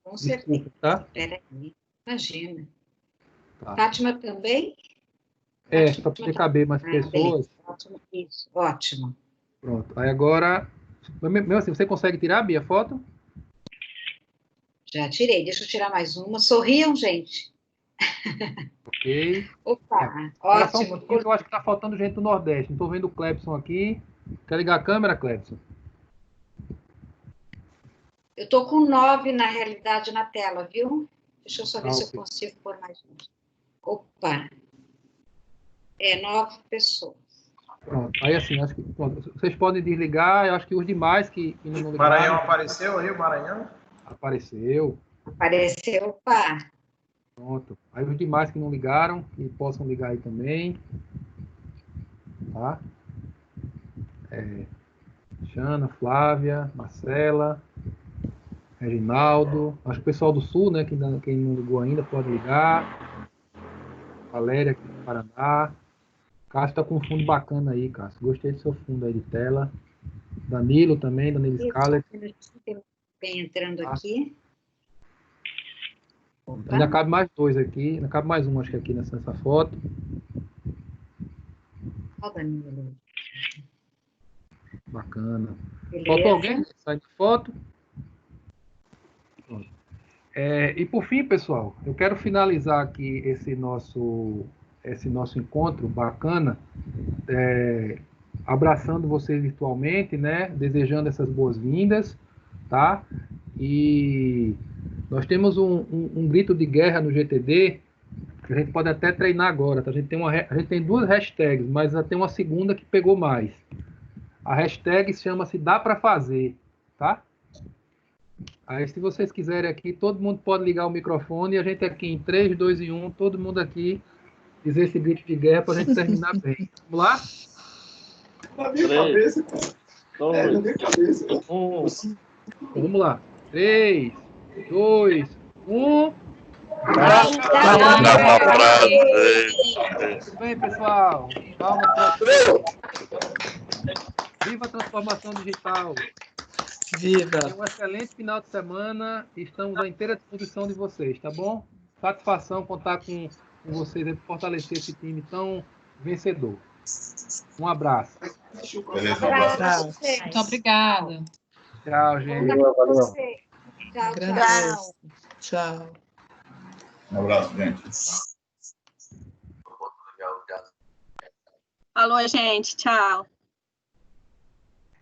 Com certeza. Desculpa, tá? Espera aí. Imagina. Tá. Fátima também? Para poder caber mais pessoas. Ótimo, isso, ótimo. Pronto. Aí agora, mesmo assim, você consegue tirar, Bia, a foto? Já tirei. Deixa eu tirar mais uma. Sorriam, gente. Ok. Opa, ótimo. ótimo. Eu acho que está faltando gente do Nordeste. Não estou vendo o Clebson aqui. Quer ligar a câmera, Clebson? Eu estou com 9, na realidade, na tela, viu? Deixa eu só ver se eu consigo pôr mais um. Opa. 9 pessoas. Pronto. Aí, assim, acho que pronto. Vocês podem desligar. Eu acho que os demais que não ligaram... Maranhão apareceu aí, o Maranhão? Apareceu. Apareceu, opa. Pronto. Aí os demais que não ligaram, que possam ligar aí também. Tá? Xana, Flávia, Marcela, Reginaldo. Acho que o pessoal do Sul, né? Quem não ligou ainda pode ligar. Valéria aqui do Paraná. Cássio tá com um fundo bacana aí, Cássio. Gostei do seu fundo aí de tela. Danilo também, Danilo Scarlett. Bem, entrando aqui. Ainda cabe mais 2 aqui. Ainda cabe mais um, acho que aqui nessa foto. Ó, Danilo. Bacana. Beleza. Faltou alguém? Sai de foto. Pronto. E por fim, pessoal, eu quero finalizar aqui esse nosso encontro bacana, abraçando vocês virtualmente, né? Desejando essas boas-vindas, tá? E nós temos um grito de guerra no GTD, que a gente pode até treinar agora, tá? A gente tem 2 hashtags, mas já tem uma segunda que pegou mais. A hashtag chama-se Dá Pra Fazer, tá? Aí, se vocês quiserem aqui, todo mundo pode ligar o microfone e a gente aqui em 3, 2 e 1, todo mundo aqui dizer esse grito de guerra para a gente terminar bem. Vamos lá? Na minha cabeça, cara. Na minha cabeça. Vamos lá. 3, 2, 1. Tudo bem, pessoal? Palmas para Viva a transformação digital! Viva! Um excelente final de semana e estamos à inteira disposição de vocês, tá bom? Satisfação contar com vocês para fortalecer esse time tão vencedor. Um abraço. Beleza, um abraço. Muito obrigada. Tchau, gente. Valeu. Tchau. Tchau. Um abraço, gente. Alô, gente. Tchau.